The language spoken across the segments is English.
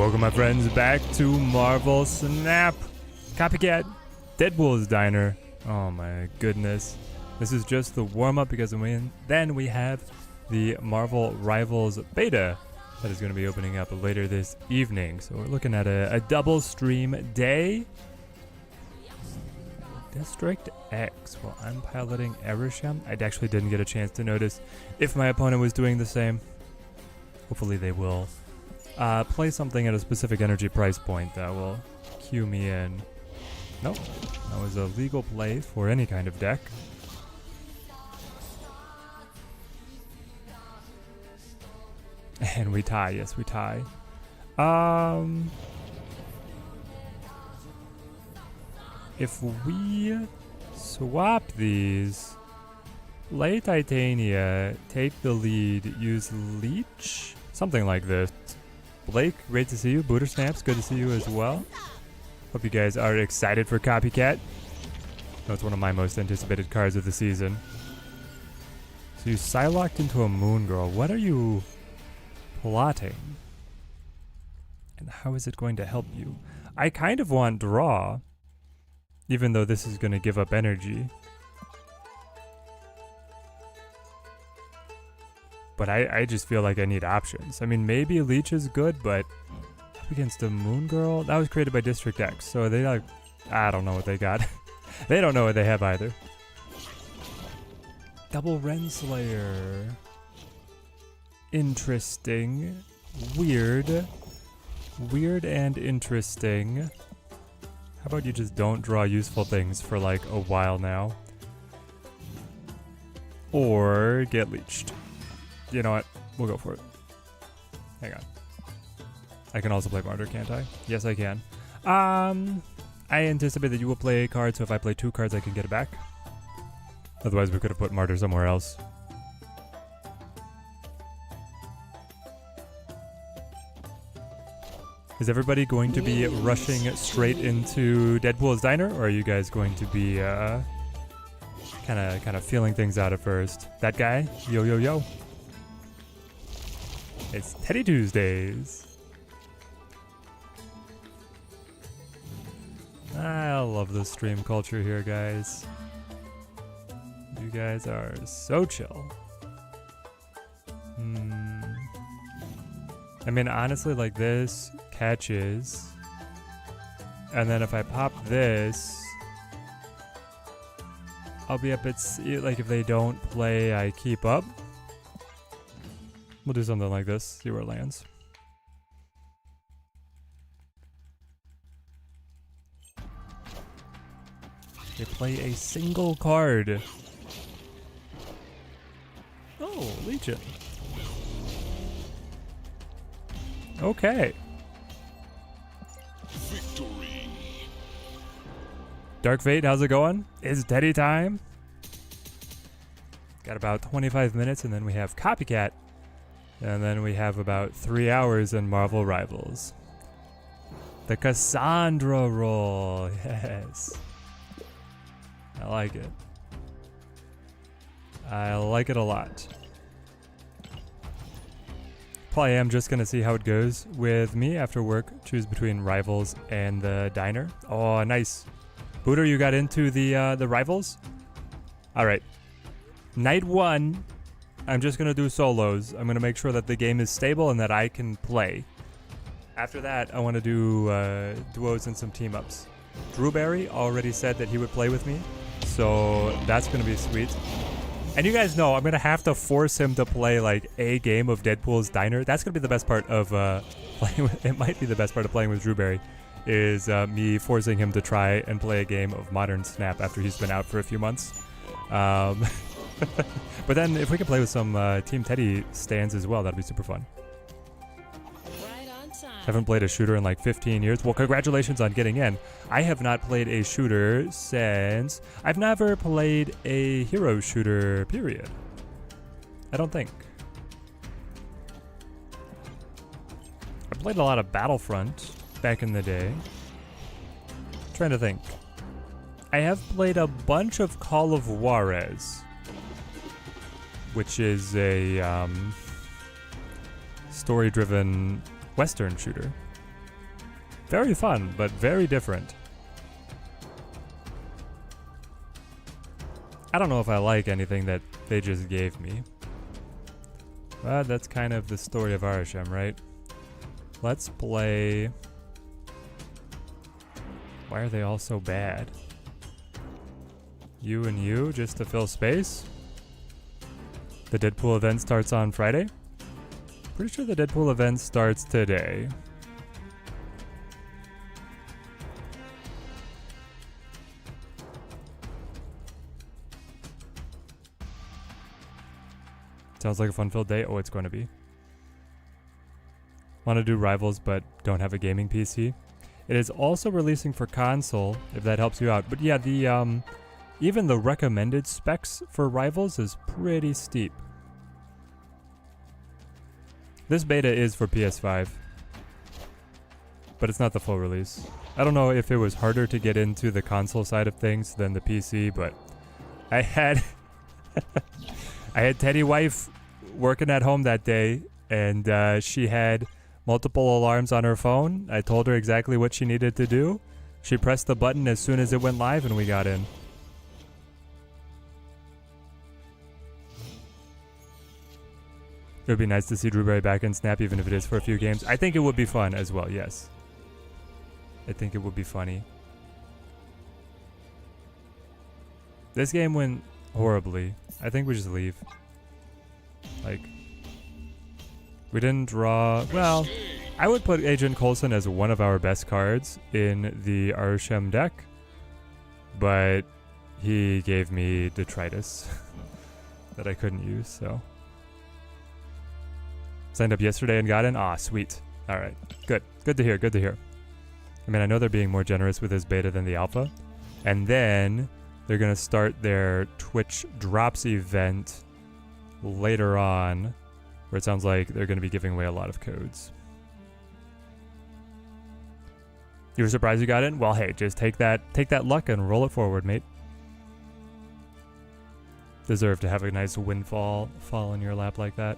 Welcome, my friends, back to Marvel Snap. Copycat, Deadpool's Diner. Oh my goodness. This is just the warm-up because then we have the Marvel Rivals beta that is going to be opening up later this evening. So we're looking at a double stream day. District X. Well, I'm piloting Erisham. I actually didn't get a chance to notice if my opponent was doing the same. Hopefully they will play something at a specific energy price point that will cue me in. Nope. That was a legal play for any kind of deck. And we tie. Yes, we tie. If we swap these, play Titania, take the lead, use Leech, something like this. Blake, great to see you. Booter Snaps, good to see you as well. Hope you guys are excited for Copycat. That's one of my most anticipated cards of the season. So you Psylocke into a Moon Girl. What are you plotting? And how is it going to help you? I kind of want draw, even though this is going to give up energy. But I just feel like I need options. I mean, maybe Leech is good, but up against a Moon Girl? That was created by District X, so they like... I don't know what they got. They don't know what they have either. Double Renslayer. Interesting. Weird. Weird and interesting. How about you just don't draw useful things for like a while now? Or get leeched. You know what? We'll go for it. Hang on. I can also play Martyr, can't I? Yes, I can. I anticipate that you will play a card, so if I play 2 cards, I can get it back. Otherwise, we could have put Martyr somewhere else. Is everybody going to be rushing straight into Deadpool's Diner, or are you guys going to be kind of feeling things out at first? That guy? Yo, yo, yo. It's Teddy Tuesdays. I love the stream culture here, guys. You guys are so chill. I mean, honestly, like this catches. And then if I pop this, I'll be up at, like if they don't play, I keep up. We'll do something like this, see where it lands. They play a single card. Oh, Legion. Okay. Victory. Dark Fate, how's it going? It's Teddy time. Got about 25 minutes and then we have Copycat. And then we have about 3 hours in Marvel Rivals. The Cassandra roll, yes. I like it. I like it a lot. Probably am just gonna see how it goes with me after work. Choose between Rivals and the Diner. Oh, nice. Booter, you got into the Rivals? All right. Night 1. I'm just going to do solos. I'm going to make sure that the game is stable and that I can play. After that, I want to do duos and some team-ups. Drewberry already said that he would play with me, so that's going to be sweet. And you guys know I'm going to have to force him to play like a game of Deadpool's Diner. That's going to be the best part of playing with... It might be the best part of playing with Drewberry, is me forcing him to try and play a game of Modern Snap after he's been out for a few months. But then if we could play with some Team Teddy stands as well, that'd be super fun. Right on time. Haven't played a shooter in like 15 years. Well, congratulations on getting in. I have not played a shooter since... I've never played a hero shooter, period. I don't think. I played a lot of Battlefront back in the day. Trying to think. I have played a bunch of Call of Juarez, which is a story-driven Western shooter. Very fun, but very different. I don't know if I like anything that they just gave me. But that's kind of the story of Arasham, right? Let's play... Why are they all so bad? You and you, just to fill space? The Deadpool event starts on Friday? Pretty sure the Deadpool event starts today. Sounds like a fun-filled day. Oh, it's going to be. Want to do Rivals, but don't have a gaming PC. It is also releasing for console, if that helps you out. But yeah, the even the recommended specs for Rivals is pretty steep. This beta is for PS5, but it's not the full release. I don't know if it was harder to get into the console side of things than the PC, but I had I had Teddy wife working at home that day, and she had multiple alarms on her phone. I told her exactly what she needed to do. She pressed the button as soon as it went live, and we got in. It would be nice to see Drewberry back in Snap, even if it is for a few games. I think it would be fun as well, yes. I think it would be funny. This game went horribly. I think we just leave. Like, we didn't draw... Well, I would put Agent Coulson as one of our best cards in the Arsham deck, but he gave me detritus that I couldn't use, so... Signed up yesterday and got in? Ah, sweet. Alright, good. Good to hear, good to hear. I mean, I know they're being more generous with this beta than the alpha. And then they're going to start their Twitch Drops event later on, where it sounds like they're going to be giving away a lot of codes. You were surprised you got in? Well, hey, just take that luck and roll it forward, mate. Deserve to have a nice windfall fall in your lap like that.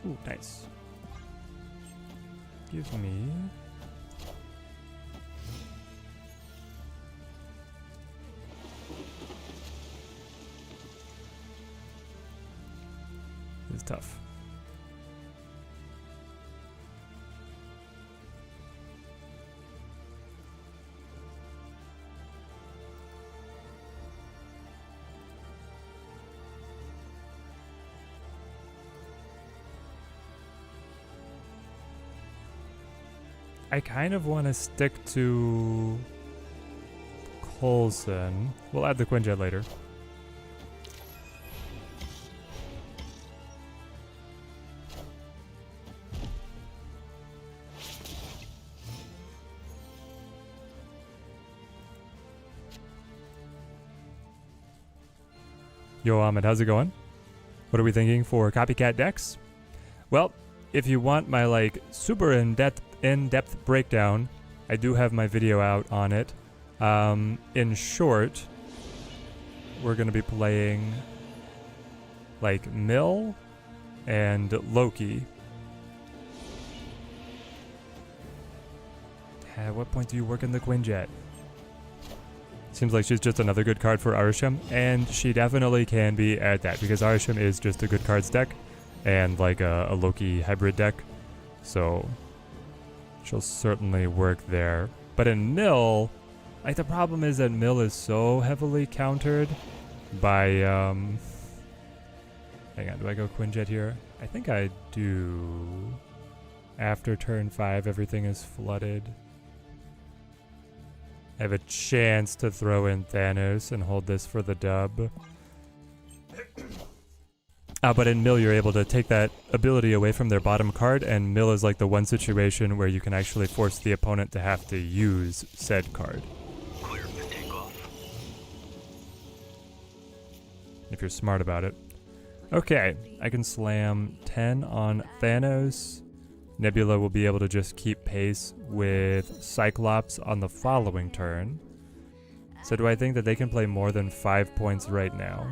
Ooh, nice. Give me... This is tough. I kind of want to stick to Coulson. We'll add the Quinjet later. Yo, Ahmed, how's it going? What are we thinking for Copycat decks? Well, if you want my like super in-depth breakdown, I do have my video out on it. In short, we're going to be playing like Mill and Loki. At what point do you work in the Quinjet? Seems like she's just another good card for Arasham, and she definitely can be at that, because Arasham is just a good cards deck and like a Loki hybrid deck, so she'll certainly work there. But in Mill, like the problem is that Mill is so heavily countered by hang on, do I go Quinjet here? I think I do. After turn 5 everything is flooded. I have a chance to throw in Thanos and hold this for the dub. But in mill, you're able to take that ability away from their bottom card, and mill is like the one situation where you can actually force the opponent to have to use said card. Clear for takeoff. If you're smart about it. Okay, I can slam 10 on Thanos. Nebula will be able to just keep pace with Cyclops on the following turn. So do I think that they can play more than 5 points right now?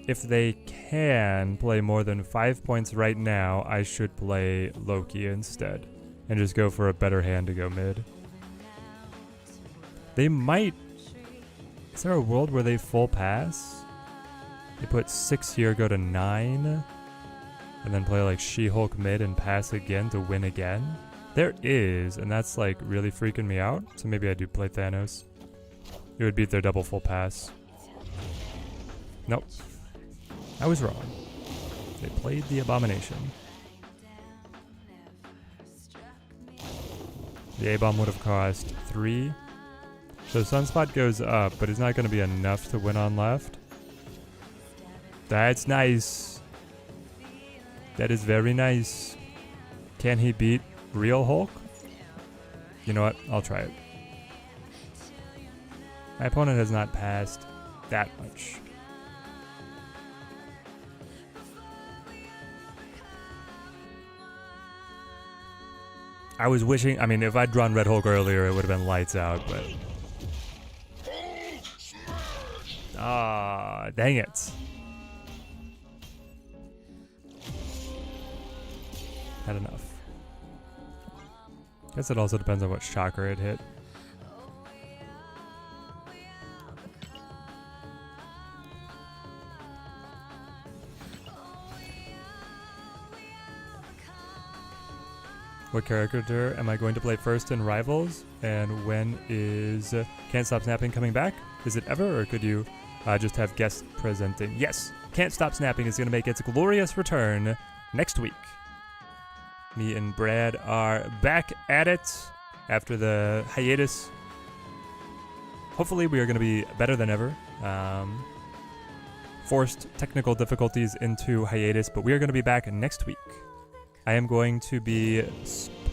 If they can play more than 5 points right now, I should play Loki instead and just go for a better hand to go mid. They might... Is there a world where they full pass? They put 6 here, go to 9, and then play like She-Hulk mid and pass again to win again? There is, and that's like really freaking me out, so maybe I do play Thanos. It would beat their double full pass. Nope. I was wrong. They played the Abomination. The A-Bomb would have cost 3. So Sunspot goes up, but it's not going to be enough to win on left. That's nice. That is very nice. Can he beat real Hulk? You know what? I'll try it. My opponent has not passed that much. I was wishing, I mean, if I'd drawn Red Hulk earlier, it would have been lights out, but... Ah, dang it. Had enough. Guess it also depends on what chakra it hit. What character am I going to play first in Rivals? And when is Can't Stop Snapping coming back? Is it ever, or could you just have guests presenting? Yes, Can't Stop Snapping is going to make its glorious return next week. Me and Brad are back at it after the hiatus. Hopefully we are going to be better than ever. Forced technical difficulties into hiatus, but we are going to be back next week. I am going to be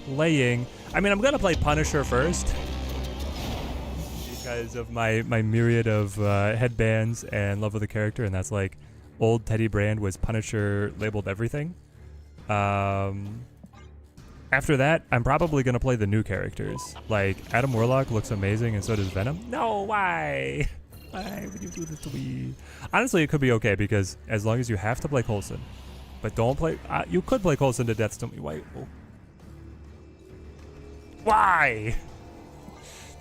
playing... I mean, I'm going to play Punisher first. Because of my myriad of headbands and love of the character. And that's like, old Teddy Brand was Punisher labeled everything. After that, I'm probably going to play the new characters. Like, Adam Warlock looks amazing and so does Venom. No, why? Why would you do this to me? Honestly, it could be okay because as long as you have to play Coulson. But don't play... you could play Coulson to Death's Domain. Why? Oh. Why?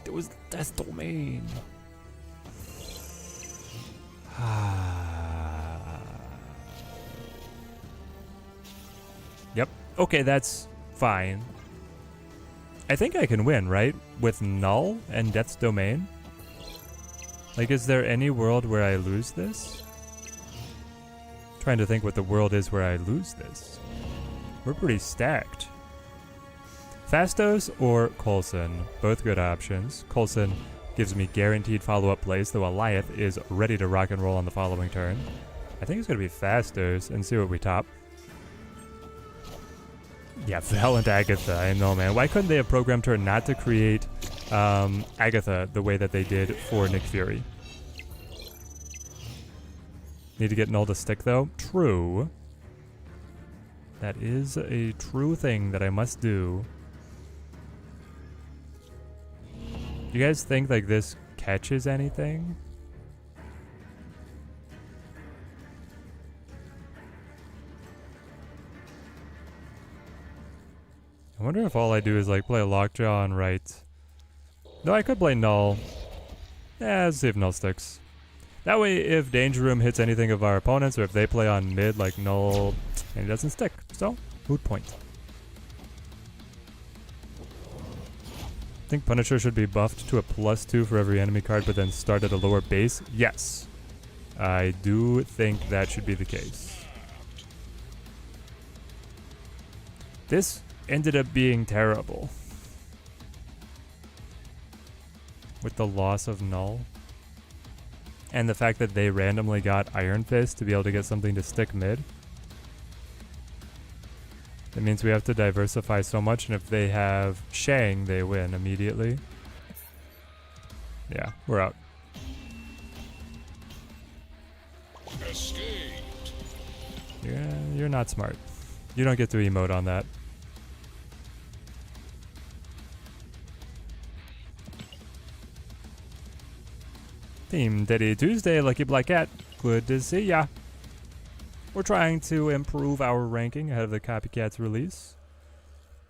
There was Death's Domain. Yep. Okay, that's fine. I think I can win, right? With Null and Death's Domain? Like, is there any world where I lose this? Trying to think what the world is where I lose this. We're pretty stacked. Phastos or Coulson, both good options. Coulson gives me guaranteed follow-up plays, though Alioth is ready to rock and roll on the following turn. I think it's going to be Phastos and see what we top. Yeah, Valiant Agatha, I know, man. Why couldn't they have programmed her not to create Agatha the way that they did for Nick Fury? Need to get Null to stick, though. True. That is a true thing that I must do. You guys think, like, this catches anything? I wonder if all I do is, like, play Lockjaw on right. No, I could play Null. Yeah, let's see if Null sticks. That way, if Danger Room hits anything of our opponents, or if they play on mid like Null, and it doesn't stick. So, moot point. I think Punisher should be buffed to a +2 for every enemy card, but then start at a lower base. Yes. I do think that should be the case. This ended up being terrible. With the loss of Null. and the fact that they randomly got Iron Fist to be able to get something to stick mid. That means we have to diversify so much, and if they have Shang, they win immediately. Yeah, we're out. Escaped. Yeah, you're not smart. You don't get to emote on that. Team Daddy Tuesday, Lucky Black Cat. Good to see ya. We're trying to improve our ranking ahead of the Copycat's release.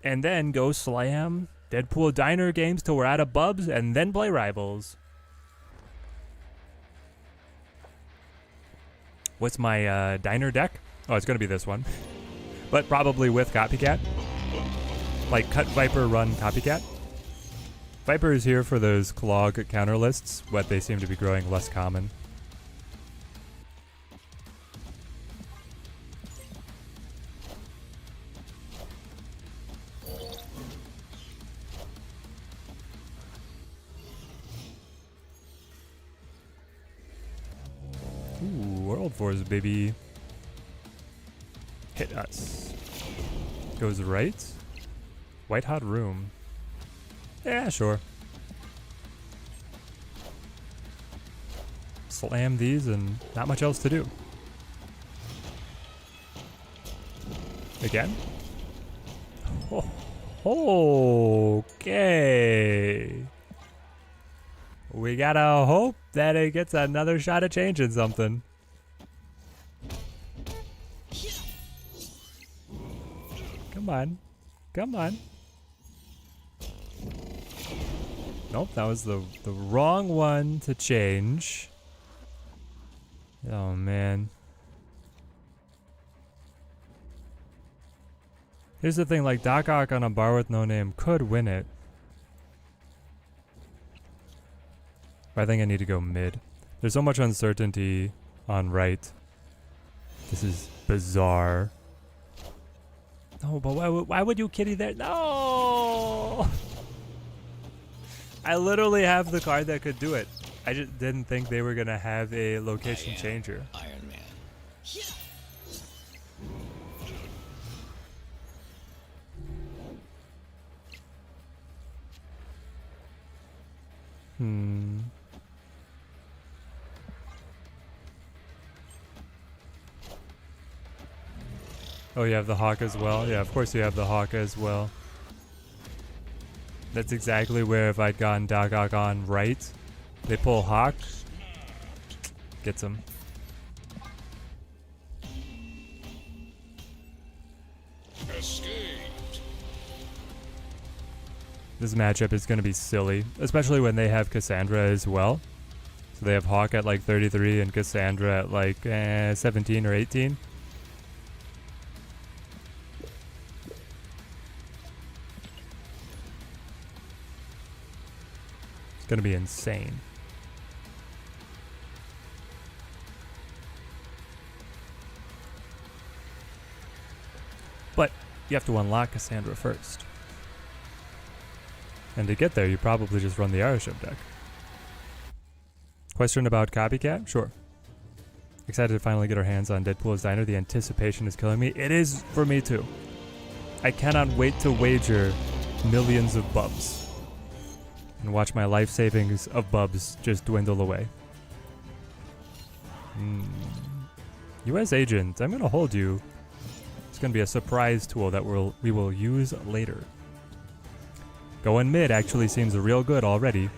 And then go slam Deadpool Diner games till we're out of Bubs, and then play Rivals. What's my Diner deck? Oh, it's going to be this one. But probably with Copycat. Like Cut Viper, run Copycat. Viper is here for those Clog counter lists, but they seem to be growing less common. Ooh, World Force, baby. Hit us. Goes right. White Hot Room. Yeah, sure. Slam these and not much else to do. Again? Oh, okay. We gotta hope that it gets another shot at changing something. Come on. Come on. Nope, that was the wrong one to change. Oh, man. Here's the thing, like, Doc Ock on a bar with no name could win it. But I think I need to go mid. There's so much uncertainty on right. This is bizarre. No, but why would you kitty there? No! I literally have the card that could do it. I just didn't think they were gonna have a location changer. Iron Man. Oh, you have the Hawk as well? Yeah, of course you have the Hawk as well. That's exactly where if I'd gotten Doc Ock on right, they pull Hawk, gets him. Escaped. This matchup is going to be silly, especially when they have Cassandra as well. So they have Hawk at like 33 and Cassandra at like 17 or 18. It's going to be insane. But you have to unlock Cassandra first. And to get there, you probably just run the Airship deck. Question about Copycat? Sure. Excited to finally get our hands on Deadpool's Diner. The anticipation is killing me. It is for me too. I cannot wait to wager millions of Bubs and watch my life savings of Bubs just dwindle away. U.S. agent, I'm gonna hold you. It's gonna be a surprise tool that we will use later. Going mid actually seems real good already.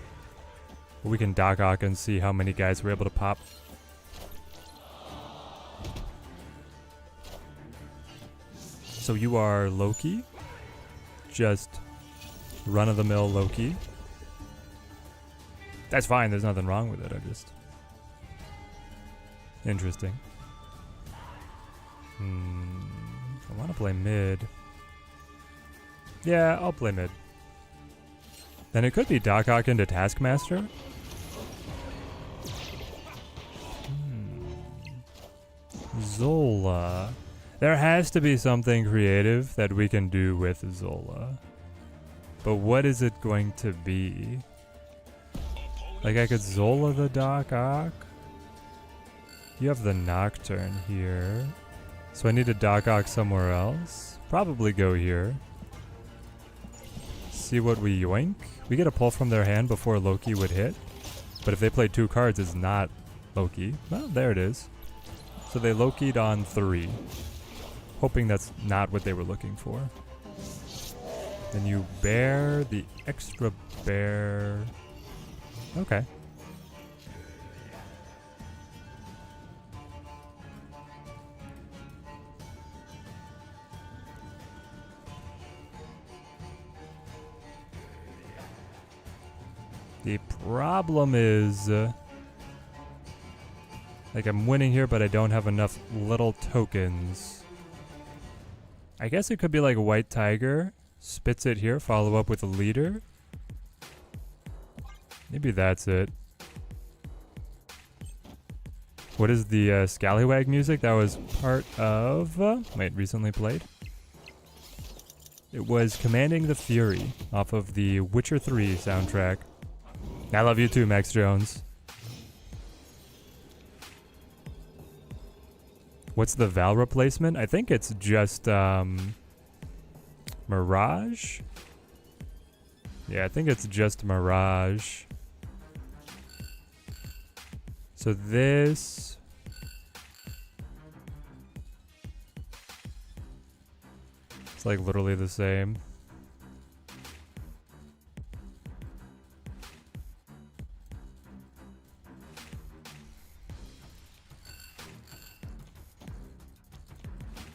But we can Doc Ock and see how many guys we're able to pop. So you are Loki? Just run-of-the-mill Loki? That's fine, there's nothing wrong with it, I just... Interesting. I want to play mid. Yeah, I'll play mid. Then it could be Doc Ock into Taskmaster. Zola. There has to be something creative that we can do with Zola. But what is it going to be? Like I could Zola the Doc Ock? You have the Nocturne here. So I need to Doc Ock somewhere else. Probably go here. See what we yoink. We get a pull from their hand before Loki would hit. But if they play 2 cards, it's not Loki. Well, there it is. So they Loki'd on 3. Hoping that's not what they were looking for. Then you bear the extra bear. Okay. The problem is, like I'm winning here, but I don't have enough little tokens. I guess it could be like a White Tiger. Spits it here, follow up with a leader. Maybe that's it. What is the Scallywag music? That was part of, recently played. It was Commanding the Fury off of the Witcher 3 soundtrack. I love you too, Max Jones. What's the Val replacement? I think it's just Mirage? Yeah, I think it's just Mirage. So this... It's like literally the same.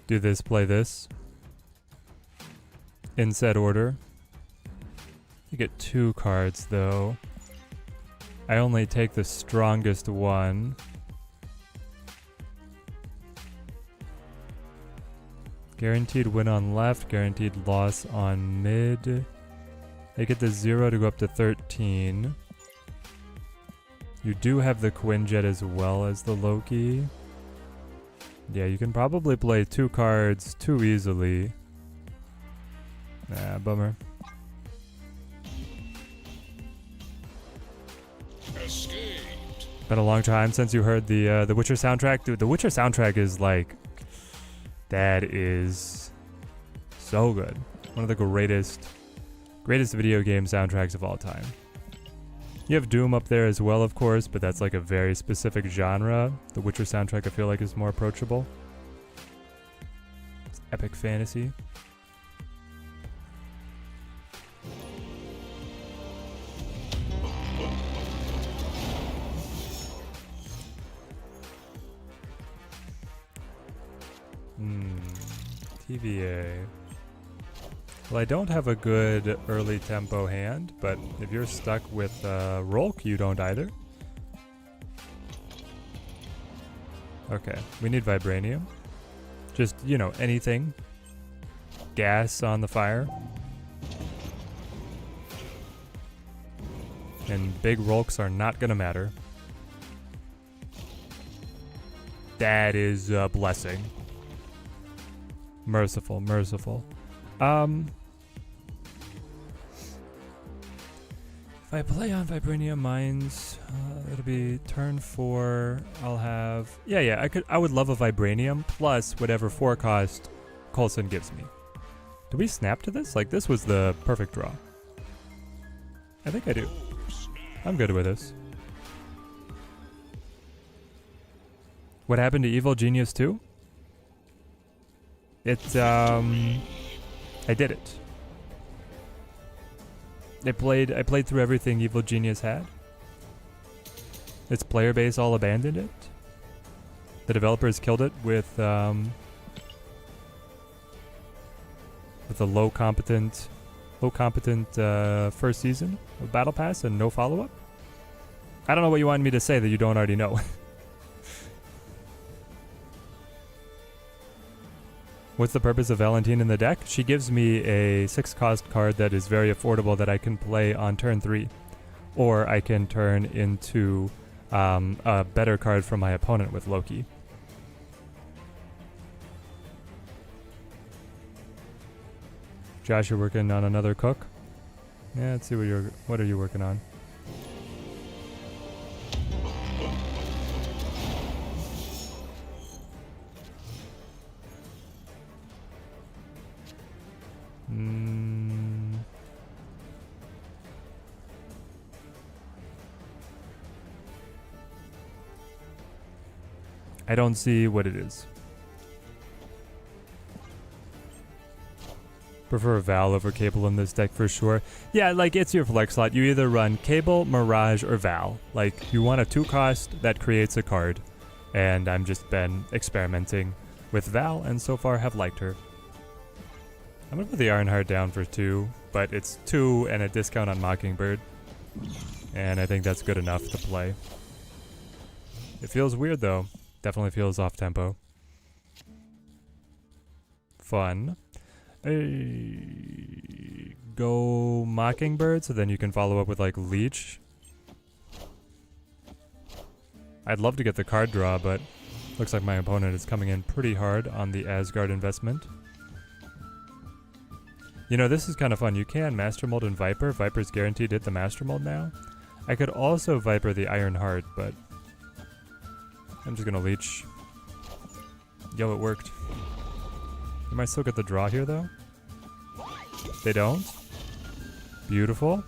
Do this, play this. In said order. You get 2 cards though. I only take the strongest one. Guaranteed win on left, guaranteed loss on mid. They get the 0 to go up to 13. You do have the Quinjet as well as the Loki. Yeah, you can probably play 2 cards too easily. Nah, bummer. Escaped. Been a long time since you heard the Witcher soundtrack. Dude, the Witcher soundtrack is like... That is so good. One of the greatest video game soundtracks of all time. You have Doom up there as well, of course, but that's like a very specific genre. The Witcher soundtrack, I feel like, is more approachable. It's epic fantasy. TVA. Well, I don't have a good early tempo hand, but if you're stuck with Rolk, you don't either. Okay, we need Vibranium. Just, you know, anything. Gas on the fire. And big Rolks are not gonna matter. That is a blessing. Merciful, merciful. If I play on Vibranium Mines, it'll be turn 4. I'll have... Yeah, I would love a Vibranium plus whatever 4 cost Coulson gives me. Do we snap to this? Like, this was the perfect draw. I think I do. I'm good with this. What happened to Evil Genius 2? I did it. I played through everything Evil Genius had. Its player base all abandoned it. The developers killed it with a low competent first season of Battle Pass and no follow-up. I don't know what you wanted me to say that you don't already know. What's the purpose of Valentine in the deck? She gives me a 6-cost card that is very affordable that I can play on turn 3. Or I can turn into a better card from my opponent with Loki. Josh, you're working on another cook? Yeah, let's see what are you working on? I don't see what it is. Prefer Val over Cable in this deck for sure. Yeah, like it's your flex slot. You either run Cable, Mirage, or Val. Like you want a 2-cost that creates a card. And I'm just been experimenting with Val and so far have liked her. I'm gonna put the Ironheart down for 2, but it's 2 and a discount on Mockingbird. And I think that's good enough to play. It feels weird though. Definitely feels off tempo. Fun. Go Mockingbird, so then you can follow up with like Leech. I'd love to get the card draw, but looks like my opponent is coming in pretty hard on the Asgard investment. You know, this is kind of fun. You can Master Mold and Viper. Viper's guaranteed to hit the Master Mold now. I could also Viper the Ironheart, but I'm just gonna Leech. Yo, it worked. They might still get the draw here, though. They don't. Beautiful.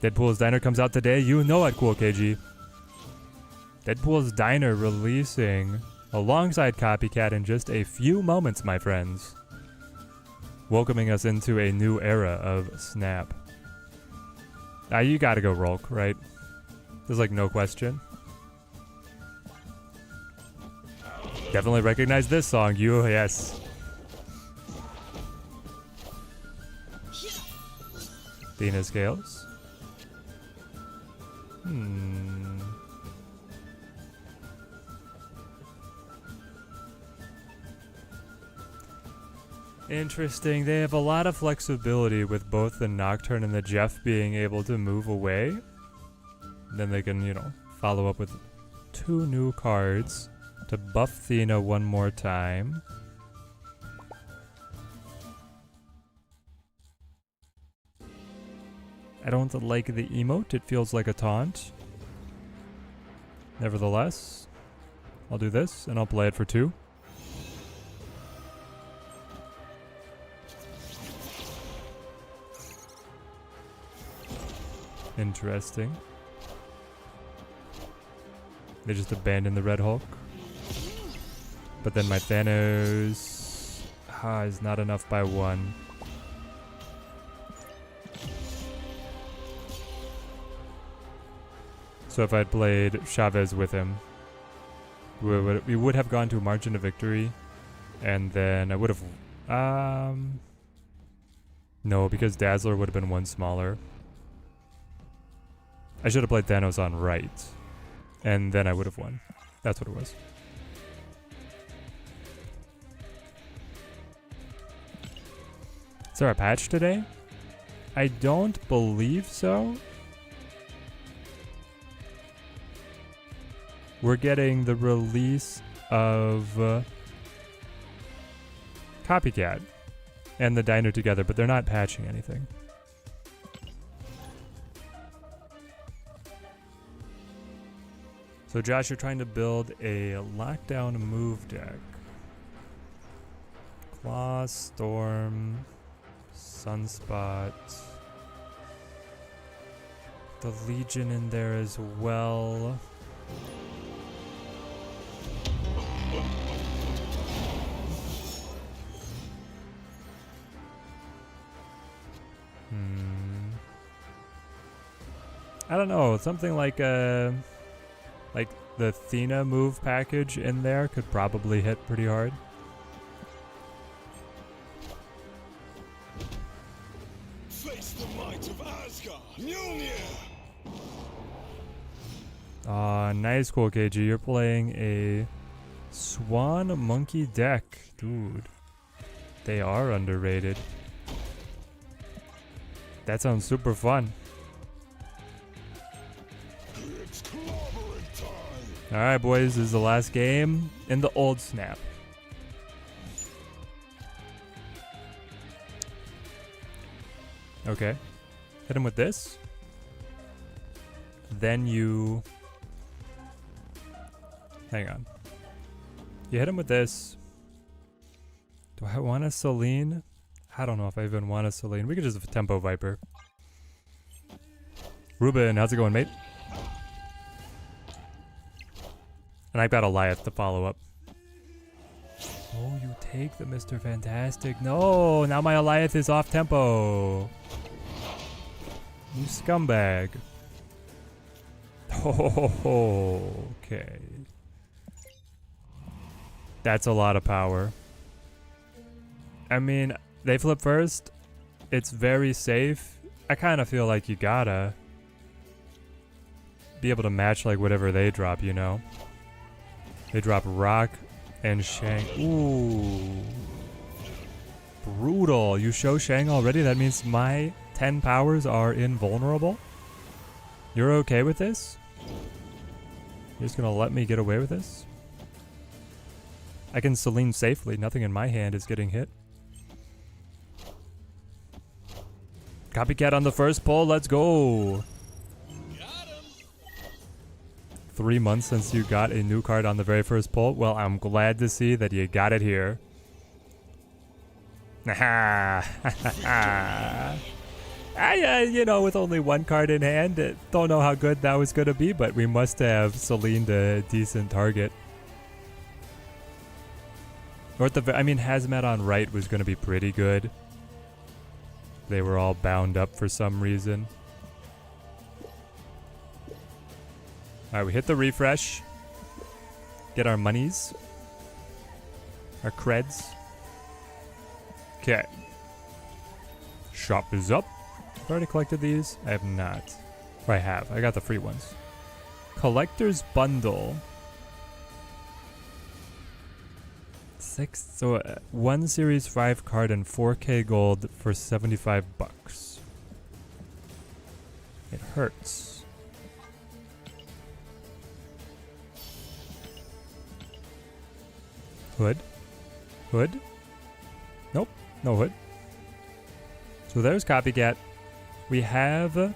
Deadpool's Diner comes out today. You know it, Cool KG. Deadpool's Diner releasing alongside Copycat in just a few moments, my friends. Welcoming us into a new era of Snap. You gotta go Rolk, right? There's like no question. Definitely recognize this song. You, yes. Athena Scales. Interesting. They have a lot of flexibility with both the Nocturne and the Jeff being able to move away. Then they can, you know, follow up with 2 new cards to buff Athena one more time. I don't like the emote. It feels like a taunt. Nevertheless, I'll do this and I'll play it for 2. Interesting. They just abandoned the Red Hulk. But then my Thanos is not enough by 1. So if I'd played Chavez with him, we would have gone to a margin of victory, and then I would have... no, because Dazzler would have been 1 smaller. I should have played Thanos on right, and then I would have won. That's what it was. Is there a patch today? I don't believe so. We're getting the release of Copycat and the Diner together, but they're not patching anything. So Josh, you're trying to build a lockdown move deck. Claw, Storm, Sunspot. The Legion in there as well. I don't know, something like the Athena move package in there could probably hit pretty hard. Face the might of Asgard. Mjolnir. Nice, Cool KG. You're playing a Swan Monkey deck. Dude, they are underrated. That sounds super fun. It's clobbering time. Alright, boys, this is the last game in the old Snap. Okay. Hit him with this. Then you... Hang on. You hit him with this. Do I want a Celine? I don't know if I even want a Celine. We could just Tempo Viper. Ruben, how's it going, mate? And I've got Eliath to follow up. Oh, you take the Mr. Fantastic. No, now my Eliath is off tempo. You scumbag. Oh, okay. That's a lot of power. I mean, they flip first. It's very safe. I kind of feel like you gotta be able to match like whatever they drop, you know? They drop Rock and Shang. Ooh. Brutal. You show Shang already? That means my 10 powers are invulnerable? You're okay with this? You're just gonna let me get away with this? I can Celine safely. Nothing in my hand is getting hit. Copycat on the first pull. Let's go. 3 months since you got a new card on the very first pull. Well, I'm glad to see that you got it here. You know, with only one card in hand, don't know how good that was going to be, but we must have Celine a decent target. Or at the, I mean, Hazmat on right was going to be pretty good. They were all bound up for some reason. Alright, we hit the refresh. Get our monies. Our creds. Okay. Shop is up. I've already collected these. I have not. Or I have. I got the free ones. Collector's Bundle. One Series 5 card and 4K gold for 75 bucks. It hurts. Hood? Hood? Nope, no hood. So there's Copycat. We have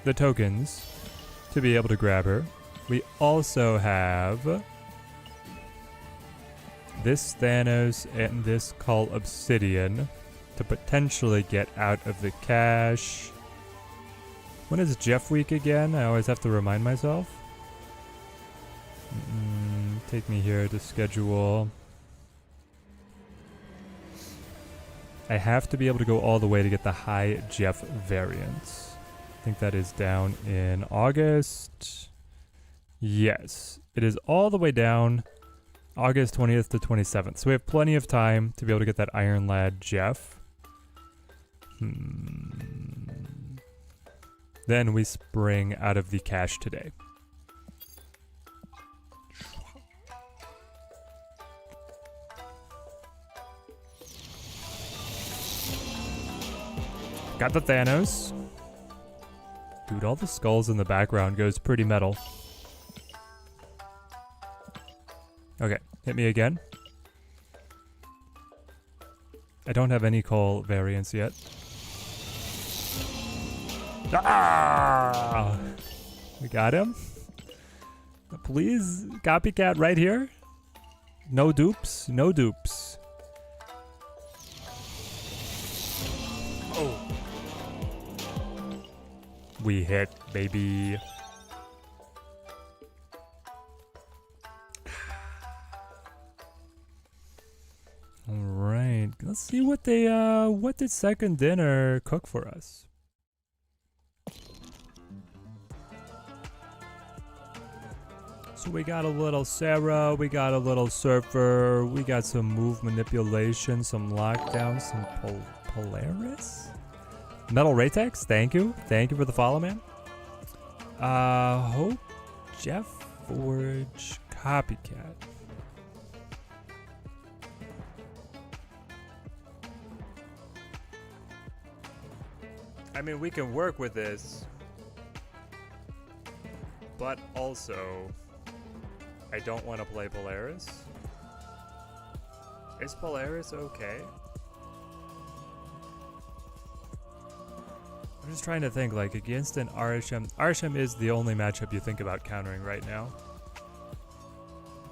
the tokens to be able to grab her. We also have this Thanos and this Cull Obsidian to potentially get out of the cache. When is Jeff week again? I always have to remind myself. Take me here to schedule. I have to be able to go all the way to get the high Jeff variants. I think that is down in August. Yes, it is all the way down August 20th to 27th. So we have plenty of time to be able to get that Iron Lad Jeff. Then we spring out of the cache today. Got the Thanos. Dude, all the skulls in the background goes pretty metal. Okay, hit me again. I don't have any Cull variants yet. Ah! We got him. Please, Copycat right here. No dupes, no dupes. Oh. We hit, baby. All right, let's see what they what did second dinner cook for us. So we got a little Sarah, we got a little Surfer, we got some move manipulation, some lockdown, some Polaris? Metal Raytex, thank you. Thank you for the follow, man. Hope, Jeff Forge, Copycat. I mean, we can work with this, but also, I don't want to play Polaris. Is Polaris okay? I'm just trying to think, like, against an RSM. RSM is the only matchup you think about countering right now.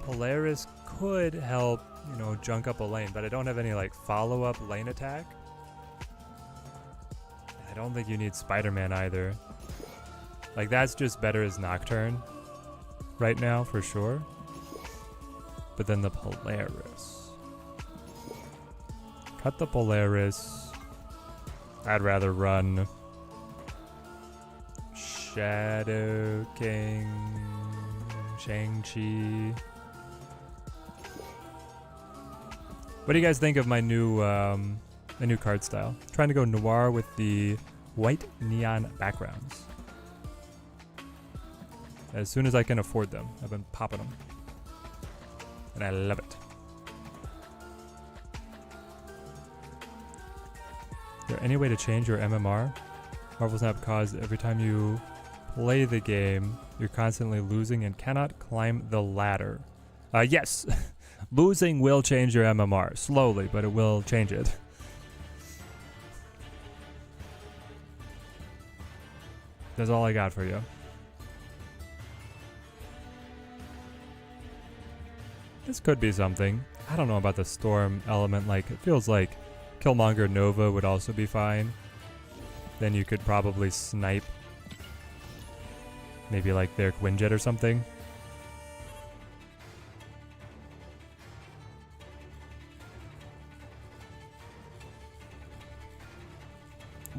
Polaris could help, you know, junk up a lane, but I don't have any, like, follow-up lane attack. I don't think you need Spider-Man either. Like, that's just better as Nocturne right now, for sure. but then the Polaris. Cut the Polaris. I'd rather run Shadow King, Shang-Chi. What do you guys think of my new card style? Trying to go noir with the white neon backgrounds. As soon as I can afford them, I've been popping them. And I love it. Is there any way to change your MMR? Marvel Snap caused every time you play the game, you're constantly losing and cannot climb the ladder. Yes. Losing will change your MMR. Slowly, but it will change it. That's all I got for you. This could be something. I don't know about the storm element. Like, it feels like Killmonger Nova would also be fine. Then you could probably snipe maybe like their Quinjet or something.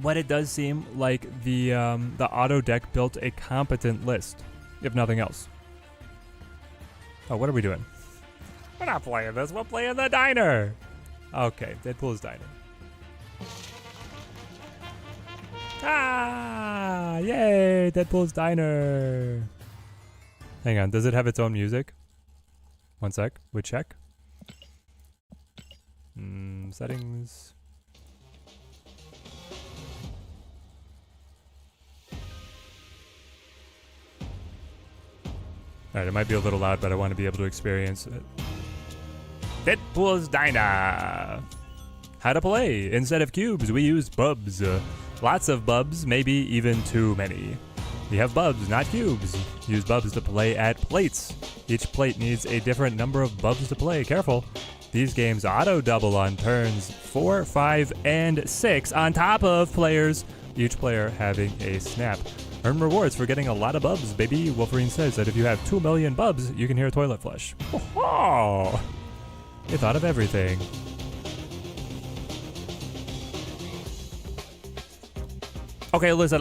What it does seem like the auto deck built a competent list, if nothing else. Oh, what are we doing? We're not playing this. We're playing the diner. Okay, Deadpool's diner. Ah, yay, Deadpool's diner. Hang on, does it have its own music? One sec, we check. Settings. Alright, it might be a little loud, but I want to be able to experience it. Deadpool's Diner! How to play. Instead of cubes, we use Bubs. Lots of Bubs, maybe even too many. We have Bubs, not cubes. Use Bubs to play at plates. Each plate needs a different number of Bubs to play. Careful. These games auto-double on turns 4, 5, and 6 on top of players, each player having a snap. Earn rewards for getting a lot of Bubs, baby. Wolverine says that if you have 2 million Bubs, you can hear a toilet flush. Oh, they thought of everything. Okay, listen,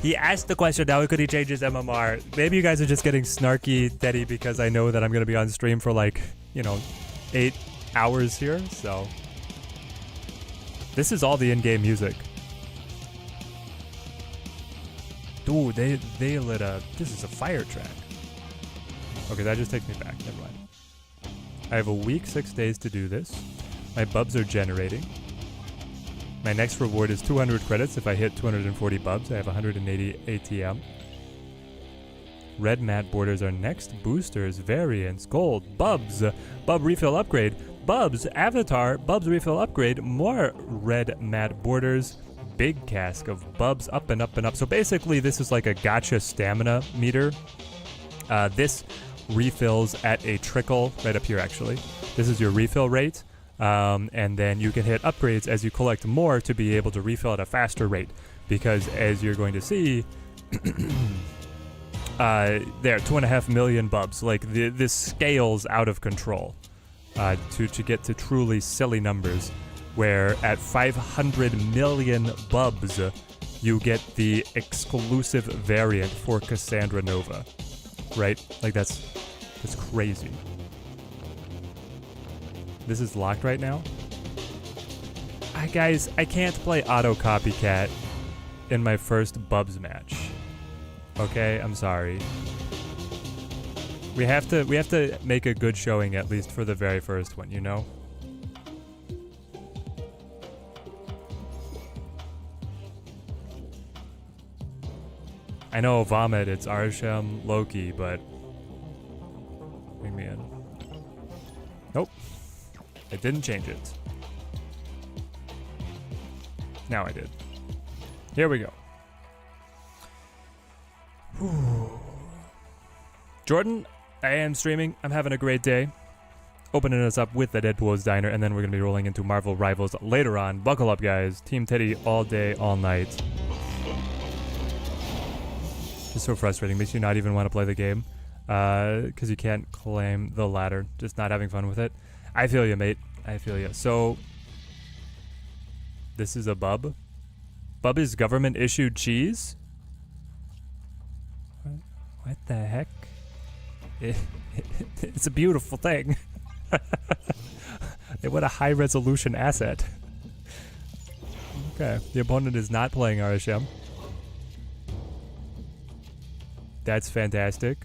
he asked the question, now could he change his MMR? Maybe you guys are just getting snarky, Teddy, because I know that I'm going to be on stream for like, 8 hours here, so. This is all the in-game music. Dude, they lit this is a fire track. Okay, that just takes me back, never mind. I have a week, 6 days to do this. My Bubs are generating. My next reward is 200 credits if I hit 240 Bubs. I have 180 ATM. Red matte borders are next. Boosters, variants, gold, Bubs, Bub refill upgrade, Bubs, avatar, Bubs refill upgrade, more red matte borders, big cask of Bubs, up and up and up. So basically this is like a gacha stamina meter. This refills at a trickle right up here actually. This is your refill rate. And then you can hit upgrades as you collect more to be able to refill at a faster rate. Because as you're going to see, there, 2.5 million Bubs. Like this scales out of control to get to truly silly numbers. Where at 500 million Bubs, you get the exclusive variant for Cassandra Nova. Right? Like that's crazy. This is locked right now. Guys, I can't play auto copycat in my first Bubs match. Okay, I'm sorry. We have to make a good showing at least for the very first one, I know Vomit, it's Arshem, Loki, but bring me in. Nope. It didn't change it. Now I did. Here we go. Whew. Jordan, I am streaming. I'm having a great day. Opening us up with the Deadpool's Diner, and then we're going to be rolling into Marvel Rivals later on. Buckle up, guys. Team Teddy all day, all night. It's so frustrating. Makes you not even want to play the game. because you can't claim the ladder. Just not having fun with it. I feel you, mate. I feel you. So, this is a bub. Bub is government-issued cheese? What the heck? It's a beautiful thing. What a high-resolution asset. Okay, the opponent is not playing RSM. That's fantastic.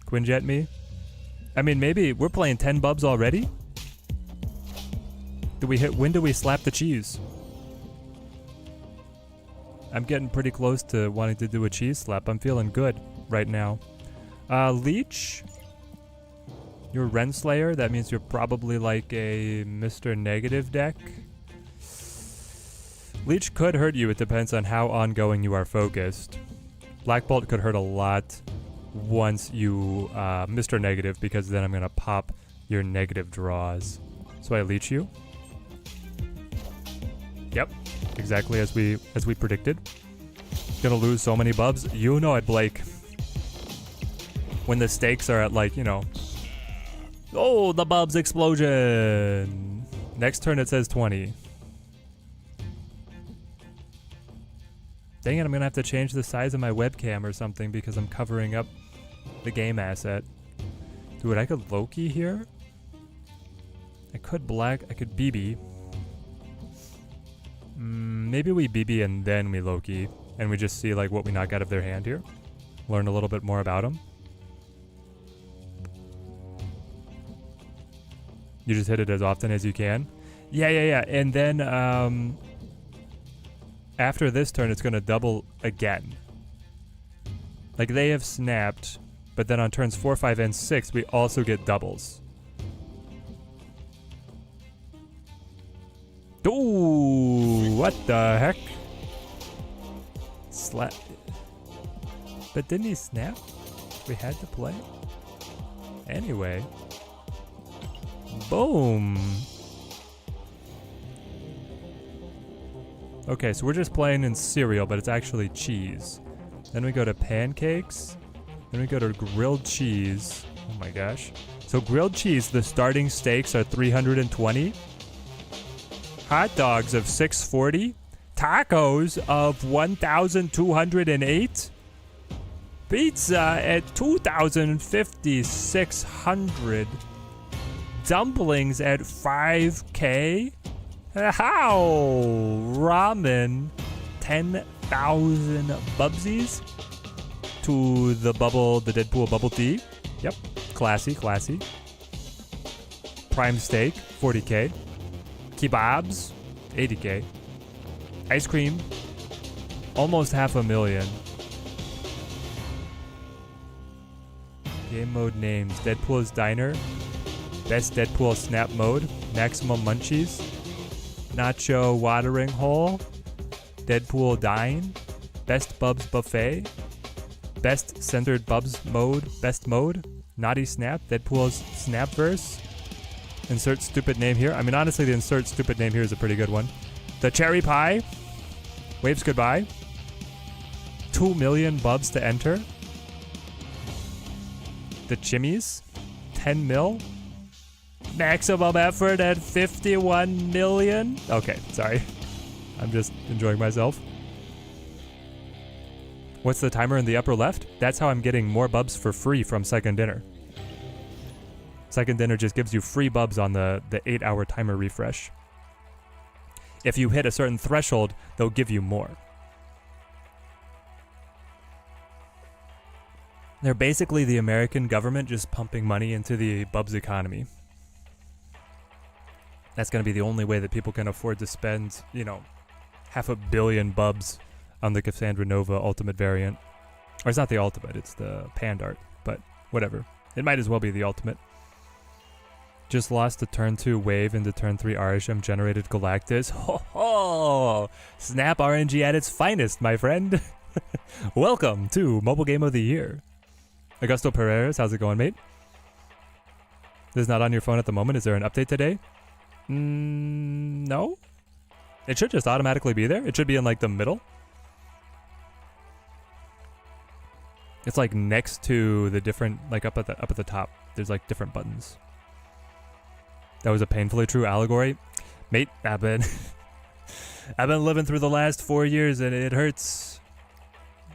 Quinjet me. I mean, maybe we're playing 10 bubs already? When do we slap the cheese? I'm getting pretty close to wanting to do a cheese slap. I'm feeling good right now. Leech. You're Renslayer. That means you're probably like a Mr. Negative deck. Leech could hurt you. It depends on how ongoing you are focused. Black Bolt could hurt a lot once you Mr. Negative, because then I'm going to pop your negative draws. So I leech you. Yep, exactly as we predicted. Gonna lose so many bubs. You know it, Blake. When the stakes are at, like, you know... Oh, the Bubs explosion! Next turn it says 20. Dang it, I'm gonna have to change the size of my webcam or something because I'm covering up the game asset. Dude, I could Loki here. I could BB. Maybe we BB and then we Loki, and we just see like what we knock out of their hand here. Learn a little bit more about them. You just hit it as often as you can. Yeah. And then after this turn, it's going to double again. Like they have snapped, but then on turns 4, 5, and 6, we also get doubles. Ooh, what the heck? Slap. But didn't he snap? We had to play? Anyway. Boom. Okay, so we're just playing in cereal, but it's actually cheese. Then we go to pancakes. Then we go to grilled cheese. Oh my gosh. So grilled cheese, the starting stakes are 320. Hot dogs of 640. Tacos of 1,208. Pizza at 2,600. Dumplings at 5K. How? Ramen 10,000 bubsies to the Deadpool bubble tea. Yep, classy. Prime steak 40K. Kebabs 80K. Ice cream almost 500,000. Game mode names: Deadpool's Diner, Best Deadpool Snap Mode, Maximum Munchies, Nacho Watering Hole, Deadpool Dine, Best Bubs Buffet, Best Centered Bubs Mode, Best Mode, Naughty Snap, Deadpool's Snapverse. Insert stupid name here. I mean, honestly, the insert stupid name here is a pretty good one. The Cherry Pie, Waves Goodbye, 2 million bubs to enter. The Chimneys, 10 mil. Maximum effort at 51 million. Okay, sorry. I'm just enjoying myself. What's the timer in the upper left? That's how I'm getting more bubs for free from Second Dinner. Second Dinner just gives you free bubs on the 8-hour timer refresh. If you hit a certain threshold, they'll give you more. They're basically the American government just pumping money into the Bubs economy. That's going to be the only way that people can afford to spend, 500 million bubs on the Cassandra Nova Ultimate variant. Or it's not the Ultimate, it's the Pandart, but whatever. It might as well be the Ultimate. Just lost the turn 2 wave into turn 3 RHM generated Galactus. Ho ho! Snap RNG at its finest, my friend. Welcome to Mobile Game of the Year. Augusto Pereira, how's it going, mate? This is not on your phone at the moment. Is there an update today? No. It should just automatically be there. It should be in like the middle. It's like next to the different, like up at the top. There's like different buttons. That was a painfully true allegory, mate. I've been living through the last 4 years and it hurts.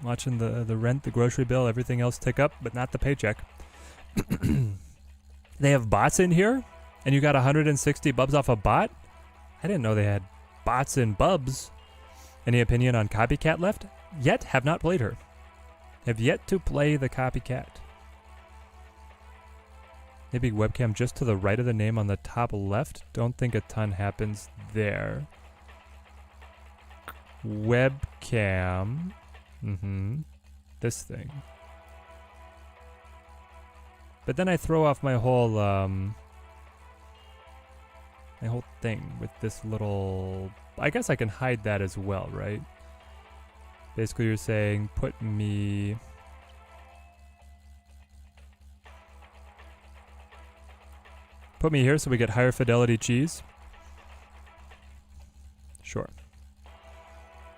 Watching the rent, the grocery bill, everything else tick up, but not the paycheck. They have bots in here, and you got 160 Bubs off a bot. I didn't know they had bots in Bubs. Any opinion on Copycat left? Yet have not played her. Have yet to play the Copycat. Maybe webcam just to the right of the name on the top left. Don't think a ton happens there. Webcam. This thing. But then I throw off my whole thing with this little... I guess I can hide that as well, right? Basically you're saying put me... Put me here so we get higher fidelity cheese. Sure.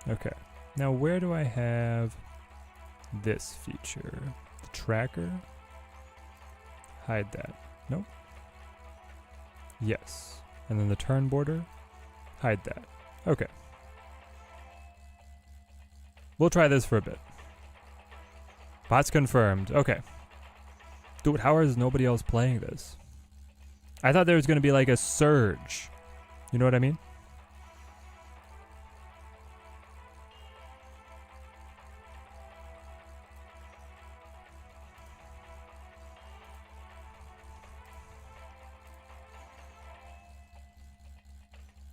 Okay. Now where do I have this feature? The tracker? Hide that. Nope. Yes. And then the turn border? Hide that. Okay. We'll try this for a bit. Bots confirmed. Okay. Dude, how is nobody else playing this? I thought there was going to be like a surge. You know what I mean?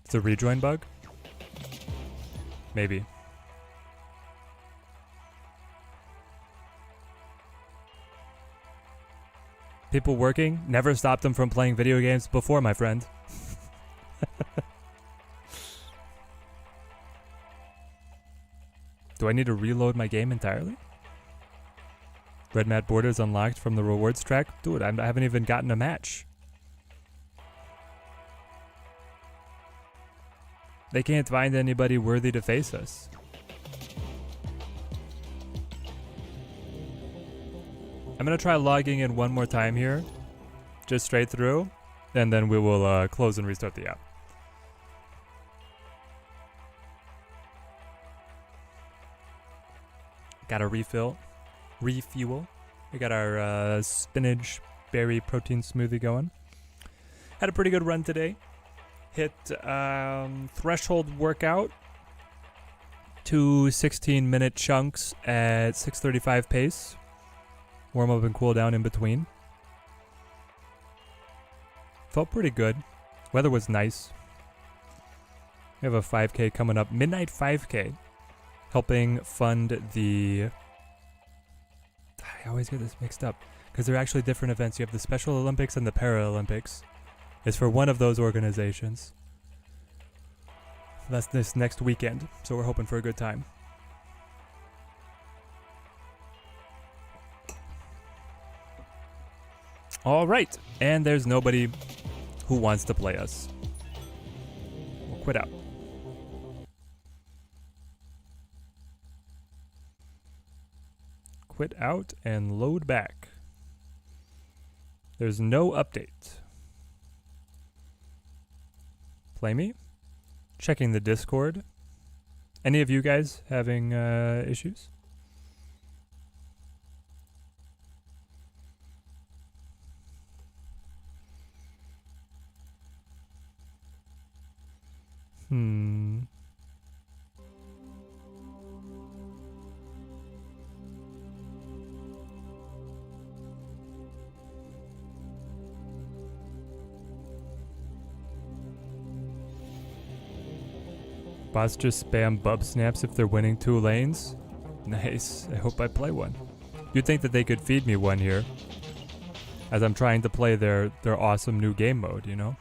It's a rejoin bug? Maybe. People working never stopped them from playing video games before, my friend. Do I need to reload my game entirely? Red mat borders unlocked from the rewards track? Dude, I haven't even gotten a match. They can't find anybody worthy to face us. I'm gonna try logging in one more time here. Just straight through. And then we will close and restart the app. Got a refuel. We got our spinach berry protein smoothie going. Had a pretty good run today. Hit threshold workout. 2 16-minute chunks at 6:35 pace. Warm up and cool down in between. Felt pretty good. Weather was nice. We have a 5K coming up. Midnight 5K. Helping fund the... I always get this mixed up. Because they're actually different events. You have the Special Olympics and the Paralympics. It's for one of those organizations. That's this next weekend. So we're hoping for a good time. All right, and there's nobody who wants to play us. We'll quit out. Quit out and load back. There's no update. Play me. Checking the Discord. Any of you guys having issues? Bots just spam bub snaps if they're winning 2 lanes. Nice. I hope I play one. You'd think that they could feed me one here, as I'm trying to play their awesome new game mode, you know?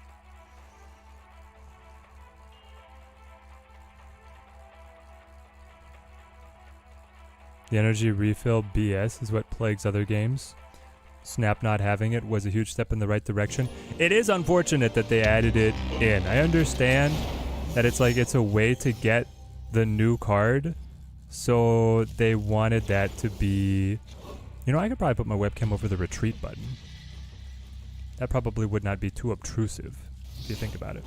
The energy refill BS is what plagues other games. Snap not having it was a huge step in the right direction. It is unfortunate that they added it in. I understand that it's like it's a way to get the new card, so they wanted that to be You know, I could probably put my webcam over the retreat button. That probably would not be too obtrusive, if you think about it.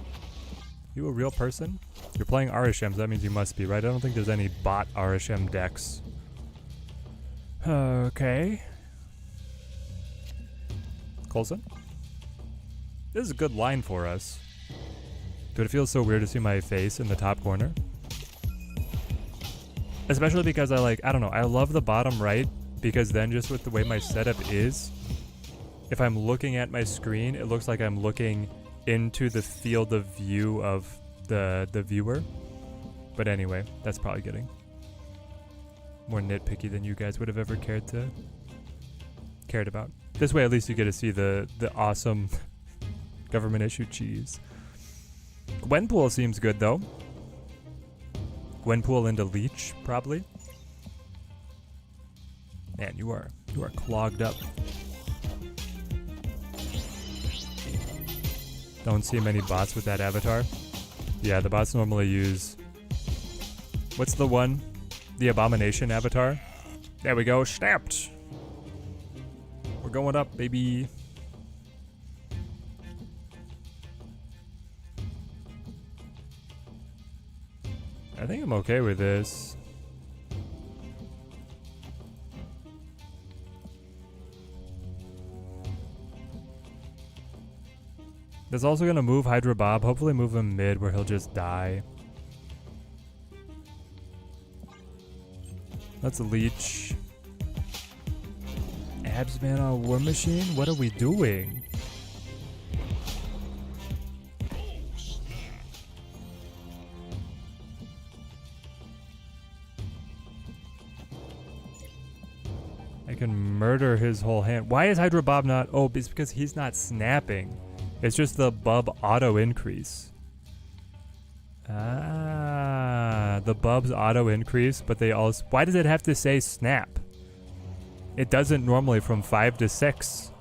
You a real person? You're playing RSM, so that means you must be, right? I don't think there's any bot RSM decks. Okay. Coulson? This is a good line for us. Dude, it feels so weird to see my face in the top corner. Especially because I don't know, I love the bottom right, because then just with the way my setup is, if I'm looking at my screen, it looks like I'm looking into the field of view of the viewer. But anyway, that's probably getting more nitpicky than you guys would have ever cared about. This way at least you get to see the awesome government issued cheese. Gwenpool seems good though. Gwenpool into Leech, probably. Man, you are clogged up. Don't see many bots with that avatar. Yeah, the bots normally use... What's the one? The Abomination avatar? There we go, snapped! We're going up, baby. I think I'm okay with this. That's also gonna move Hydra Bob. Hopefully move him mid where he'll just die. That's a Leech. Abs man on War Machine? What are we doing? I can murder his whole hand. Why is Hydra Bob not? Oh, it's because he's not snapping. It's just the Bub auto increase. Ah, the Bubs auto increase, but they also... Why does it have to say snap? It doesn't normally from 5 to 6.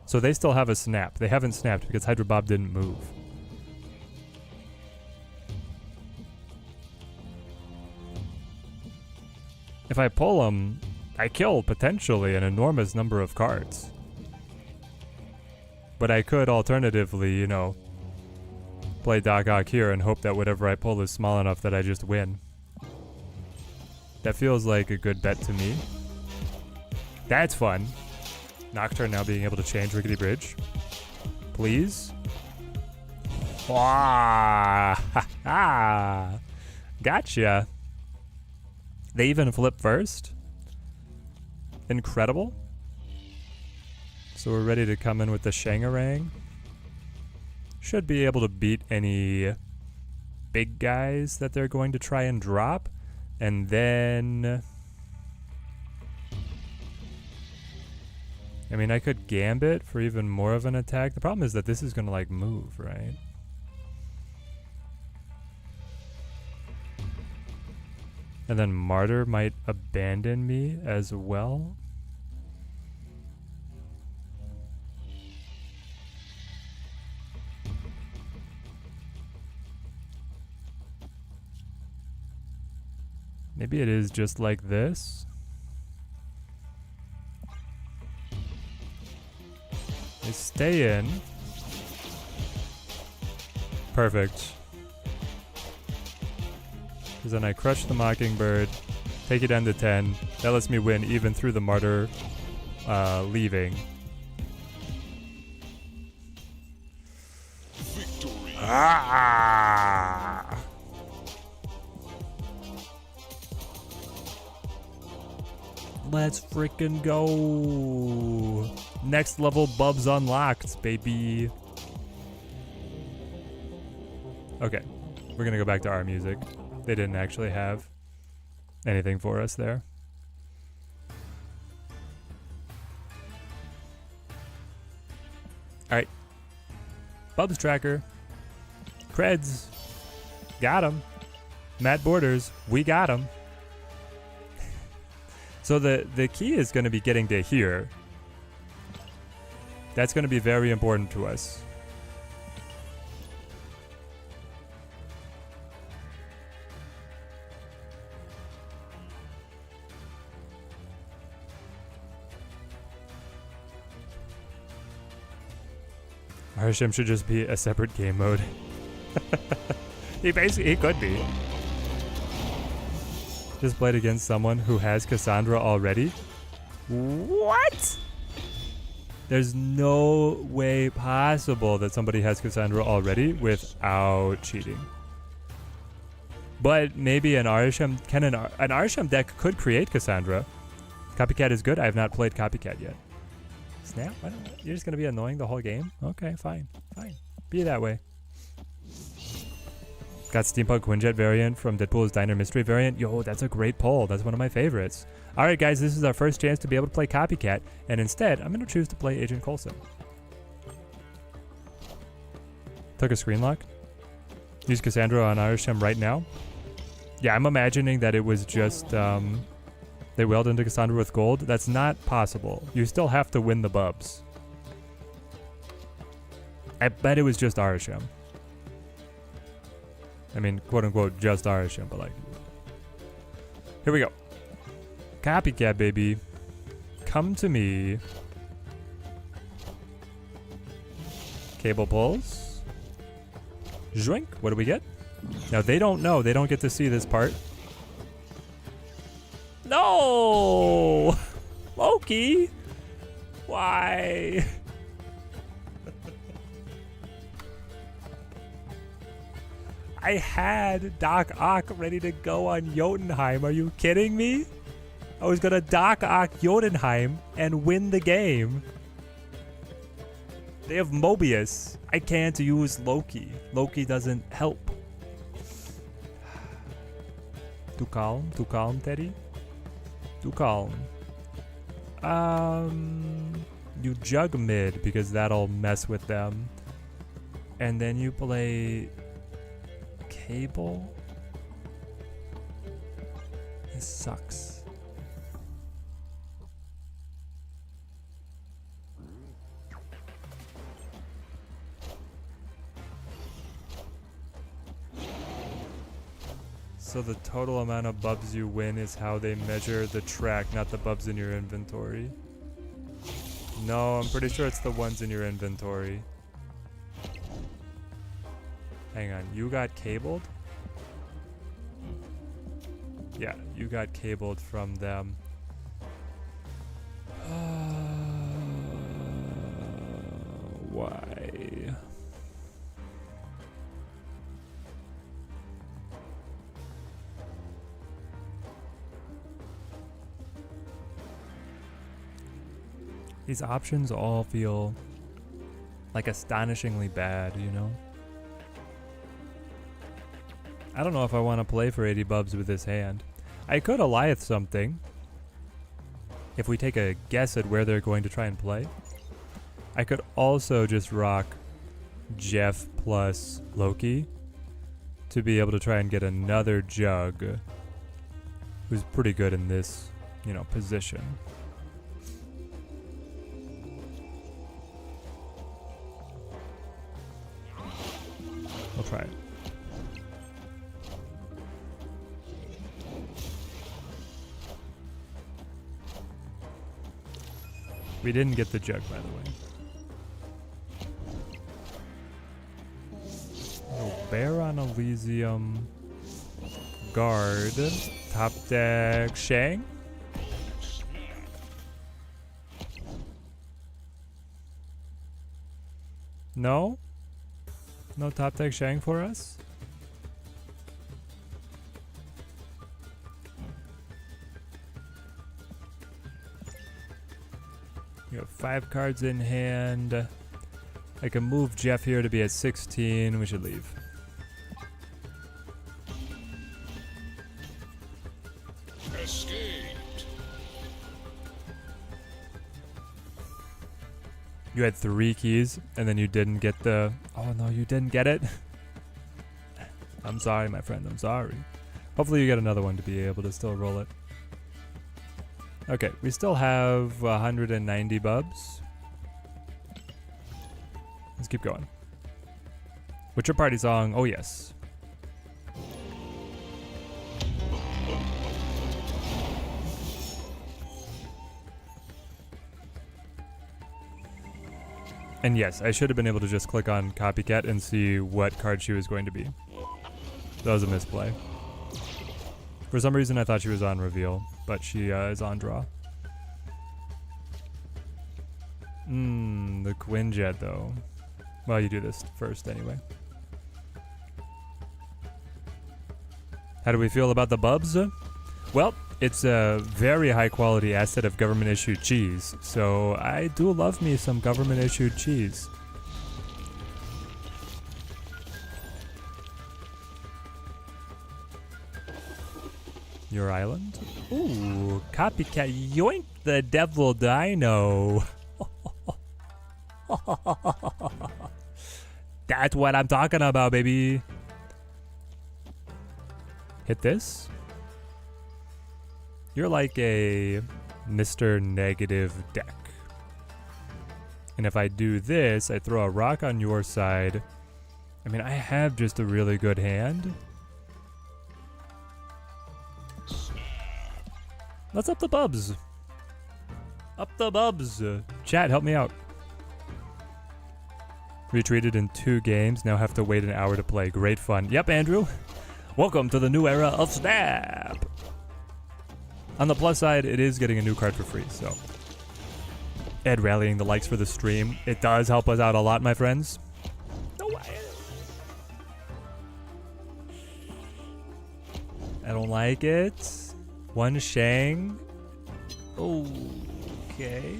So they still have a snap. They haven't snapped because Hydra Bob didn't move. If I pull him, I kill potentially an enormous number of cards. But I could alternatively, you know, play Doc Ock here and hope that whatever I pull is small enough that I just win. That feels like a good bet to me. That's fun. Nocturne now being able to change Rickety Bridge. Please. Ah, ha, ha. Gotcha. They even flip first. Incredible. So we're ready to come in with the Shangarang. Should be able to beat any big guys that they're going to try and drop. And then... I mean, I could Gambit for even more of an attack. The problem is that this is going to, like, move, right? And then Martyr might abandon me as well. Maybe it is just like this. They stay in. Perfect. Because then I crush the Mockingbird, take it down to 10. That lets me win even through the Martyr leaving. Victory. Ah! Let's freaking go. Next level Bubs unlocked, baby. Okay, we're gonna go back to our music. They didn't actually have anything for us there. Alright. Bubs tracker. Creds. Got him. Matt Borders. We got him. So the key is going to be getting to here. That's going to be very important to us. Arisham should just be a separate game mode. He could be. Just played against someone who has Cassandra already? What? There's no way possible that somebody has Cassandra already without cheating. But maybe an Arisham an Arisham deck could create Cassandra. Copycat is good. I have not played Copycat yet. Snap? You're just gonna be annoying the whole game? Okay, fine. Be that way. Got Steampunk Quinjet variant from Deadpool's Diner Mystery variant. Yo, that's a great poll. That's one of my favorites. All right, guys, this is our first chance to be able to play Copycat, and instead, I'm going to choose to play Agent Coulson. Took a screen lock. Use Cassandra on Arisham right now. Yeah, I'm imagining that it was just, they welled into Cassandra with gold. That's not possible. You still have to win the Bubs. I bet it was just Arisham. I mean, quote unquote, just Arisham, but like. Here we go. Copycat, baby. Come to me. Cable pulls. Zoink. What do we get? Now, they don't know. They don't get to see this part. No! Loki! Why? I had Doc Ock ready to go on Jotunheim. Are you kidding me? I was gonna Doc Ock Jotunheim and win the game. They have Mobius. I can't use Loki. Loki doesn't help. Too calm, Teddy. Too calm. You jug mid because that'll mess with them. And then you play Cable. This sucks. So the total amount of Bubs you win is how they measure the track, not the Bubs in your inventory. No, I'm pretty sure it's the ones in your inventory. Hang on, you got cabled? Yeah, you got cabled from them. Why? These options all feel like astonishingly bad, you know? I don't know if I want to play for 80 Bubs with this hand. I could Alioth something. If we take a guess at where they're going to try and play. I could also just rock Jeff plus Loki to be able to try and get another Jug who's pretty good in this, you know, position. I'll try it. We didn't get the Jug, by the way. Oh, Bear on Elysium. Guard. Top deck Shang. No? No top deck Shang for us? You have 5 cards in hand. I can move Jeff here to be at 16. We should leave. Escaped. You had 3 keys, and then you didn't get the... Oh, no, you didn't get it? I'm sorry, my friend. I'm sorry. Hopefully you get another one to be able to still roll it. Okay, we still have 190 Bubs. Let's keep going. What's your party song? Oh, yes. And yes, I should have been able to just click on Copycat and see what card she was going to be. That was a misplay. For some reason, I thought she was on reveal, but she is on draw. The Quinjet though. Well, you do this first anyway. How do we feel about the Bubs? Well, it's a very high quality asset of government issued cheese, so I do love me some government issued cheese. Your island? Ooh, Copycat yoink the devil dino. That's what I'm talking about, baby. Hit this. You're like a Mr. Negative deck. And if I do this, I throw a rock on your side. I mean, I have just a really good hand. Let's up the Bubs. Up the Bubs. Chat, help me out. Retreated in 2 games, now have to wait an hour to play. Great fun. Yep, Andrew. Welcome to the new era of Snap. On the plus side, it is getting a new card for free, so. Ed rallying the likes for the stream. It does help us out a lot, my friends. No way. I don't like it. One Shang. Okay.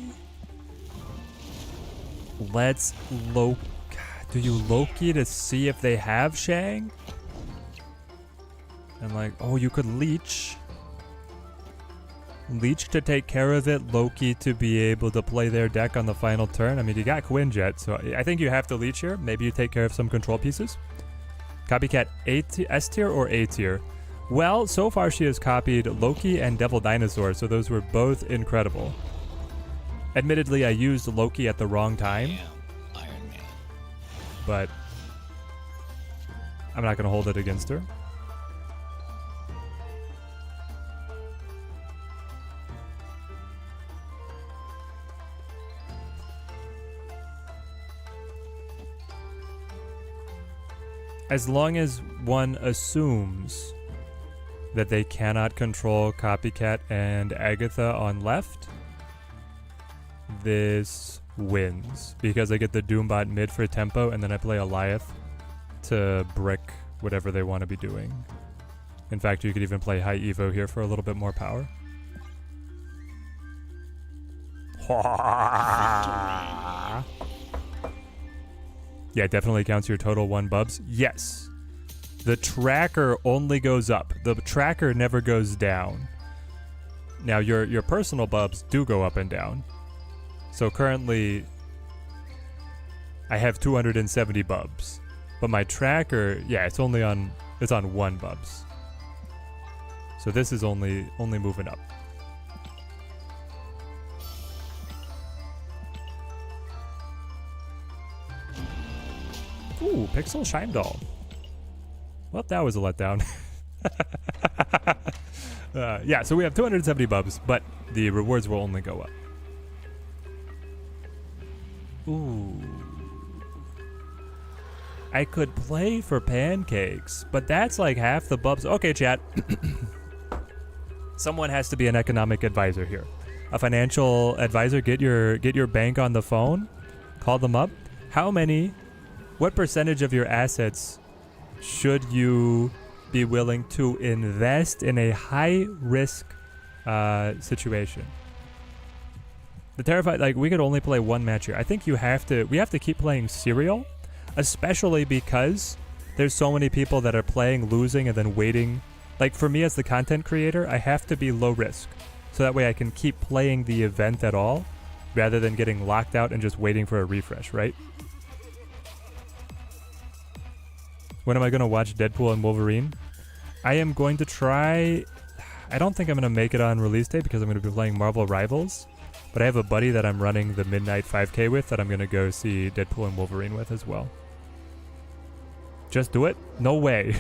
Let's Loki. Do you Loki to see if they have Shang? And like, oh, you could Leech. Leech to take care of it, Loki to be able to play their deck on the final turn. I mean, you got Quinjet, so I think you have to Leech here. Maybe you take care of some control pieces. Copycat S tier or A tier? Well, so far she has copied Loki and Devil Dinosaur, so those were both incredible. Admittedly, I used Loki at the wrong time. Iron Man. But I'm not going to hold it against her. As long as one assumes that they cannot control Copycat and Agatha on left, this wins. Because I get the Doombot mid for tempo, and then I play Eliath to brick whatever they want to be doing. In fact, you could even play High Evo here for a little bit more power. Yeah, it definitely counts your total 1 Bubs. Yes. The tracker only goes up. The tracker never goes down. Now, your personal Bubs do go up and down. So currently, I have 270 Bubs. But my tracker, yeah, it's on 1 Bubs. So this is only moving up. Ooh, Pixel Shine Doll. Well, that was a letdown. Yeah, so we have 270 Bubs, but the rewards will only go up. Ooh. I could play for pancakes, but that's like half the Bubs. Okay, chat. Someone has to be an economic advisor here. A financial advisor, get your bank on the phone, call them up. What percentage of your assets should you be willing to invest in a high risk situation? The Terrified, like, we could only play 1 match here. I think we have to keep playing Serial, especially because there's so many people that are playing, losing, and then waiting. Like, for me as the content creator, I have to be low risk, so that way I can keep playing the event at all, rather than getting locked out and just waiting for a refresh, right? When am I going to watch Deadpool and Wolverine? I am going to try. I don't think I'm going to make it on release day because I'm going to be playing Marvel Rivals. But I have a buddy that I'm running the Midnight 5K with that I'm going to go see Deadpool and Wolverine with as well. Just do it? No way.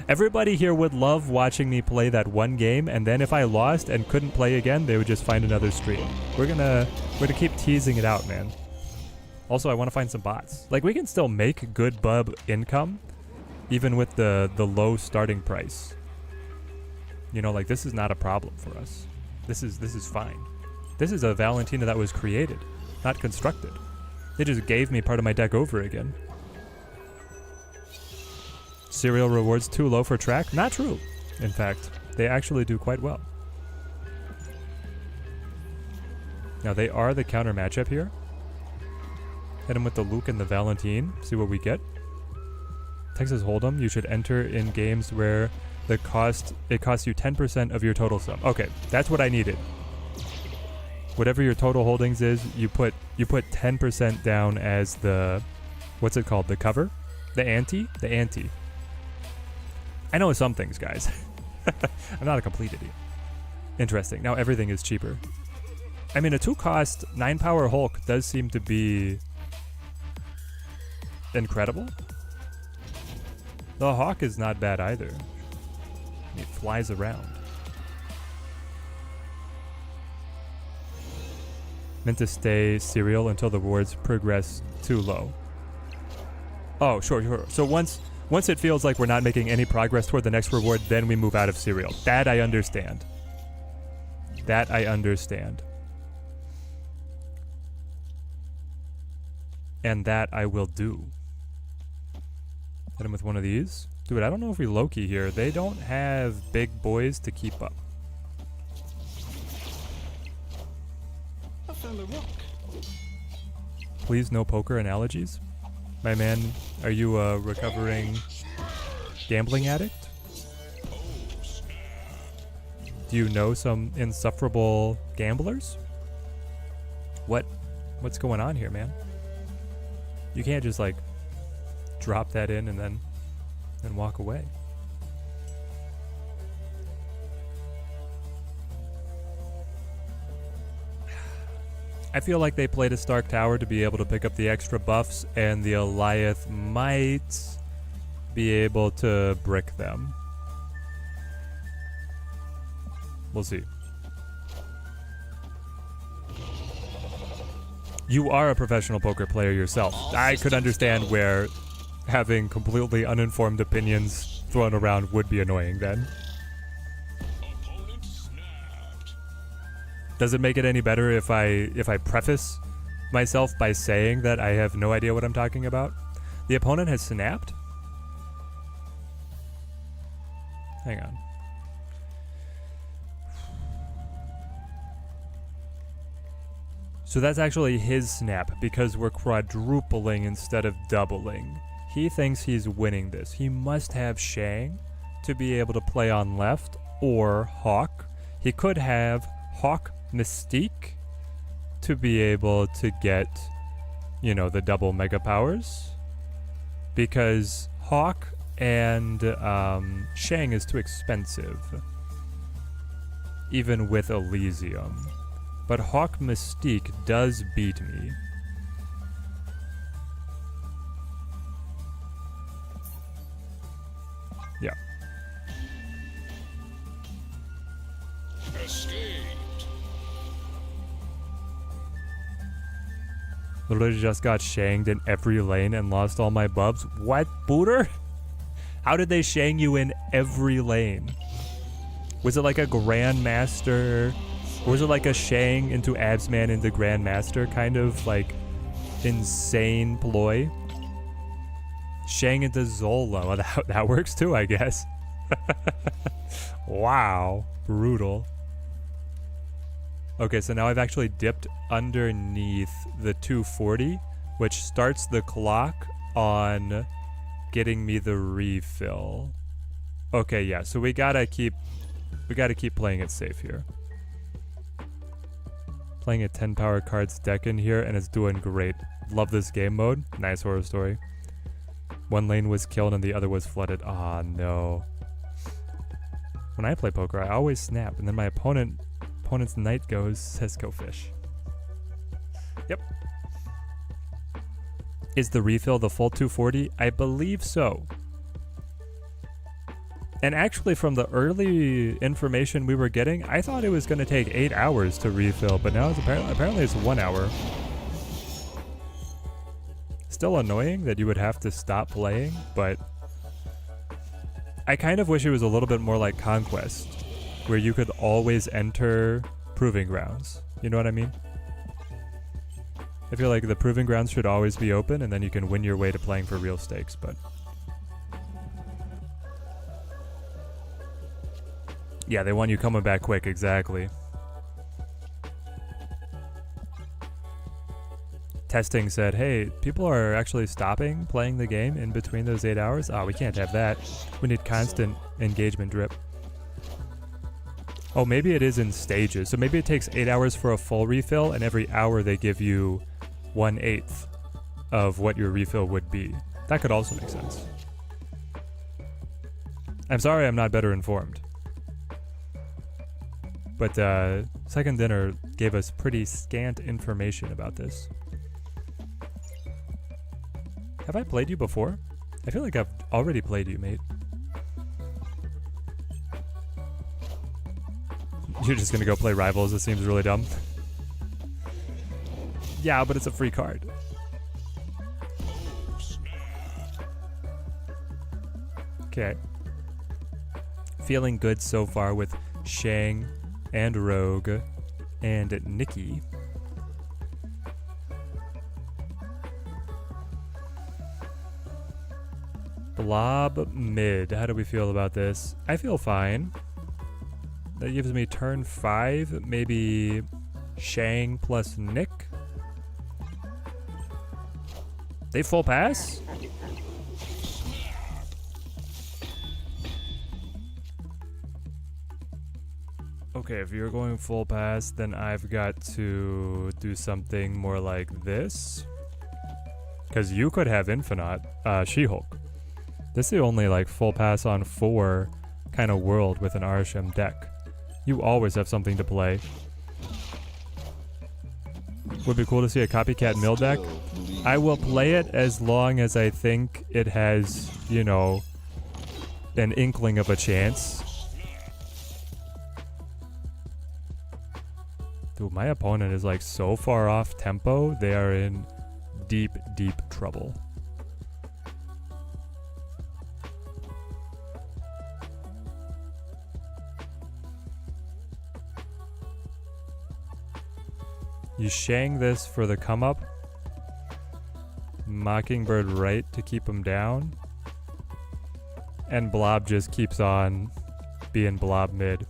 Everybody here would love watching me play that one game, and then if I lost and couldn't play again, they would just find another stream. We're gonna keep teasing it out, man. Also, I want to find some bots. Like, we can still make good bub income, even with the low starting price. You know, like, this is not a problem for us. This is fine. This is a Valentina that was created, not constructed. They just gave me part of my deck over again. Serial rewards too low for track? Not true. In fact, they actually do quite well. Now, they are the counter matchup here. Hit him with the Luke and the Valentine. See what we get. Texas Hold'em, you should enter in games where it costs you 10% of your total sum. Okay, that's what I needed. Whatever your total holdings is, you put 10% down as the, what's it called? The cover? The ante? The ante. I know some things, guys. I'm not a complete idiot. Interesting. Now everything is cheaper. I mean, a 2-cost 9-power Hulk does seem to be incredible. The Hawk is not bad either. It flies around. Meant to stay serial until the rewards progress too low. Oh, sure. So once it feels like we're not making any progress toward the next reward, then we move out of serial. That I understand. That I understand. And that I will do. Hit him with one of these. Dude, I don't know if we low-key here. They don't have big boys to keep up. I found a rock. Please, no poker analogies. My man, are you a recovering gambling addict? Do you know some insufferable gamblers? What's going on here, man? You can't just like drop that in and then walk away. I feel like they played a Stark Tower to be able to pick up the extra buffs, and the Eliath might be able to brick them. We'll see. You are a professional poker player yourself. I could understand where having completely uninformed opinions thrown around would be annoying then. Opponent snapped. Does it make it any better if I preface myself by saying that I have no idea what I'm talking about? The opponent has snapped? Hang on. So that's actually his snap because we're quadrupling instead of doubling. He thinks he's winning this. He must have Shang to be able to play on left or Hawk. He could have Hawk Mystique to be able to get, you know, the double mega powers. Because Hawk and Shang is too expensive. Even with Elysium. But Hawk Mystique does beat me. Yeah. Escaped. Literally just got shanged in every lane and lost all my bubs. What, Booter? How did they shang you in every lane? Was it like a Grandmaster? Or was it like a Shang into Absman into Grandmaster kind of like insane ploy? Shang into Zola. Well, that works too, I guess. Wow. Brutal. Okay, so now I've actually dipped underneath the 240, which starts the clock on getting me the refill. Okay, yeah, so we gotta keep playing it safe here. Playing a 10 power cards deck in here, and it's doing great. Love this game mode. Nice horror story. One lane was killed and the other was flooded. Ah, no. When I play poker, I always snap, and then my opponent's knight says go fish. Yep. Is the refill the full 240? I believe so. And actually, from the early information we were getting, I thought it was going to take 8 hours to refill, but now it's apparently it's 1 hour. Still annoying that you would have to stop playing, but I kind of wish it was a little bit more like Conquest, where you could always enter Proving Grounds. You know what I mean? I feel like the Proving Grounds should always be open, and then you can win your way to playing for real stakes, but... Yeah, they want you coming back quick, exactly. Testing said, hey, people are actually stopping playing the game in between those 8 hours. Oh, we can't have that. We need constant engagement drip. Oh, maybe it is in stages. So maybe it takes 8 hours for a full refill, and every hour they give you 1/8 of what your refill would be. That could also make sense. I'm sorry I'm not better informed. But Second Dinner gave us pretty scant information about this. Have I played you before? I feel like I've already played you, mate. You're just gonna go play Rivals? It seems really dumb. Yeah, but it's a free card. Okay. Feeling good so far with Shang and Rogue and Nikki. Blob mid. How do we feel about this? I feel fine. That gives me turn 5, maybe Shang plus Nick. They full pass? Okay, if you're going full pass, then I've got to do something more like this. Because you could have Infinite, She-Hulk. This is the only like full pass on 4 kind of world with an RSM deck. You always have something to play. Would be cool to see a Copycat mill deck. I will play it as long as I think it has, you know, an inkling of a chance. Dude, my opponent is like so far off tempo, they are in deep, deep trouble. You Shang this for the come up. Mockingbird right to keep him down. And Blob just keeps on being Blob mid.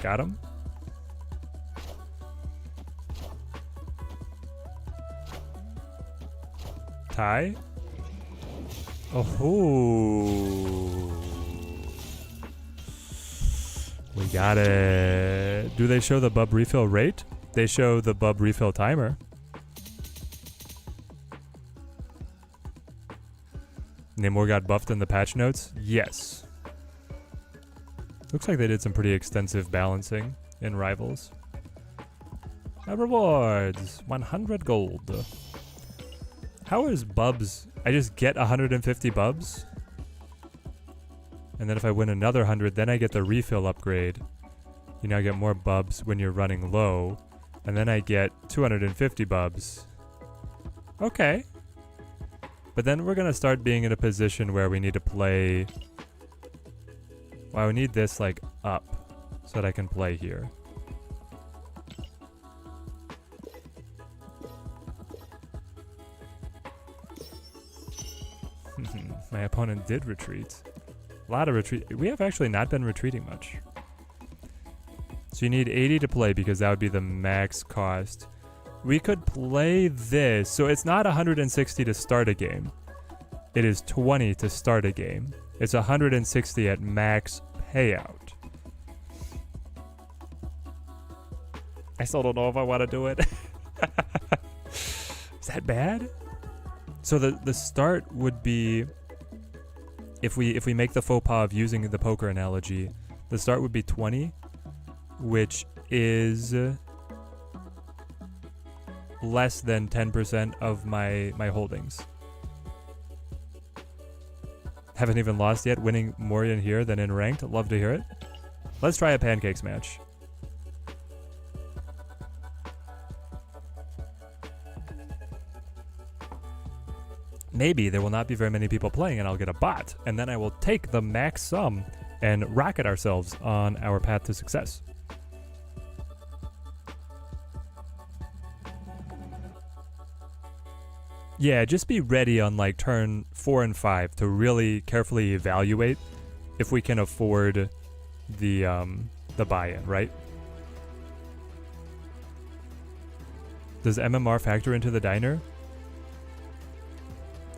Got him. Tie. Oh. We got it. Do they show the Bub refill rate? They show the Bub refill timer. Namor got buffed in the patch notes? Yes. Looks like they did some pretty extensive balancing in Rivals. Rewards. 100 gold. How is Bubs? I just get 150 Bubs? And then if I win another 100, then I get the refill upgrade. You now get more Bubs when you're running low. And then I get 250 Bubs. Okay. But then we're going to start being in a position where we need to play... Well, I need this like up so that I can play here. My opponent did retreat. A lot of retreat. We have actually not been retreating much. So you need 80 to play because that would be the max cost. We could play this. So it's not 160 to start a game. It is 20 to start a game. It's 160 at max payout. I still don't know if I want to do it. Is that bad? So the start would be... If we make the faux pas of using the poker analogy, the start would be 20, which is less than 10% of my holdings. Haven't even lost yet, winning more in here than in ranked. Love to hear it. Let's try a pancakes match. maybe there will not be very many people playing and I'll get a bot, and then I will take the max sum and rocket ourselves on our path to success. Yeah, just be ready on like turn 4 and 5 to really carefully evaluate if we can afford the buy-in, right? Does MMR factor into the diner?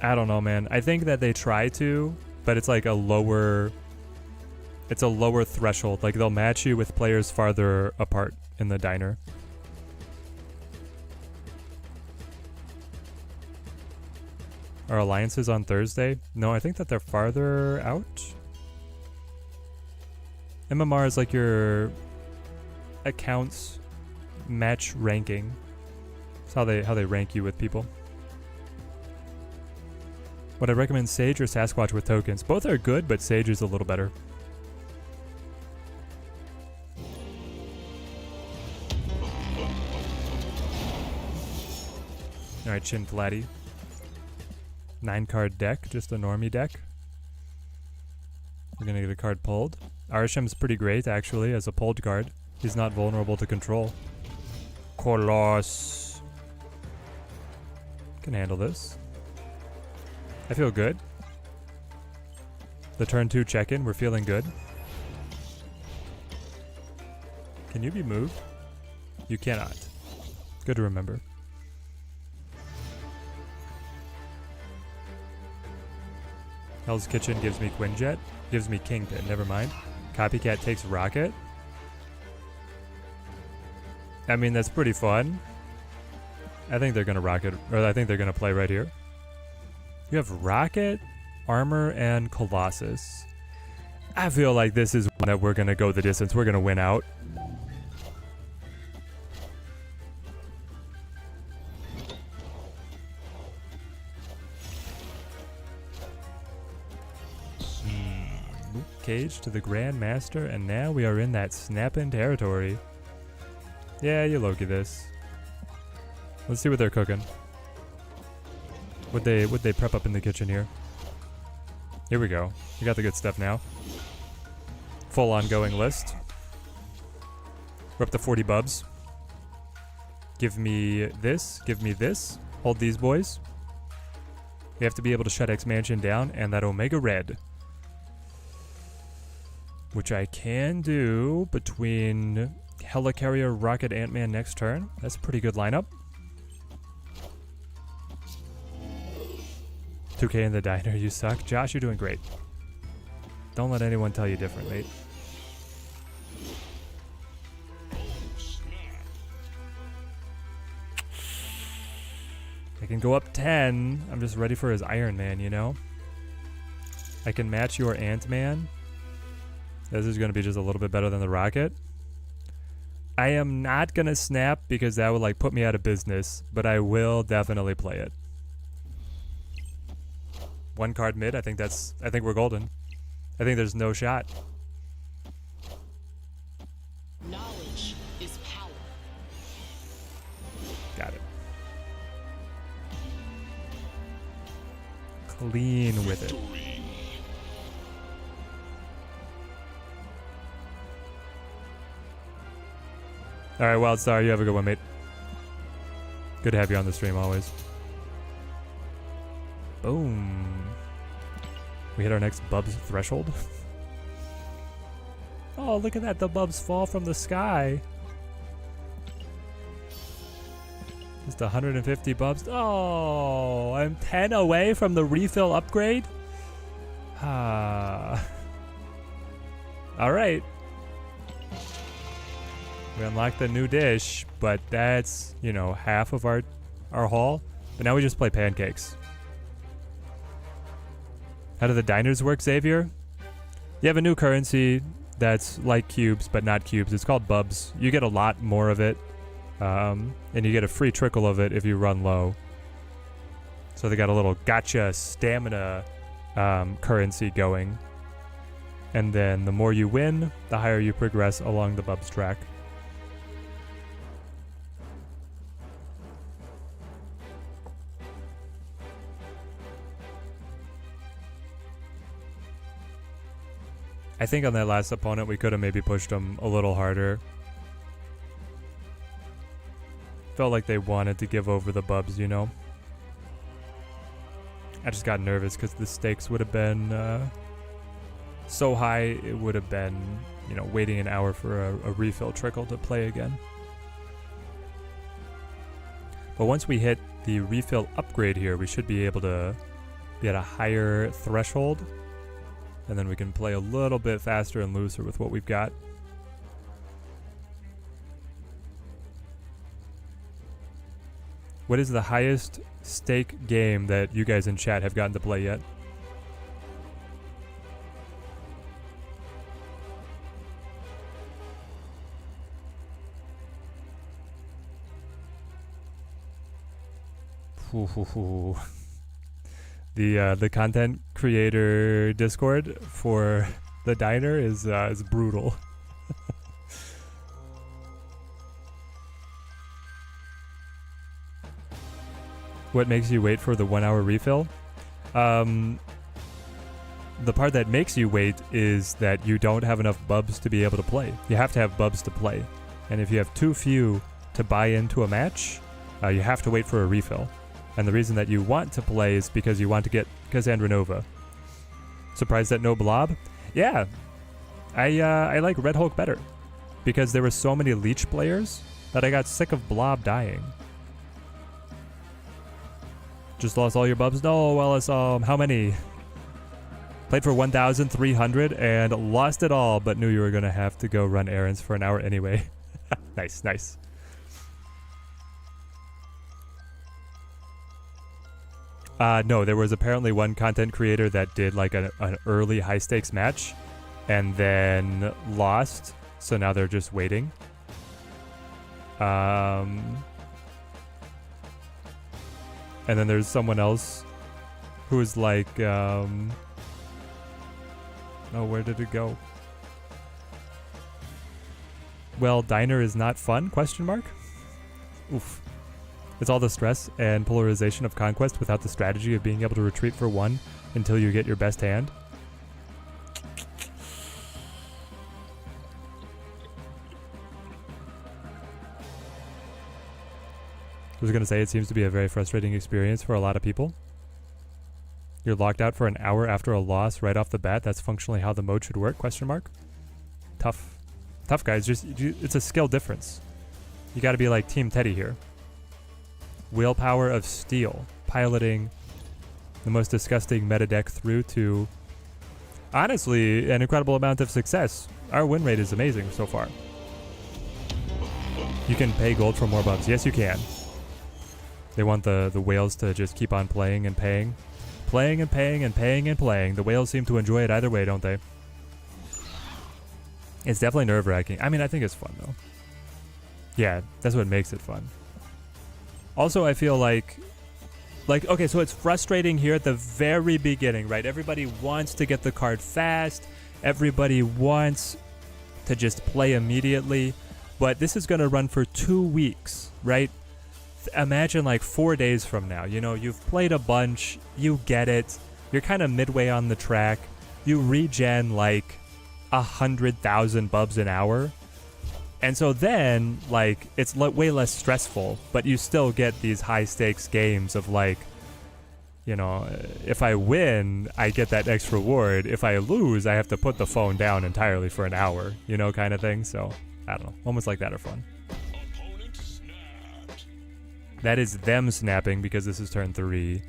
I don't know, man. I think that they try to, but it's like a lower threshold. Like they'll match you with players farther apart in the diner. Are alliances on Thursday? No, I think that they're farther out. MMR is like your accounts match ranking. It's how they rank you with people. Would I recommend Sage or Sasquatch with tokens? Both are good, but Sage is a little better. Alright, Chin Flatty. 9-card deck, just a normie deck. We're gonna get a card pulled. Arshem's pretty great, actually, as a pulled card. He's not vulnerable to control. Kolos. Can handle this. I feel good. The turn 2 check-in, we're feeling good. Can you be moved? You cannot. Good to remember. Hell's Kitchen gives me Quinjet. Gives me Kingpin, never mind. Copycat takes Rocket. I mean, that's pretty fun. I think they're gonna Rocket, or I think they're gonna play right here. You have Rocket, Armor, and Colossus. I feel like this is one that we're gonna go the distance. We're gonna win out. Cage to the Grand Master, and now we are in that snapping territory. Yeah, you Loki this. Let's see what they're cooking. Would they prep up in the kitchen here? Here we go. We got the good stuff now. Full ongoing list. We're up to 40 bubs. Give me this. Give me this. Hold these boys. We have to be able to shut X Mansion down and that Omega Red. Which I can do between Helicarrier, Rocket, Ant-Man next turn. That's a pretty good lineup. 2K in the diner, you suck. Josh, you're doing great. Don't let anyone tell you different, mate. I can go up 10. I'm just ready for his Iron Man, you know? I can match your Ant-Man. This is going to be just a little bit better than the Rocket. I am not going to snap because that would like put me out of business, but I will definitely play it. 1 card mid, I think we're golden. I think there's no shot. Knowledge is power. Got it. Clean with it. Alright, Wildstar, you have a good one, mate. Good to have you on the stream always. Boom. We hit our next Bubs threshold. Oh, look at that. The Bubs fall from the sky. Just 150 Bubs. Oh, I'm 10 away from the refill upgrade? Ah. Alright. We unlocked the new dish, but that's, you know, half of our haul. But now we just play pancakes. How do the diners work, Xavier? You have a new currency that's like cubes, but not cubes. It's called Bubs. You get a lot more of it, and you get a free trickle of it if you run low. So they got a little gotcha stamina currency going. And then the more you win, the higher you progress along the Bubs track. I think on that last opponent we could have maybe pushed them a little harder. Felt like they wanted to give over the Bubs, you know? I just got nervous because the stakes would have been so high, it would have been, you know, waiting an hour for a refill trickle to play again. But once we hit the refill upgrade here, we should be able to be at a higher threshold. And then we can play a little bit faster and looser with what we've got. What is the highest stake game that you guys in chat have gotten to play yet? The content creator Discord for the diner is brutal. What makes you wait for the 1 hour refill? The part that makes you wait is that you don't have enough Bubs to be able to play. You have to have Bubs to play. And if you have too few to buy into a match, you have to wait for a refill. And the reason that you want to play is because you want to get Cassandra Nova. Surprised that no Blob? Yeah, I like Red Hulk better. Because there were so many Leech players that I got sick of Blob dying. Just lost all your Bubs? No, well, it's, how many? Played for 1,300 and lost it all, but knew you were going to have to go run errands for an hour anyway. Nice, nice. No, there was apparently one content creator that did like an early high stakes match and then lost. So now they're just waiting. And then there's someone else who's like, oh, where did it go? Well, diner is not fun, question mark? Oof. It's all the stress and polarization of conquest without the strategy of being able to retreat for one until you get your best hand. I was going to say, it seems to be a very frustrating experience for a lot of people. You're locked out for an hour after a loss right off the bat. That's functionally how the mode should work, question mark. Tough. Tough, guys. It's a skill difference. You got to be like Team Teddy here. Willpower of Steel, piloting the most disgusting meta deck through to, honestly, an incredible amount of success. Our win rate is amazing so far. You can pay gold for more Bubs. Yes, you can. They want the whales to just keep on playing and paying. Playing and paying and paying and playing. The whales seem to enjoy it either way, don't they? It's definitely nerve-wracking. I mean, I think it's fun, though. Yeah, that's what makes it fun. Also, I feel like, okay, so it's frustrating here at the very beginning, right? Everybody wants to get the card fast. Everybody wants to just play immediately. But this is going to run for 2 weeks, right? Imagine like 4 days from now. You know, you've played a bunch. You get it. You're kind of midway on the track. You regen like 100,000 Bubs an hour. And so then, like, it's way less stressful, but you still get these high-stakes games of, like, you know, if I win, I get that X reward. If I lose, I have to put the phone down entirely for an hour, you know, kind of thing. So, I don't know. Moments like that are fun. That is them snapping because this is turn 3.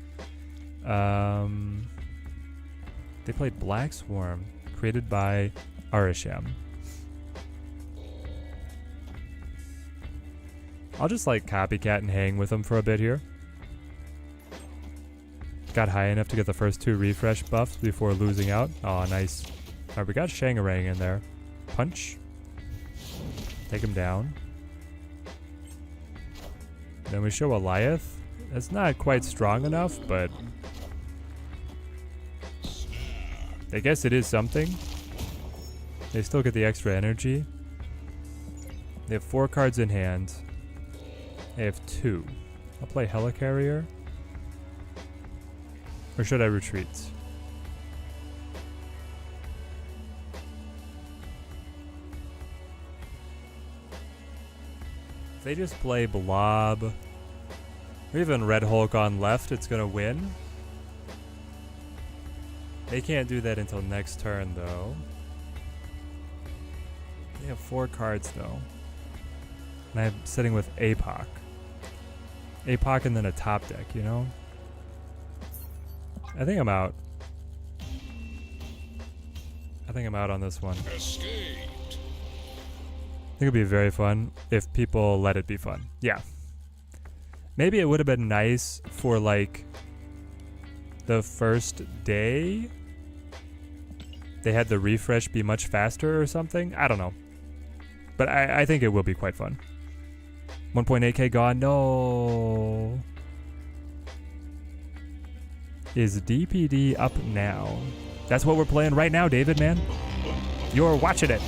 They played Black Swarm, created by Arisham. I'll just like Copycat and hang with them for a bit here. Got high enough to get the first 2 refresh buffs before losing out. Oh, nice. Alright, we got Shangarang in there. Punch. Take him down. Then we show Eliath. That's not quite strong enough, but I guess it is something. They still get the extra energy. They have 4 cards in hand. They have 2. I'll play Helicarrier. Or should I retreat? If they just play Blob, or even Red Hulk on left, it's gonna win. They can't do that until next turn, though. They have 4 cards, though. And I'm sitting with APOC. APOC and then a top deck, you know? I think I'm out. I think I'm out on this one. Escaped. I think it'd be very fun if people let it be fun. Yeah. Maybe it would have been nice for, like, the first day they had the refresh be much faster or something. I don't know. But I think it will be quite fun. 1.8k gone. No. Is DPD up now? That's what we're playing right now, David, man. You're watching it.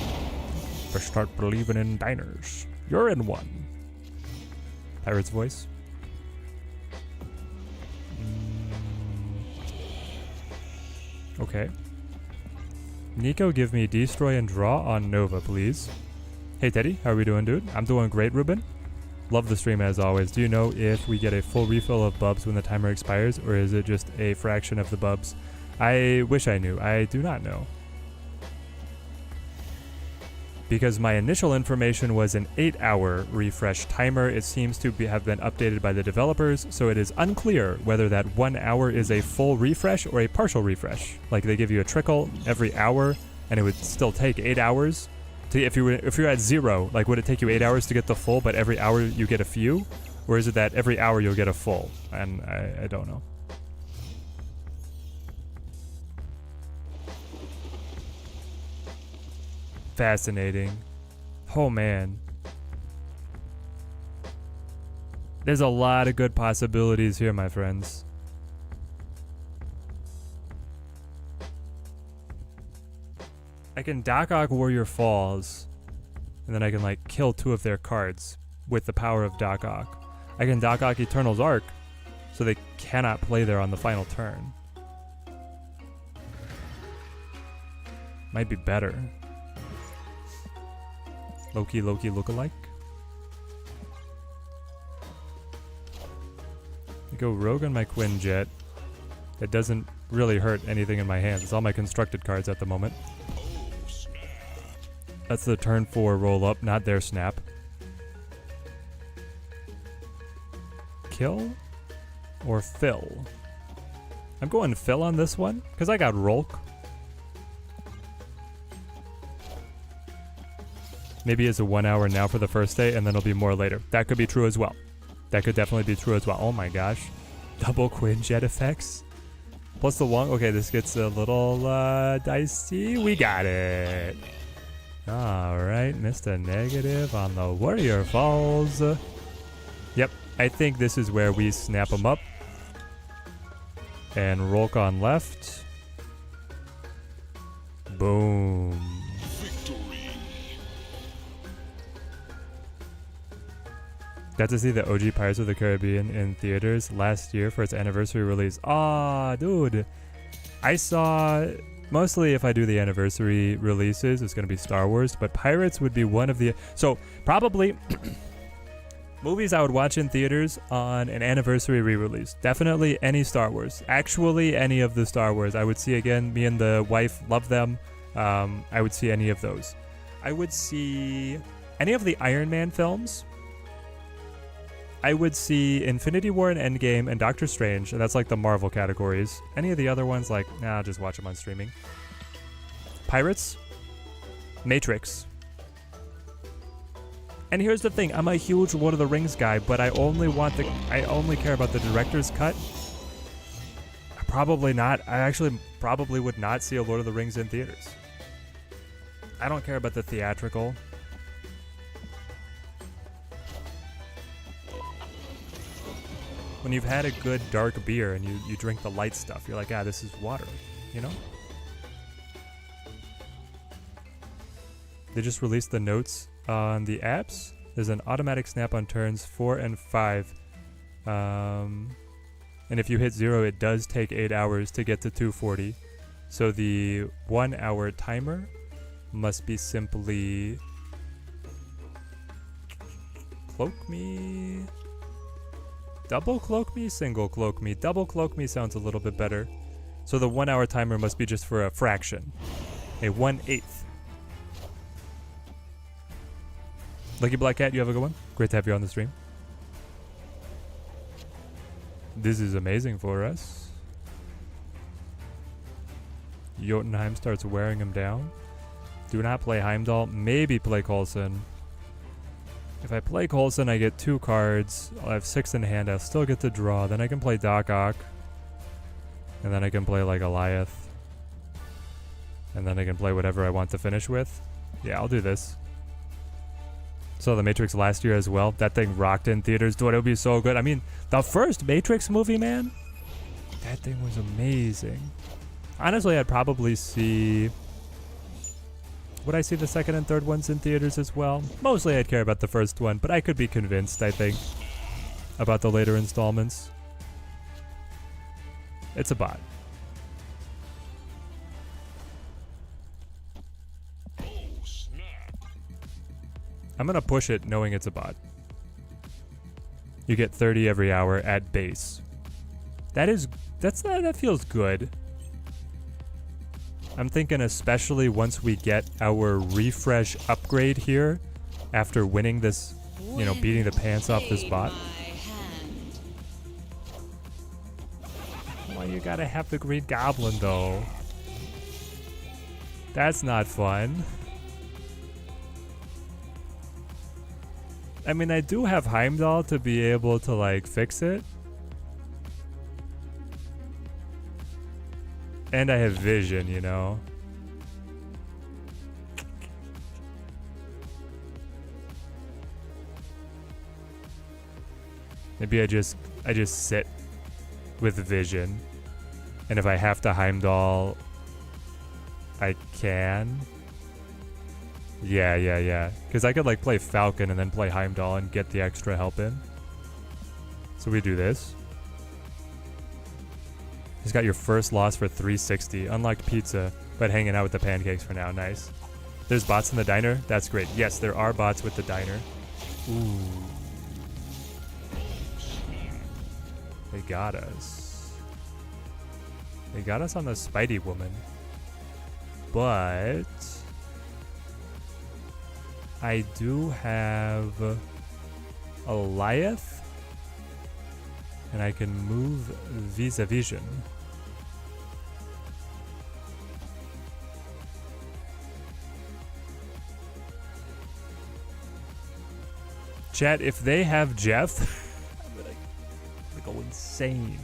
Or start believing in diners. You're in one. Pirate's voice. Okay. Nico, give me destroy and draw on Nova, please. Hey, Teddy. How are we doing, dude? I'm doing great, Ruben. Love the stream as always. Do you know if we get a full refill of Bubs when the timer expires, or is it just a fraction of the Bubs? I wish I knew. I do not know. Because my initial information was an 8-hour refresh timer. It seems to have been updated by the developers, so it is unclear whether that 1 hour is a full refresh or a partial refresh. Like they give you a trickle every hour, and it would still take 8 hours. If you're at 0, like would it take you 8 hours to get the full, but every hour you get a few? Or is it that every hour you'll get a full? And I don't know. Fascinating. Oh man. There's a lot of good possibilities here, my friends. I can Doc Ock Warrior Falls, and then I can like kill 2 of their cards with the power of Doc Ock. I can Doc Ock Eternal's Arc, so they cannot play there on the final turn. Might be better. Loki lookalike. I go Rogue on my Quinjet. It doesn't really hurt anything in my hands. It's all my constructed cards at the moment. That's the turn 4 roll up, not their snap. Kill or fill? I'm going fill on this one because I got Rolk. Maybe it's a 1 hour now for the first day, and then it'll be more later. That could be true as well. That could definitely be true as well. Oh my gosh. Double Quinjet effects. Plus the Wong. Okay, this gets a little dicey. We got it. Alright, missed a negative on the Warrior Falls. Yep, I think this is where we snap them up. And Rolk on left. Boom. Got to see the OG Pirates of the Caribbean in theaters last year for its anniversary release. Aw, dude. I saw, mostly if I do the anniversary releases, it's going to be Star Wars, but Pirates would be one of the, so probably movies I would watch in theaters on an anniversary re-release. Definitely any Star Wars. Actually, any of the Star Wars I would see again. Me and the wife love them. I would see any of those. I would see any of the Iron Man films. I would see Infinity War and Endgame and Doctor Strange, and that's like the Marvel categories. Any of the other ones, like, nah, just watch them on streaming. Pirates, Matrix. And here's the thing, I'm a huge Lord of the Rings guy, but I only care about the director's cut. Probably not. I actually probably would not see a Lord of the Rings in theaters. I don't care about the theatrical. When you've had a good dark beer and you drink the light stuff, you're like, ah, this is water, you know? They just released the notes on the apps. There's an automatic snap on turns 4 and 5. And if you hit 0, it does take 8 hours to get to 240. So the 1 hour timer must be simply cloak me. Double cloak me, single cloak me. Double cloak me sounds a little bit better. So the 1 hour timer must be just for a fraction. A 1/8. Lucky Black Cat, you have a good one. Great to have you on the stream. This is amazing for us. Jotunheim starts wearing him down. Do not play Heimdall. Maybe play Coulson. If I play Coulson, I get 2 cards. I'll have 6 in hand. I'll still get to draw. Then I can play Doc Ock. And then I can play like Goliath. And then I can play whatever I want to finish with. Yeah, I'll do this. Saw The Matrix last year as well. That thing rocked in theaters. Dude, it would be so good. I mean, the first Matrix movie, man. That thing was amazing. Honestly, I'd probably see... Would I see the second and third ones in theaters as well? Mostly I'd care about the first one, but I could be convinced, I think, about the later installments. It's a bot. I'm gonna push it knowing it's a bot. You get 30 every hour at base. That feels good. I'm thinking especially once we get our refresh upgrade here after winning this, you know, beating the pants off this bot. Why you gotta have the Green Goblin though? That's not fun. I mean, I do have Heimdall to be able to like fix it. And I have vision, you know. Maybe I just sit with vision. And if I have to Heimdall, I can. Yeah. Because I could like play Falcon and then play Heimdall and get the extra help in. So we do this. Just got your first loss for 360. Unlocked pizza, but hanging out with the pancakes for now. Nice. There's bots in the diner? That's great. Yes, there are bots with the diner. Ooh. They got us. They got us on the Spidey woman. But... I do have... Goliath. And I can move Vis-a-Vision. Chat, if they have Jeff, I'm gonna go insane.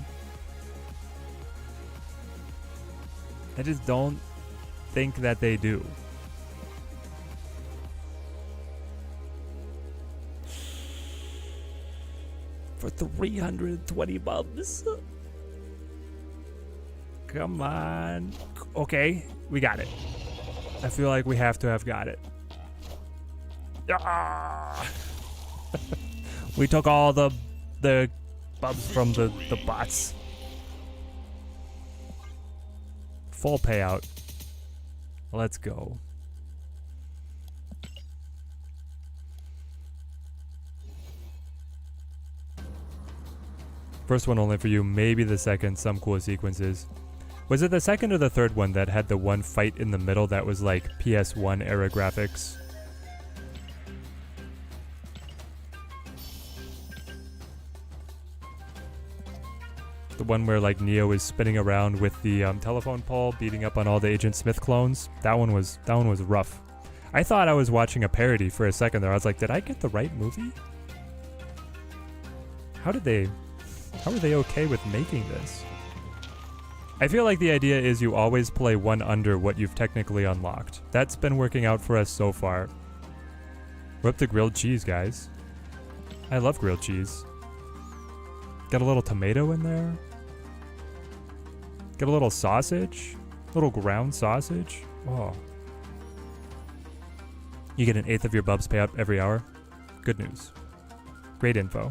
I just don't think that they do. For 320 bubs. Come on. Okay, we got it. I feel like we have to have got it. Ah! We took all the bubs from the bots. Full payout. Let's go. First one only for you, maybe the second, some cool sequences. Was it the second or the third one that had the one fight in the middle that was like PS1 era graphics? The one where like Neo is spinning around with the telephone pole, beating up on all the Agent Smith clones. That one was rough. I thought I was watching a parody for a second there. I was like, did I get the right movie? How are they okay with making this? I feel like the idea is you always play one under what you've technically unlocked. That's been working out for us so far. We're up to grilled cheese, guys. I love grilled cheese. Got a little tomato in there. Got a little sausage. Little ground sausage. Oh. You get an 1/8 of your bubs payout every hour. Good news. Great info.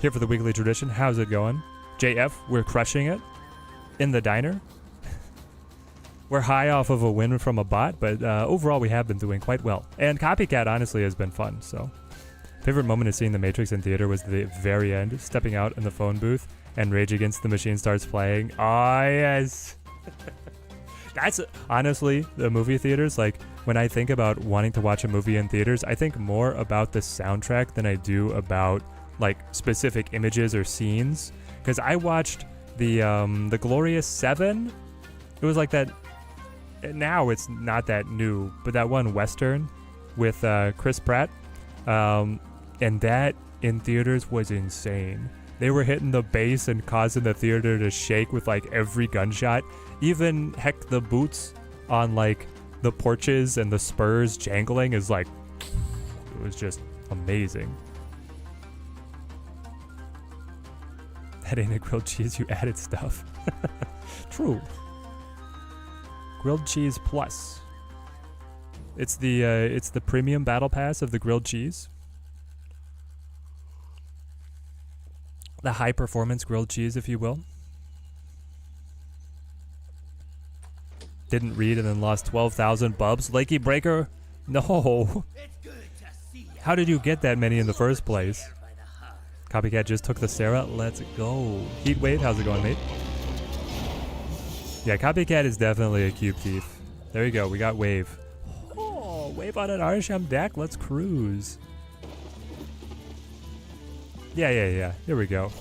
Here for the weekly tradition. How's it going? JF, we're crushing it. In the diner. We're high off of a win from a bot, but overall we have been doing quite well. And Copycat honestly has been fun, so Favorite moment of seeing The Matrix in theater was the very end, stepping out in the phone booth and Rage Against the Machine starts playing. Oh, yes. That's honestly the movie theaters. Like, when I think about wanting to watch a movie in theaters, I think more about the soundtrack than I do about like specific images or scenes. Because I watched the Glorious 7. It was like that. Now it's not that new, but that one Western with Chris Pratt. And that in theaters was insane. They were hitting the bass and causing the theater to shake with like every gunshot. Even heck, the boots on like the porches and the spurs jangling is like, it was just amazing. That ain't a grilled cheese, you added stuff. True. Grilled cheese plus. It's the premium battle pass of the grilled cheese. The high performance grilled cheese, if you will. Didn't read and then lost 12,000 Bubs. Lakey Breaker? No. How did you get that many in the first place? Copycat just took the Sarah. Let's go. Heatwave, how's it going, mate? Yeah, Copycat is definitely a cube thief. There you go, we got Wave. Oh, Wave on an Arsham deck. Let's cruise. Yeah. Here we go.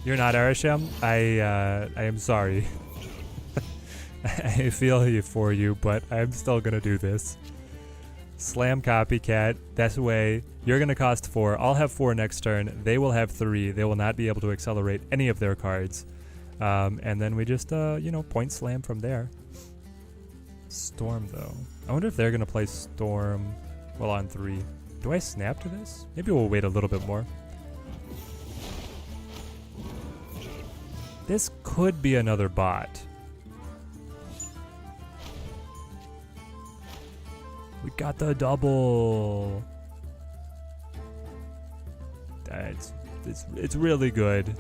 You're not Arasham. I am sorry. I feel you for you, but I'm still gonna do this. Slam Copycat. That's way. You're gonna cost 4. I'll have 4 next turn. They will have 3. They will not be able to accelerate any of their cards. And then we just, point slam from there. Storm, though. I wonder if they're gonna play Storm well on 3. Do I snap to this? Maybe we'll wait a little bit more. This could be another bot. We got the double. It's really good.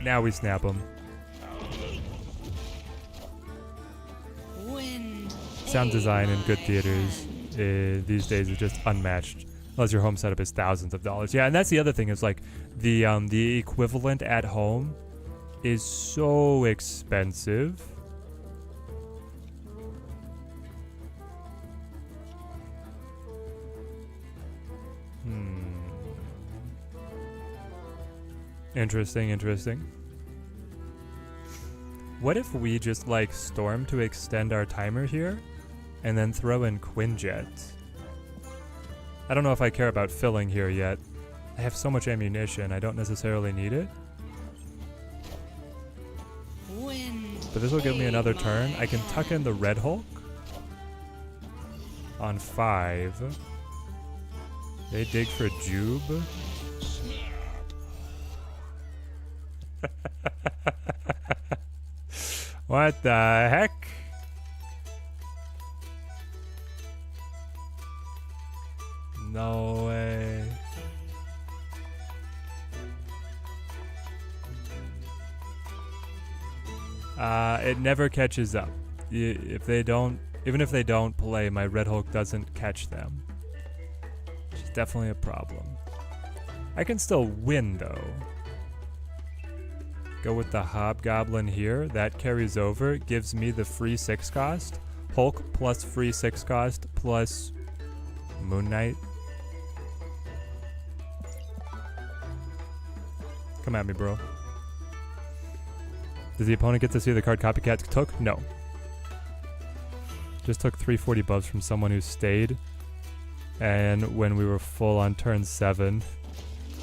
Now we snap them. Sound design in good theaters these days is just unmatched. Unless your home setup is thousands of dollars. Yeah, and that's the other thing is like the equivalent at home is so expensive. Interesting. What if we just like Storm to extend our timer here and then throw in Quinjet? I don't know if I care about filling here yet. I have so much ammunition, I don't necessarily need it. But this will give me another turn. I can tuck in the Red Hulk on 5. They dig for Jube. What the heck? No way. It never catches up. If they don't, even if they don't play, my Red Hulk doesn't catch them. Which is definitely a problem. I can still win though. Go with the Hobgoblin here. That carries over. Gives me the free 6 cost. Hulk plus free 6 cost plus Moon Knight. Come at me, bro. Does the opponent get to see the card Copycat took? No. Just took 340 buffs from someone who stayed. And when we were full on turn 7.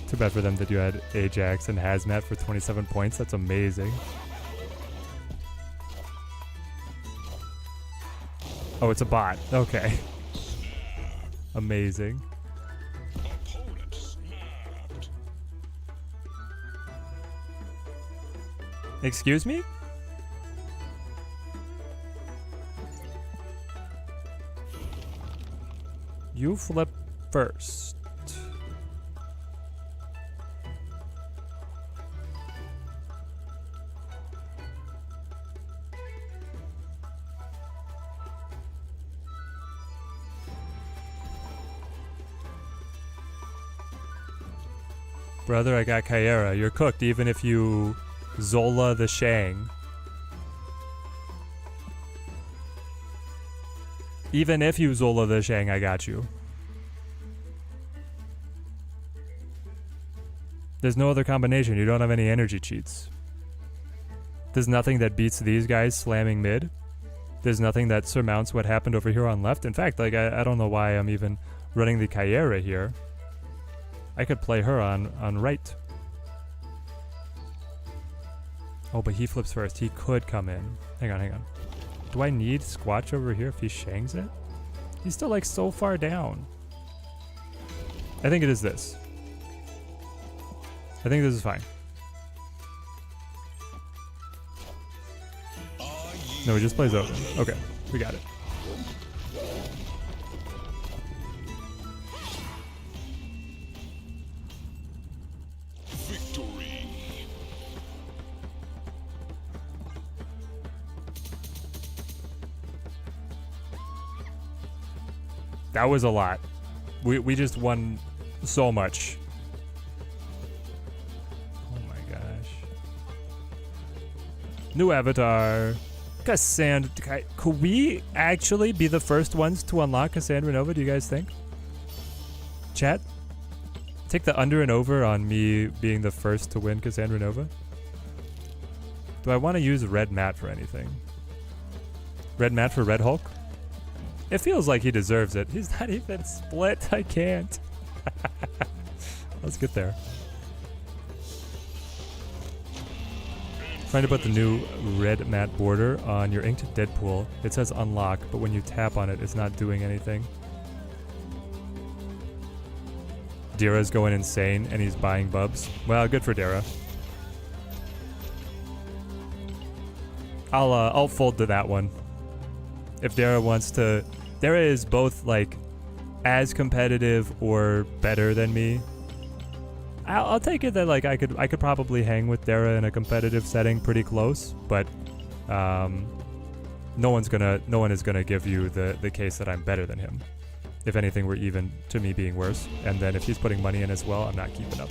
Too bad for them that you had Ajax and Hazmat for 27 points. That's amazing. Oh, it's a bot. Okay. Amazing. Excuse me? You flip first. Brother, I got Kyera. You're cooked even if you Zola the Shang. Even if you Zola the Shang, I got you. There's no other combination. You don't have any energy cheats. There's nothing that beats these guys slamming mid. There's nothing that surmounts what happened over here on left. In fact, like I don't know why I'm even running the Kyera here. I could play her on right. Oh, but he flips first. He could come in. Hang on, hang on. Do I need Squatch over here if he shangs it? He's still like so far down. I think it is this. I think this is fine. No, he just plays open. Okay, we got it. Victory. That was a lot. We just won so much. Oh my gosh. New avatar. Cassandra. Could we actually be the first ones to unlock Cassandra Nova, do you guys think? Chat? Take the under and over on me being the first to win Cassandra Nova. Do I want to use Red Matt for anything? Red Matt for Red Hulk? It feels like he deserves it. He's not even split. I can't. Let's get there. Trying to put the new red matte border on your inked Deadpool. It says unlock, but when you tap on it, it's not doing anything. Dira's going insane and he's buying Bubs. Well, good for Dira. I'll fold to that one. If Dara wants to, Dara is both like as competitive or better than me. I'll take it that like I could probably hang with Dara in a competitive setting pretty close, but no one is gonna give you the case that I'm better than him. If anything, we're even to me being worse. And then if he's putting money in as well, I'm not keeping up.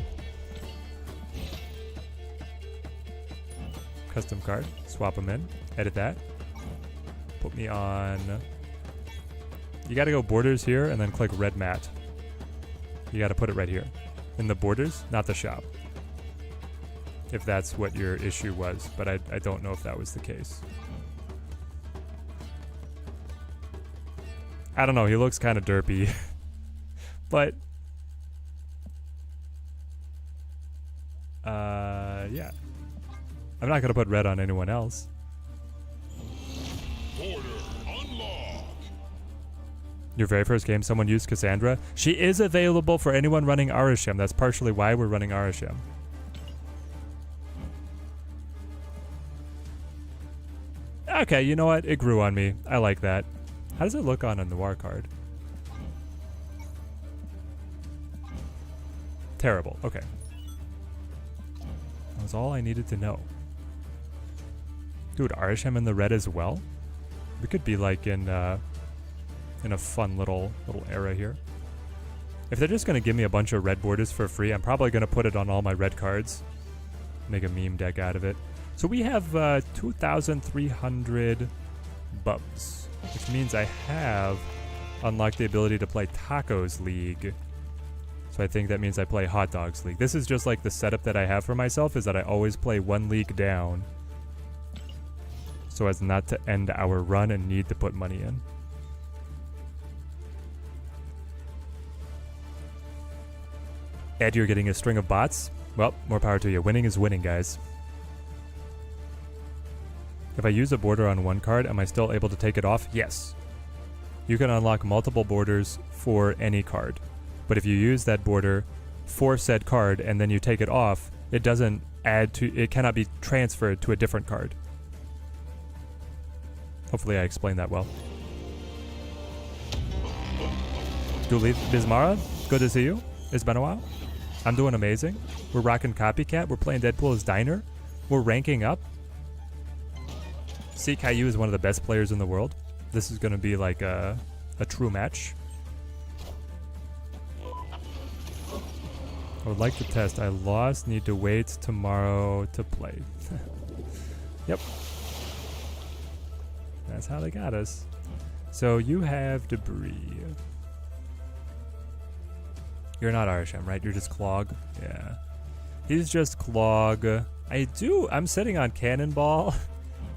Custom card, swap them in, edit that. Put me on. You gotta go borders here and then click red mat. You gotta put it right here. In the borders, not the shop. If that's what your issue was, but I don't know if that was the case. I don't know, he looks kind of derpy. But yeah. I'm not gonna put red on anyone else. Border unlocked. Your very first game, someone used Cassandra. She is available for anyone running Arashim. That's partially why we're running Arashim. Okay, you know what? It grew on me. I like that. How does it look on a Noir card? Terrible. Okay. That was all I needed to know. Dude, Arashim in the red as well? We could be like in a fun little era here. If they're just going to give me a bunch of red borders for free, I'm probably going to put it on all my red cards. Make a meme deck out of it. So we have 2,300 Bubs, which means I have unlocked the ability to play Tacos League. So I think that means I play Hot Dogs League. This is just like the setup that I have for myself, is that I always play one league down so as not to end our run and need to put money in. Ed, you're getting a string of bots? Well, more power to you. Winning is winning, guys. If I use a border on one card, am I still able to take it off? Yes. You can unlock multiple borders for any card. But if you use that border for said card and then you take it off, it doesn't add to, it cannot be transferred to a different card. Hopefully I explained that well. Dooley Bismara, good to see you. It's been a while. I'm doing amazing. We're rocking Copycat. We're playing Deadpool as Diner. We're ranking up. See, Caillou is one of the best players in the world. This is going to be like a true match. I would like to test. I lost. Need to wait tomorrow to play. Yep. That's how they got us. So you have debris. You're not Arsham, right? You're just Clog? Yeah. He's just Clog. I'm sitting on Cannonball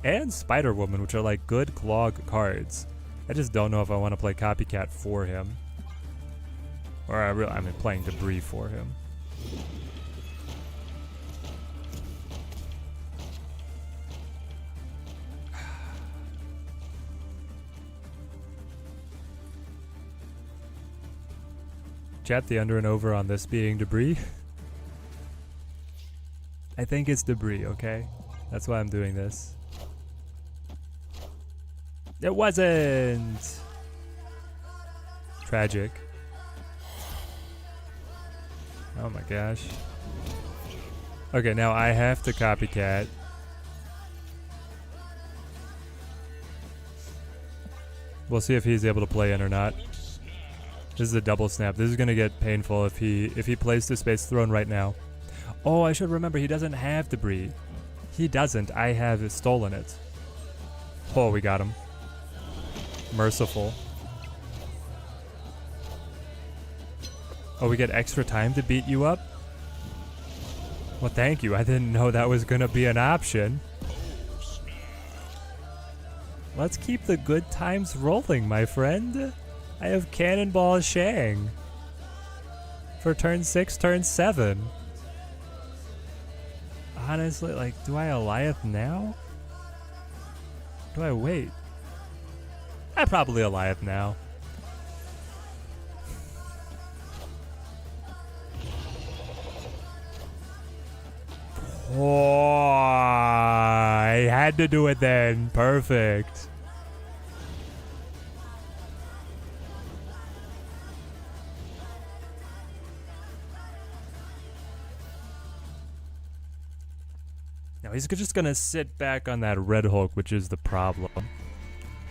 and Spider-Woman, which are like good Clog cards. I just don't know if I want to play Copycat for him. Or I'm playing Debris for him. Chat the under and over on this being Debris. I think it's Debris, okay? That's why I'm doing this. It wasn't! Tragic. Oh my gosh. Okay, now I have to Copycat. We'll see if he's able to play in or not. This is a double snap. This is gonna get painful if he plays to Space Throne right now. Oh, I should remember he doesn't have Debris. He doesn't. I have stolen it. Oh, we got him. Merciful. Oh, we get extra time to beat you up? Well, thank you. I didn't know that was gonna be an option. Let's keep the good times rolling, my friend. I have Cannonball Shang for turn 6, turn 7. Honestly, like, do I Alioth now? Do I wait? I probably Alioth now. Oh, I had to do it then. Perfect. Now he's just gonna sit back on that Red Hulk, which is the problem.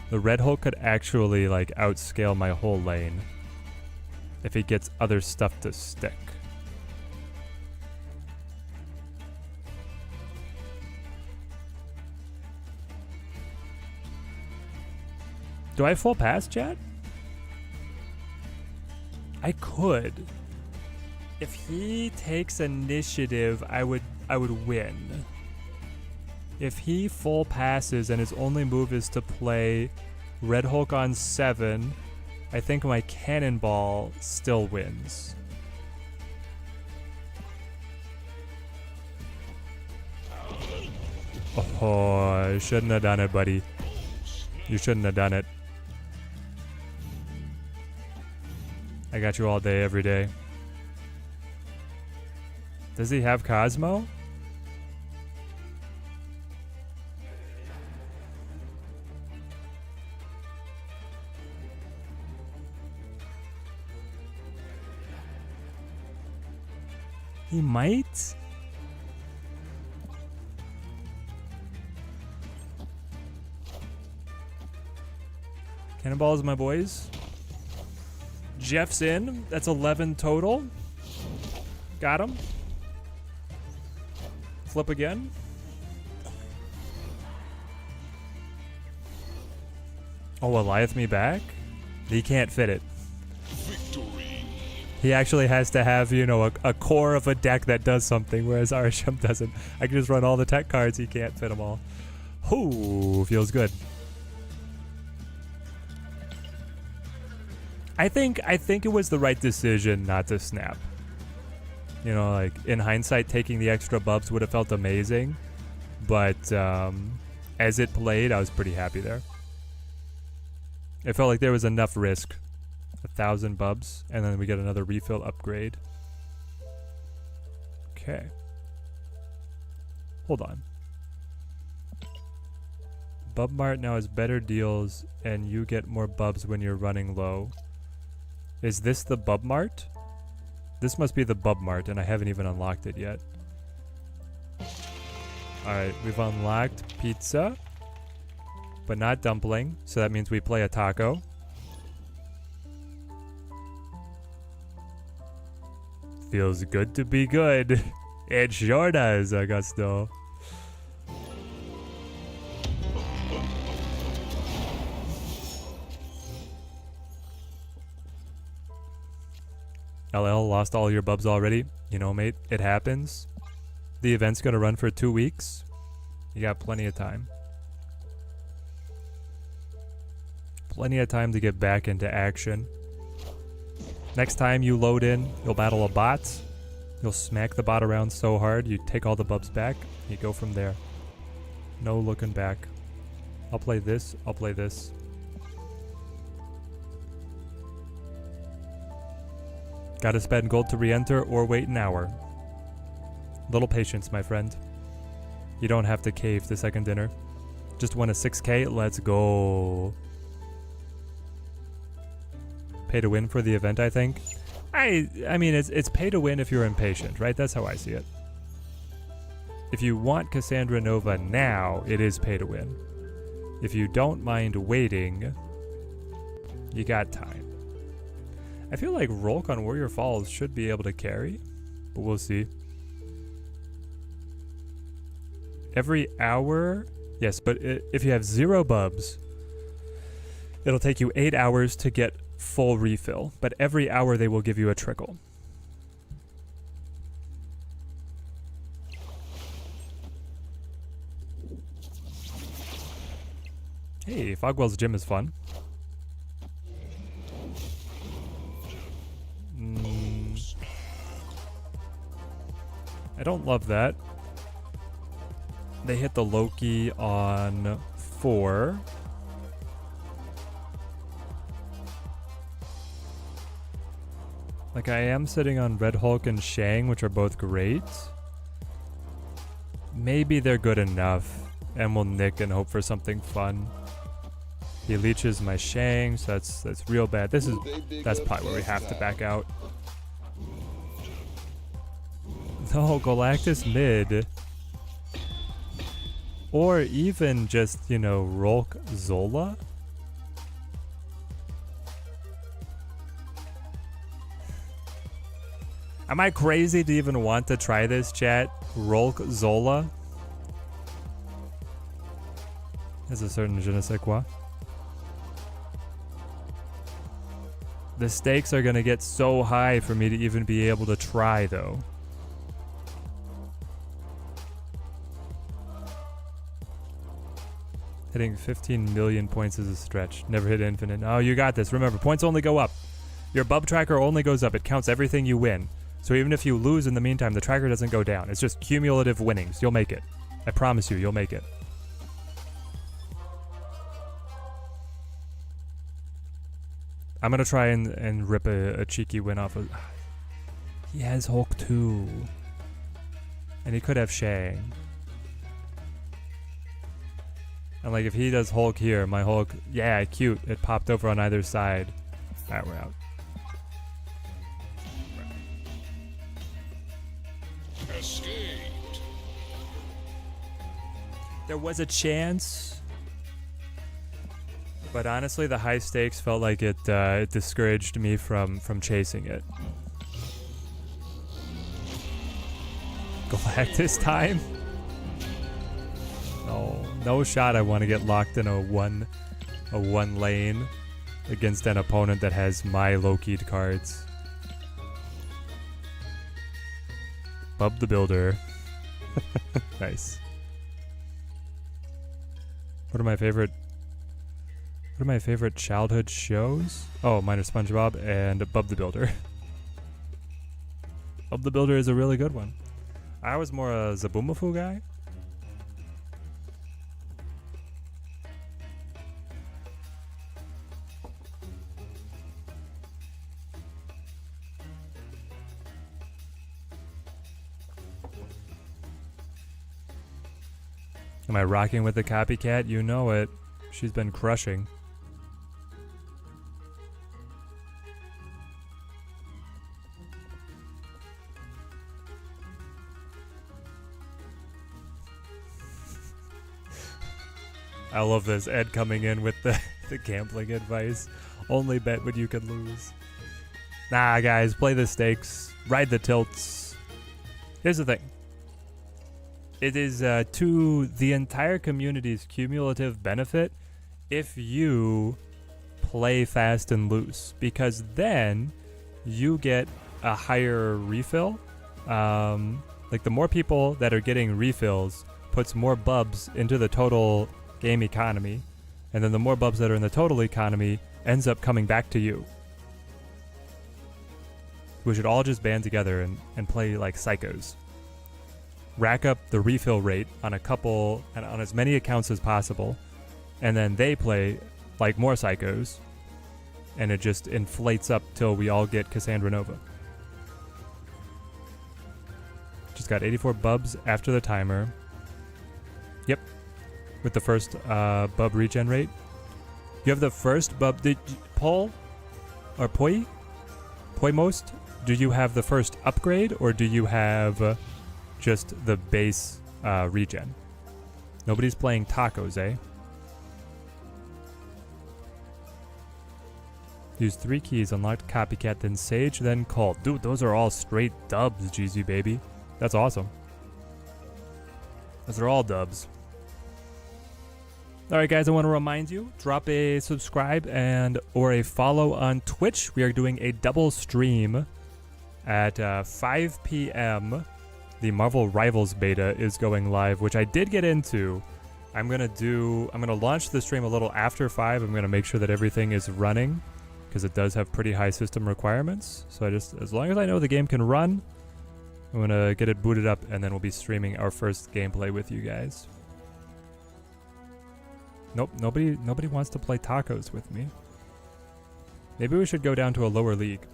The Red Hulk could actually like outscale my whole lane if he gets other stuff to stick. Do I full pass, chat? I could. If he takes initiative, I would win. If he full passes and his only move is to play Red Hulk on 7, I think my Cannonball still wins. Oh, I shouldn't have done it, buddy. You shouldn't have done it. I got you all day, every day. Does he have Cosmo? He might? Cannonballs, my boys. Jeff's in. That's 11 total. Got him. Flip again. Oh, Alioth me back? He can't fit it. He actually has to have, you know, a core of a deck that does something, whereas Arsham doesn't. I can just run all the tech cards. He can't fit them all. Ooh, feels good. I think it was the right decision not to snap. You know, like, in hindsight, taking the extra Bubs would have felt amazing. But as it played, I was pretty happy there. It felt like there was enough risk. 1,000 Bubs, and then we get another refill upgrade. Okay. Hold on. Bub Mart now has better deals, and you get more Bubs when you're running low. Is this the Bub Mart? This must be the Bub Mart, and I haven't even unlocked it yet. Alright, we've unlocked pizza, but not dumpling, so that means we play a taco. Feels good to be good. It sure does, Augusto. LL, lost all your bubs already. You know, mate, it happens. The event's gonna run for 2 weeks. You got plenty of time. Plenty of time to get back into action. Next time you load in, you'll battle a bot. You'll smack the bot around so hard, you take all the bubs back, you go from there. No looking back. I'll play this, I'll play this. Gotta spend gold to re-enter or wait an hour. Little patience, my friend. You don't have to cave the second dinner. Just won a 6K, let's go. Pay to win for the event, I think. I mean, it's pay to win if you're impatient, right? That's how I see it. If you want Cassandra Nova now, it is pay to win. If you don't mind waiting, you got time. I feel like Rolk on Warrior Falls should be able to carry, but we'll see. Every hour? Yes, but if you have 0 bubs, it'll take you 8 hours to get full refill, but every hour they will give you a trickle. Hey, Fogwell's gym is fun. I don't love that. They hit the Loki on 4. Like, I am sitting on Red Hulk and Shang, which are both great. Maybe they're good enough, and we'll nick and hope for something fun. He leeches my Shang, so that's real bad. That's probably where we have to back out. No, Galactus mid. Or even just, you know, Rolk Zola. Am I crazy to even want to try this, chat? Rolk Zola? There's a certain je ne sais quoi. The stakes are gonna get so high for me to even be able to try, though. Hitting 15 million points is a stretch. Never hit infinite. Oh, you got this. Remember, points only go up. Your bub tracker only goes up. It counts everything you win. So even if you lose in the meantime, the tracker doesn't go down. It's just cumulative winnings. You'll make it. I promise you, you'll make it. I'm going to try and rip a cheeky win off of... He has Hulk too. And he could have Shang. And like if he does Hulk here, my Hulk... Yeah, cute. It popped over on either side. Alright, we're out. Escaped. There was a chance, but honestly, the high stakes felt like it discouraged me from chasing it. Galactus time? No shot. I want to get locked in a one lane against an opponent that has my low-keyed cards. Bub the Builder. Nice. What are my favorite childhood shows? Oh, mine are SpongeBob and Bub the Builder. Bub the Builder is a really good one. I was more a Zaboomafoo guy. Am I rocking with the Copycat? You know it. She's been crushing. I love this. Ed coming in with the gambling advice. Only bet when you can lose. Nah, guys, play the stakes. Ride the tilts. Here's the thing. It is to the entire community's cumulative benefit if you play fast and loose, because then you get a higher refill. Like the more people that are getting refills puts more bubs into the total game economy, and then the more bubs that are in the total economy ends up coming back to you. We should all just band together and play like psychos. Rack up the refill rate on a couple and on as many accounts as possible, and then they play like more psychos, and it just inflates up till we all get Cassandra Nova. Just got 84 bubs after the timer. Yep. With the first bub regen rate. You have the first bub. Did Paul or Poi most? Do you have the first upgrade, or do you have just the base regen? Nobody's playing tacos, eh? Use 3 keys, unlocked Copycat, then Sage, then Cult. Dude, those are all straight dubs, GZ baby. That's awesome. Those are all dubs. Alright guys, I want to remind you, drop a subscribe and or a follow on Twitch. We are doing a double stream at 5 p.m. The Marvel Rivals beta is going live, which I did get into. I'm gonna launch the stream a little after 5. I'm gonna make sure that everything is running, because it does have pretty high system requirements. So as long as I know the game can run, I'm gonna get it booted up, and then we'll be streaming our first gameplay with you guys. Nope, nobody wants to play tacos with me. Maybe we should go down to a lower league.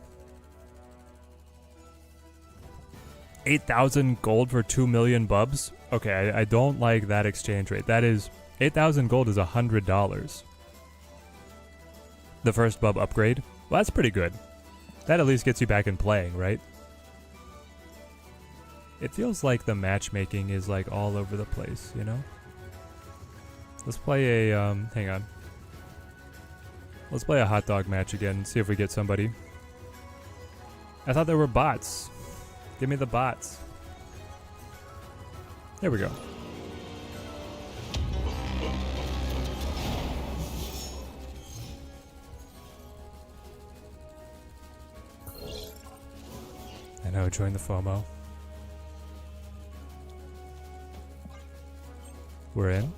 8,000 gold for 2 million bubs? Okay, I don't like that exchange rate. That is, 8,000 gold is $100. The first bub upgrade? Well, that's pretty good. That at least gets you back in playing, right? It feels like the matchmaking is like all over the place, you know? Let's play a, hang on. Let's play a hot dog match again and see if we get somebody. I thought there were bots. Give me the bots. There we go. I know, join the FOMO. We're in.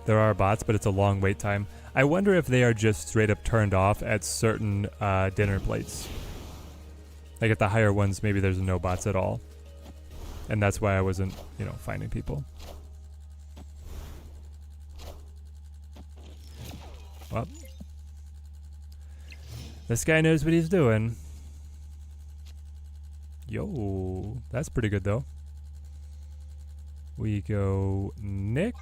There are bots, but it's a long wait time. I wonder if they are just straight up turned off at certain dinner plates. Like at the higher ones, maybe there's no bots at all. And that's why I wasn't, finding people. Well, this guy knows what he's doing. Yo, that's pretty good though. We go Nick.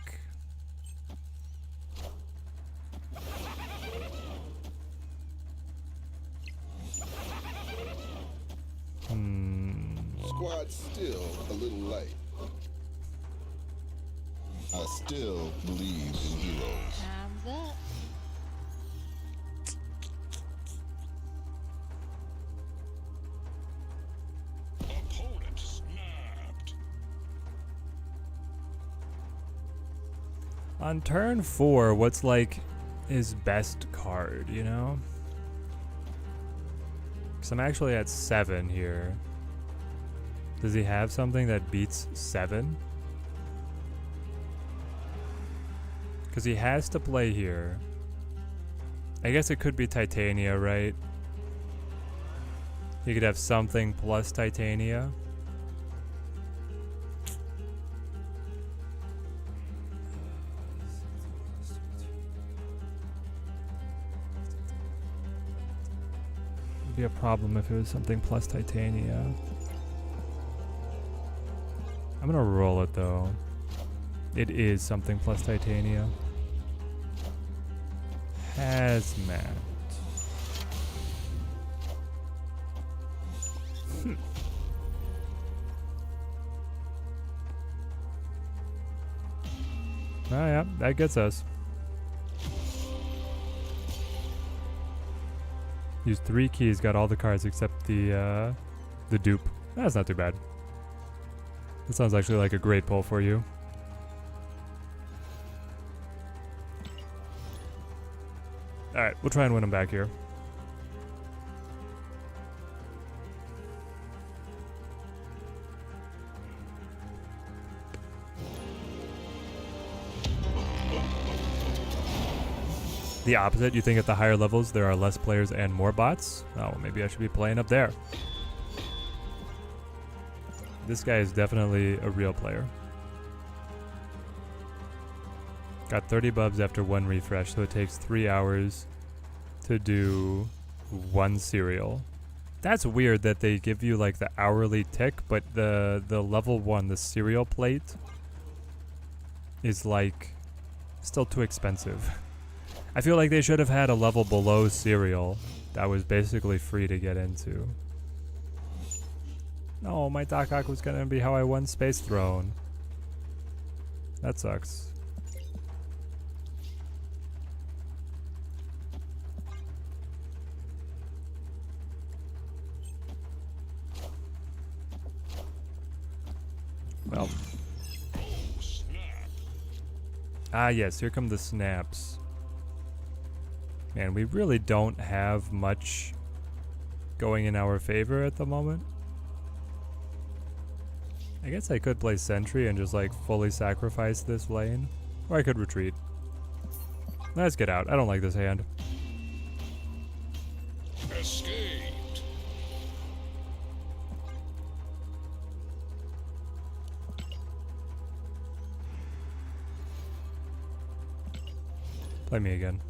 Squad's still a little late. I still believe in heroes. Time's up. Opponent snapped. On turn 4, what's like his best card, you know? Because I'm actually at 7 here. Does he have something that beats 7? Because he has to play here. I guess it could be Titania, right? He could have something plus Titania. Would be a problem if it was something plus Titania. I'm gonna roll it though. It is something plus Titania. Hazmat. Oh yeah, that gets us. Used 3 keys, got all the cards except the dupe. That's not too bad. That sounds actually like a great pull for you. Alright, we'll try and win him back here. The opposite, you think at the higher levels there are less players and more bots? Oh, well, maybe I should be playing up there. This guy is definitely a real player. Got 30 bubs after 1 refresh, so it takes 3 hours to do 1 cereal. That's weird that they give you like the hourly tick, but the level 1, the cereal plate, is like still too expensive. I feel like they should have had a level below cereal that was basically free to get into. No, my Doc Ock was gonna be how I won Space Throne. That sucks. Well. Ah yes, here come the snaps. Man, we really don't have much going in our favor at the moment. I guess I could play Sentry and just like fully sacrifice this lane. Or I could retreat. Let's get out. I don't like this hand. Escaped. Play me again.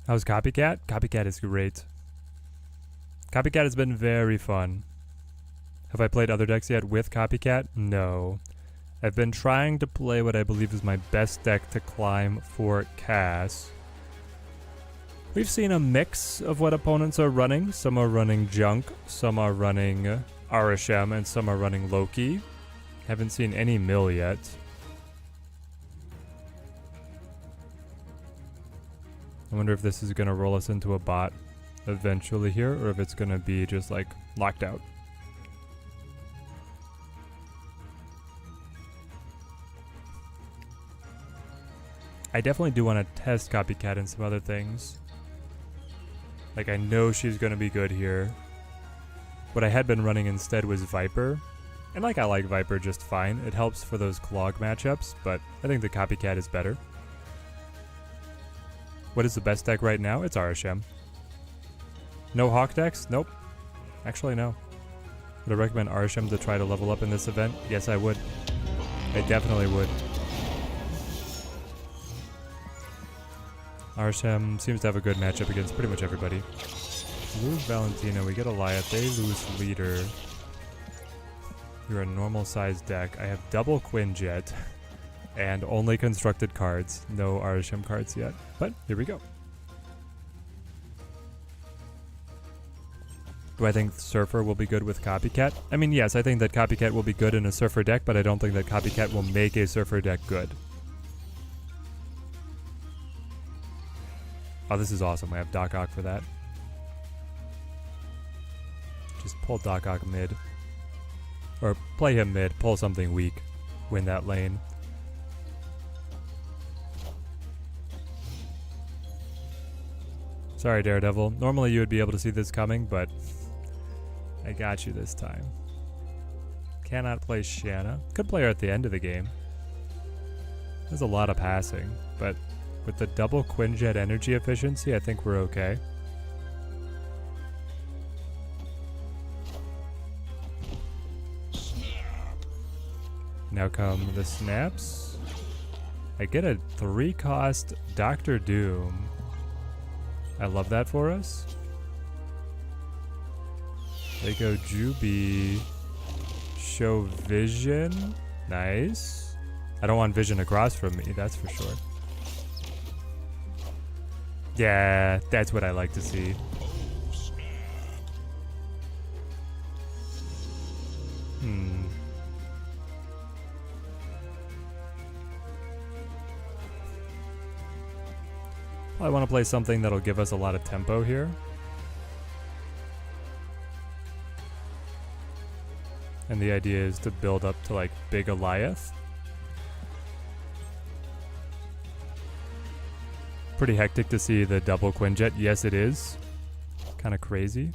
How's Copycat? Copycat is great. Copycat has been very fun. Have I played other decks yet with Copycat? No. I've been trying to play what I believe is my best deck to climb for Cass. We've seen a mix of what opponents are running. Some are running Junk, some are running Arishem, and some are running Loki. Haven't seen any Mill yet. I wonder if this is going to roll us into a bot eventually here, or if it's going to be just like locked out. I definitely do want to test Copycat and some other things. Like I know she's going to be good here. What I had been running instead was Viper. And like I like Viper just fine. It helps for those Clog matchups, but I think the Copycat is better. What is the best deck right now? It's Arishem. No Hawk decks? Nope. Actually, no. Would I recommend Arishem to try to level up in this event? Yes, I would. I definitely would. Arishem seems to have a good matchup against pretty much everybody. Lose Valentina, we get Eliath, they lose Leader. You're a normal sized deck. I have double Quinjet. And only constructed cards. No Arishem cards yet. But here we go. Do I think Surfer will be good with Copycat? I mean, yes, I think that Copycat will be good in a Surfer deck, but I don't think that Copycat will make a Surfer deck good. Oh, this is awesome. I have Doc Ock for that. Just pull Doc Ock mid. Or play him mid, pull something weak. Win that lane. Sorry, Daredevil. Normally you would be able to see this coming, but I got you this time. Cannot play Shanna. Could play her at the end of the game. There's a lot of passing, but with the double Quinjet energy efficiency, I think we're okay. Now come the snaps. I get a 3-cost Dr. Doom. I love that for us. They go Juby. Show Vision. Nice. I don't want Vision across from me, that's for sure. Yeah, that's what I like to see. I want to play something that'll give us a lot of tempo here. And the idea is to build up to like Big Goliath. Pretty hectic to see the double Quinjet. Yes, it is. Kind of crazy.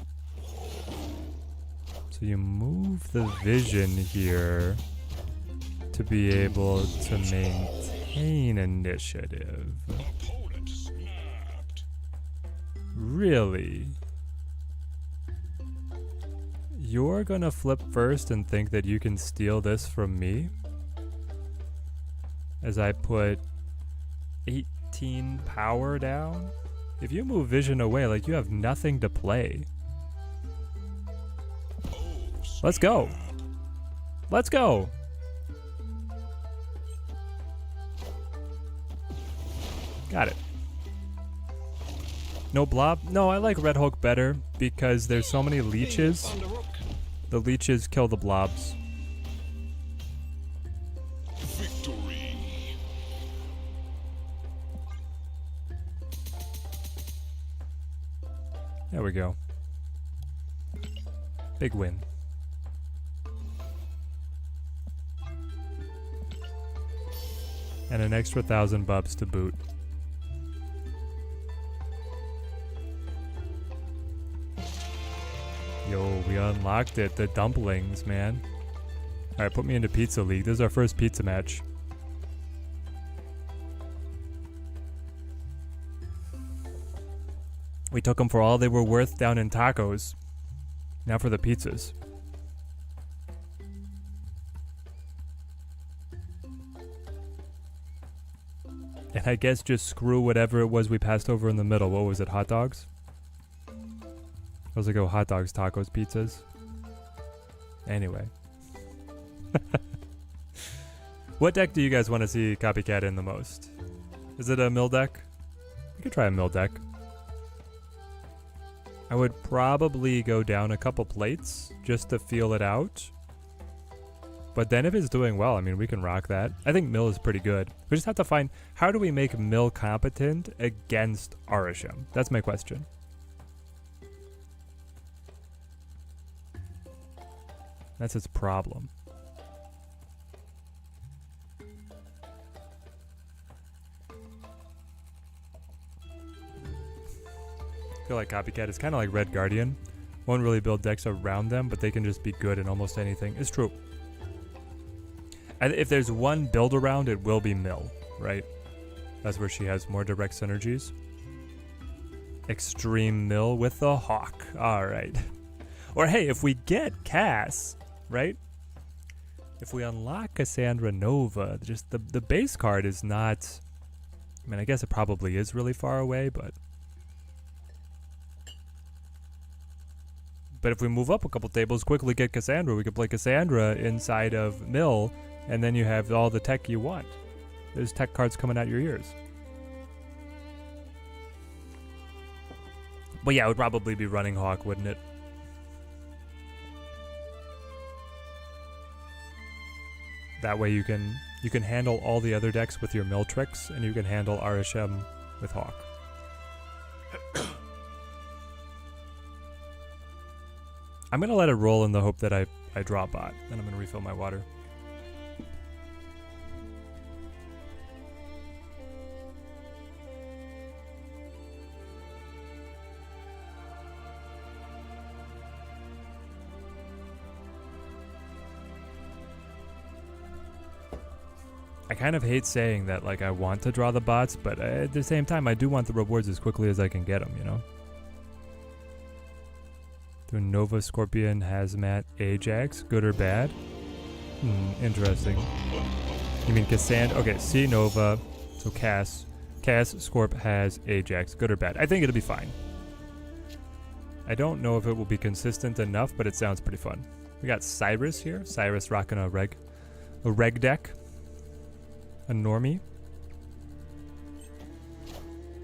So you move the Vision here to be able to maintain initiative. Opponent snapped. Really? You're gonna flip first and think that you can steal this from me? As I put 18 power down? If you move Vision away, like you have nothing to play. Let's go. Let's go. Got it. No blob? No, I like Red Hulk better because there's so many leeches. The leeches kill the blobs. Victory. There we go. Big win. And an extra 1,000 Bubs to boot. Yo, we unlocked it. The dumplings, man. Alright, put me into Pizza League. This is our first pizza match. We took them for all they were worth down in tacos. Now for the pizzas. And I guess just screw whatever it was we passed over in the middle. What was it, hot dogs? I was like, oh, hot dogs, tacos, pizzas. Anyway. What deck do you guys want to see Copycat in the most? Is it a mill deck? We could try a mill deck. I would probably go down a couple plates just to feel it out. But then if it's doing well, I mean, we can rock that. I think mill is pretty good. We just have to find, how do we make mill competent against Arisham? That's my question. That's its problem. I feel like Copycat is kind of like Red Guardian. Won't really build decks around them, but they can just be good in almost anything. It's true. And if there's one build around, it will be Mill, right? That's where she has more direct synergies. Extreme Mill with the Hawk. All right. Or hey, if we get Cass, right? If we unlock Cassandra Nova, just the base card is not... I mean, I guess it probably is really far away, but if we move up a couple tables, quickly get Cassandra, we could play Cassandra inside of Mill, and then you have all the tech you want. There's tech cards coming out your ears. But yeah, it would probably be running Hawk, wouldn't it? That way you can handle all the other decks with your Mill tricks, and you can handle Arisham with Hawk. I'm going to let it roll in the hope that I draw bot, and I'm going to refill my water. I kind of hate saying that, like, I want to draw the bots, but at the same time, I do want the rewards as quickly as I can get them, you know? Through Nova, Scorpion, Hazmat, Ajax, good or bad? Interesting. You mean Cassandra? Okay, C Nova. So Cass. Cass, Scorp has Ajax. Good or bad? I think it'll be fine. I don't know if it will be consistent enough, but it sounds pretty fun. We got Cyrus here. Cyrus rocking a reg deck. A normie.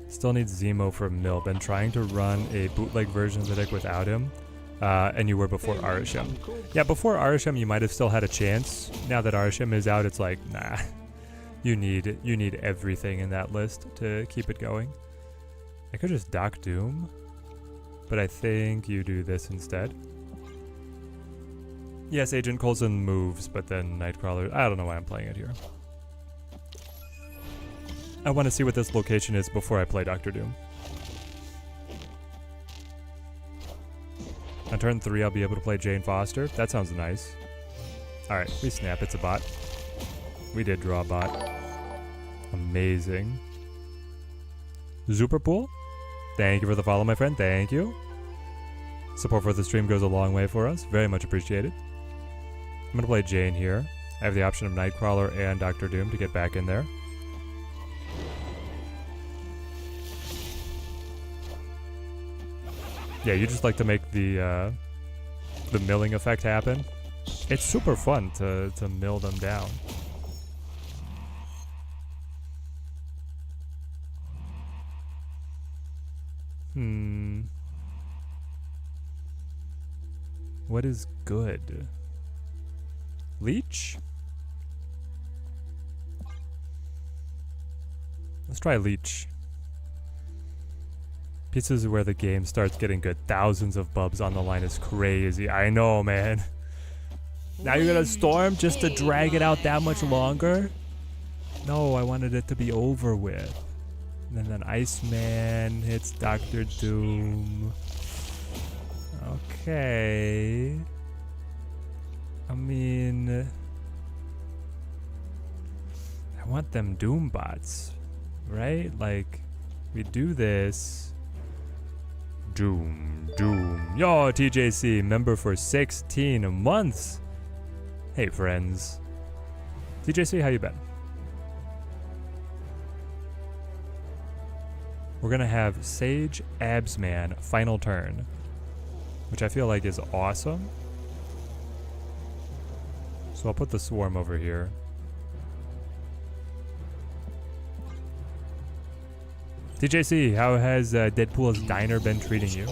Still needs Zemo for Mill. Been trying to run a bootleg version of the deck without him. And you were before Arisham. Yeah, before Arisham you might have still had a chance. Now that Arisham is out, it's like, nah. You need everything in that list to keep it going. I could just Doc Doom. But I think you do this instead. Yes, Agent Coulson moves, but then Nightcrawler... I don't know why I'm playing it here. I want to see what this location is before I play Doctor Doom. On turn 3, I'll be able to play Jane Foster. That sounds nice. Alright, we snap. It's a bot. We did draw a bot. Amazing. Superpool? Thank you for the follow, my friend. Thank you. Support for the stream goes a long way for us. Very much appreciated. I'm going to play Jane here. I have the option of Nightcrawler and Doctor Doom to get back in there. Yeah, you just like to make the milling effect happen. It's super fun to mill them down. What is good? Leech? Let's try Leech. Pieces where the game starts getting good. Thousands of Bubs on the line is crazy. I know, man. Now you're gonna Storm just to drag it out that much longer? No, I wanted it to be over with. And then Iceman hits Doctor Doom. Okay. I mean... I want them Doom bots, right? Like, we do this... Doom. Yo, TJC, member for 16 months. Hey, friends. TJC, how you been? We're gonna have Sage Absman final turn, which I feel like is awesome. So I'll put the Swarm over here. TJC, how has Deadpool's Diner been treating you?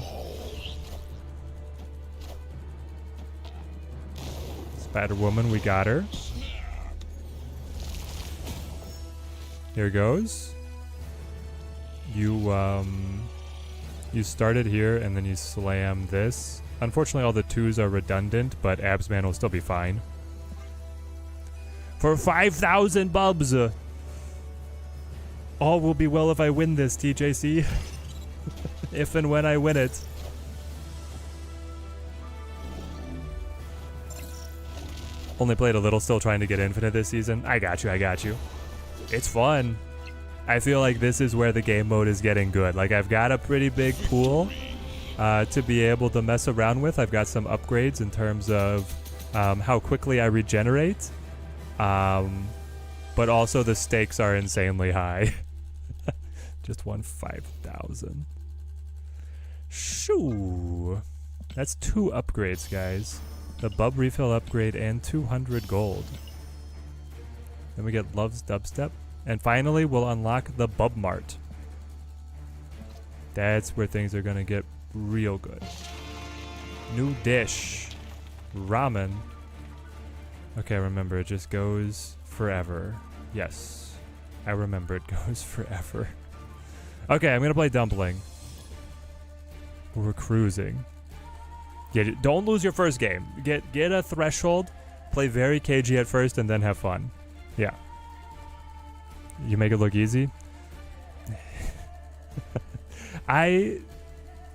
Spider-Woman, we got her. Here goes. You started here and then you slam this. Unfortunately, all the 2s are redundant, but Absman will still be fine. For 5,000 Bubs! All will be well if I win this, TJC. If and when I win it. Only played a little, still trying to get Infinite this season. I got you. It's fun. I feel like this is where the game mode is getting good. Like, I've got a pretty big pool to be able to mess around with. I've got some upgrades in terms of how quickly I regenerate. But also the stakes are insanely high. Just won 5,000. Shoo! That's 2 upgrades, guys. The Bub refill upgrade and 200 gold. Then we get Love's Dubstep. And finally, we'll unlock the Bub Mart. That's where things are gonna get real good. New dish. Ramen. Okay, remember, it just goes forever. Yes. I remember it goes forever. Okay, I'm gonna play Dumpling. We're cruising. Yeah, don't lose your first game. Get a threshold, play very cagey at first, and then have fun. Yeah. You make it look easy?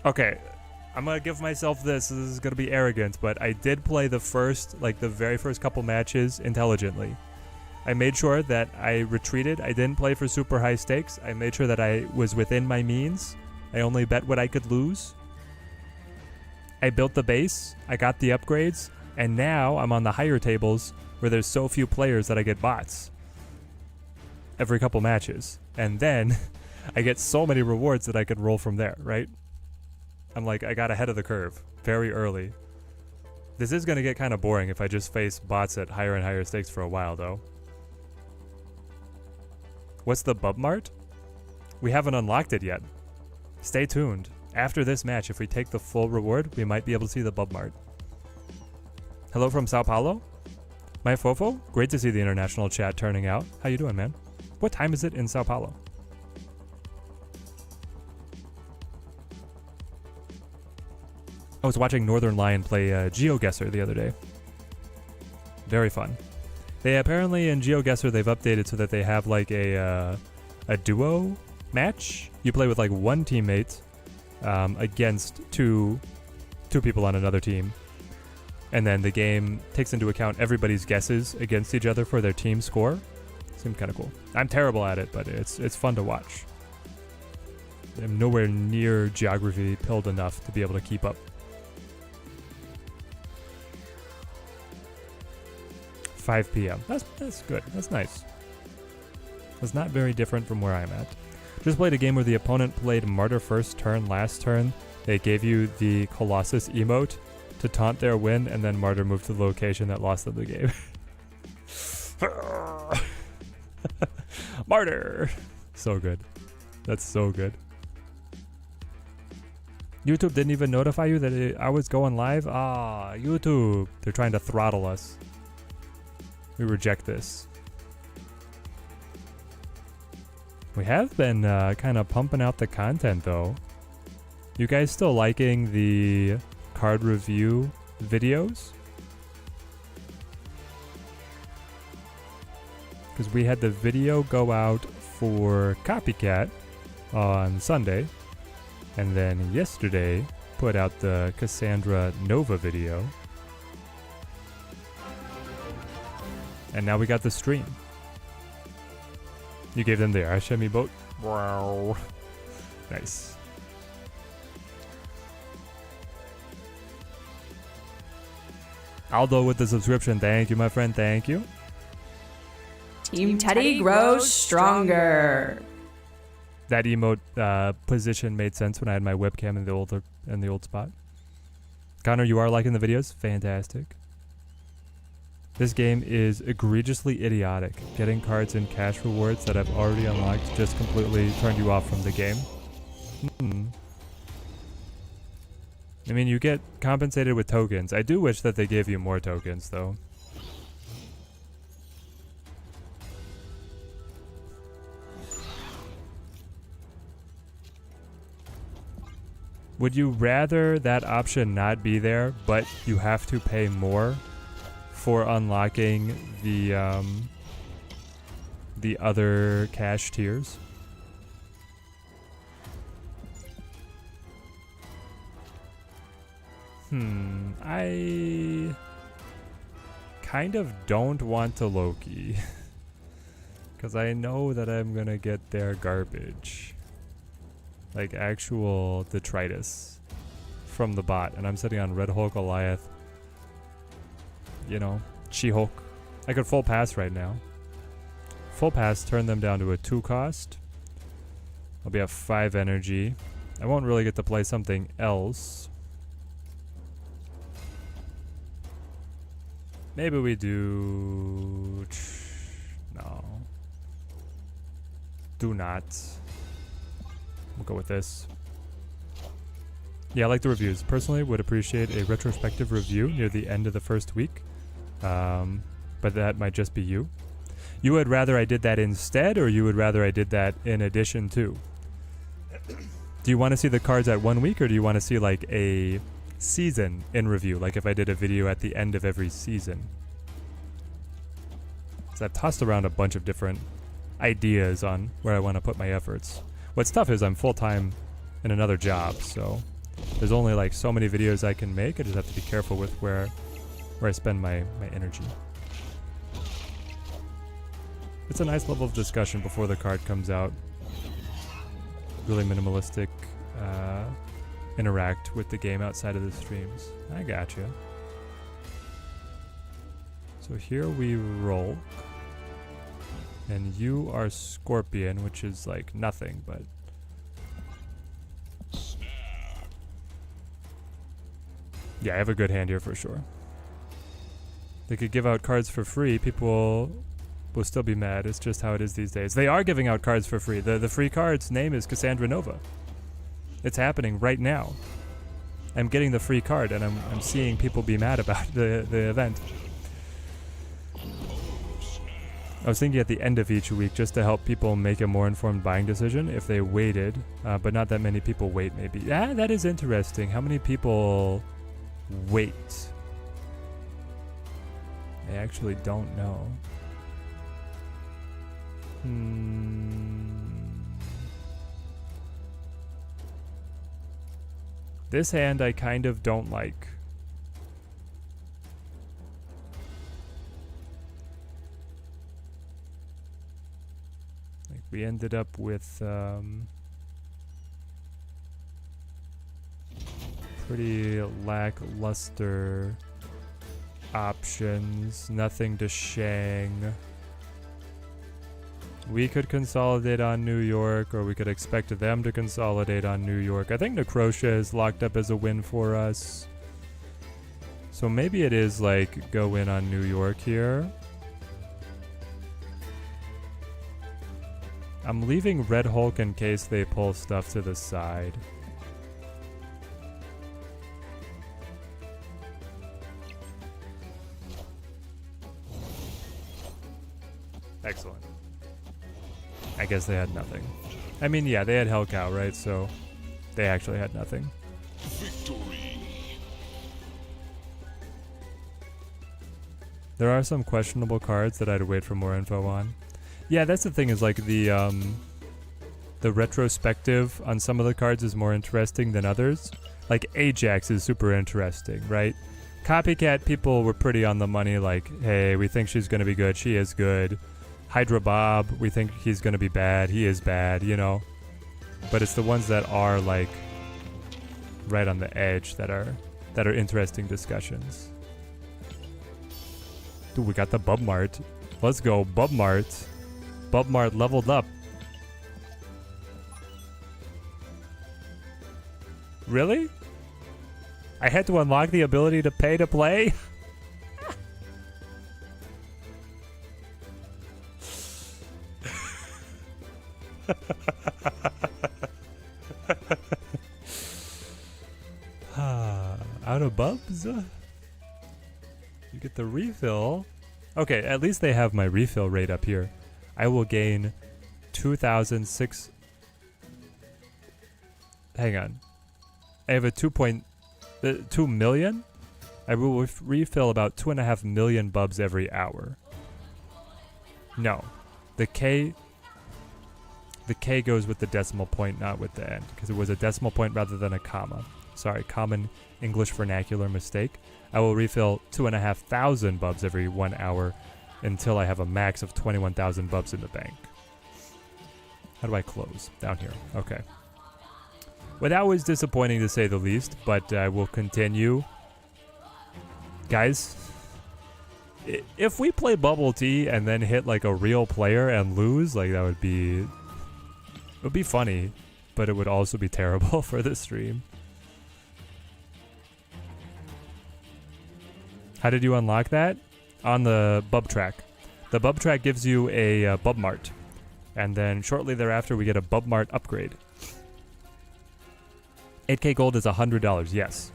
Okay, I'm gonna give myself this. This is gonna be arrogant, but I did play the very first couple matches intelligently. I made sure that I retreated. I didn't play for super high stakes. I made sure that I was within my means. I only bet what I could lose. I built the base. I got the upgrades. And now I'm on the higher tables where there's so few players that I get bots every couple matches. And then I get so many rewards that I could roll from there, right? I'm like, I got ahead of the curve very early. This is going to get kind of boring if I just face bots at higher and higher stakes for a while, though. What's the Bub Mart? We haven't unlocked it yet. Stay tuned. After this match, if we take the full reward, we might be able to see the Bub Mart. Hello from Sao Paulo? My Fofo? Great to see the international chat turning out. How you doing, man? What time is it in Sao Paulo? I was watching Northern Lion play GeoGuessr the other day. Very fun. They apparently in GeoGuessr they've updated so that they have like a duo match. You play with like one teammate against two people on another team, and then the game takes into account everybody's guesses against each other for their team score. Seemed kind of cool. I'm terrible at it, but it's fun to watch. I'm nowhere near geography pilled enough to be able to keep up. 5 p.m. That's good. That's nice. That's not very different from where I'm at. Just played a game where the opponent played Martyr first turn, last turn. They gave you the Colossus emote to taunt their win, and then Martyr moved to the location that lost them the game. Martyr! So good. That's so good. YouTube didn't even notify you that I was going live? Ah, YouTube. They're trying to throttle us. We reject this. We have been kind of pumping out the content though. You guys still liking the card review videos? Because we had the video go out for Copycat on Sunday, and then yesterday put out the Cassandra Nova video. And now we got the stream. You gave them the Ashemi boat. Wow. Nice. Aldo with the subscription. Thank you, my friend. Thank you. Team Teddy grows stronger. That emote position made sense when I had my webcam in the old spot. Connor, you are liking the videos? Fantastic. This game is egregiously idiotic. Getting cards and cash rewards that I've already unlocked just completely turned you off from the game. I mean, you get compensated with tokens. I do wish that they gave you more tokens, though. Would you rather that option not be there, but you have to pay more for unlocking the other cash tiers? I kind of don't want to Loki because I know that I'm gonna get their garbage, like actual detritus from the bot, and I'm sitting on Red Hulk, Goliath, you know, She-Hulk. I could full pass right now. Full pass, turn them down to a 2 cost. I'll be at 5 energy. I won't really get to play something else. Maybe we do... No. Do not. We'll go with this. Yeah, I like the reviews. Personally, would appreciate a retrospective review near the end of the first week. But that might just be you. You would rather I did that instead, or you would rather I did that in addition to? Do you want to see the cards at 1 week, or do you want to see like a season in review, like if I did a video at the end of every season? So I've tossed around a bunch of different ideas on where I want to put my efforts. What's tough is I'm full-time in another job, so there's only like so many videos I can make. I just have to be careful with where I spend my energy. It's a nice level of discussion before the card comes out. Really minimalistic interact with the game outside of the streams. I gotcha. So here we roll. And you are Scorpion, which is like nothing, but... Yeah, I have a good hand here for sure. They could give out cards for free. People will still be mad. It's just how it is these days. They are giving out cards for free. The free card's name is Cassandra Nova. It's happening right now. I'm getting the free card, and I'm seeing people be mad about the event. I was thinking at the end of each week just to help people make a more informed buying decision if they waited, but not that many people wait maybe. Yeah, that is interesting. How many people wait? I actually don't know. This hand I kind of don't like. Like we ended up with pretty lackluster options. Nothing to Shang. We could consolidate on New York, or we could expect them to consolidate on New York. I think Necrotia is locked up as a win for us. So maybe it is like go in on New York here. I'm leaving Red Hulk in case they pull stuff to the side. Excellent. I guess they had nothing. I mean, yeah, they had Hellcow, right? So they actually had nothing. Victory. There are some questionable cards that I'd wait for more info on. Yeah, that's the thing is like the retrospective on some of the cards is more interesting than others. Like Ajax is super interesting, right? Copycat people were pretty on the money like, hey, we think she's going to be good. She is good. Hydra Bob, we think he's gonna be bad. He is bad, you know. But it's the ones that are like right on the edge that are interesting discussions. Dude, we got the Bub Mart. Let's go, Bub Mart. Bub Mart leveled up. Really? I had to unlock the ability to pay to play? Out of Bubs? You get the refill. Okay, at least they have my refill rate up here. I will gain 2,006. Hang on. I have a 2 million? I will refill about 2.5 million Bubs every hour. No. The K goes with the decimal point, not with the end, because it was a decimal point rather than a comma. Sorry, common English vernacular mistake. I will refill 2,500 Bubs every 1 hour until I have a max of 21,000 Bubs in the bank. How do I close? Down here. Okay. Well, that was disappointing to say the least, but I will continue. Guys, if we play Bubble Tea and then hit like a real player and lose, like that would be... It would be funny, but it would also be terrible for the stream. How did you unlock that? On the Bub track. The Bub track gives you a Bub Mart. And then shortly thereafter, we get a Bub Mart upgrade. 8k gold is $100, yes.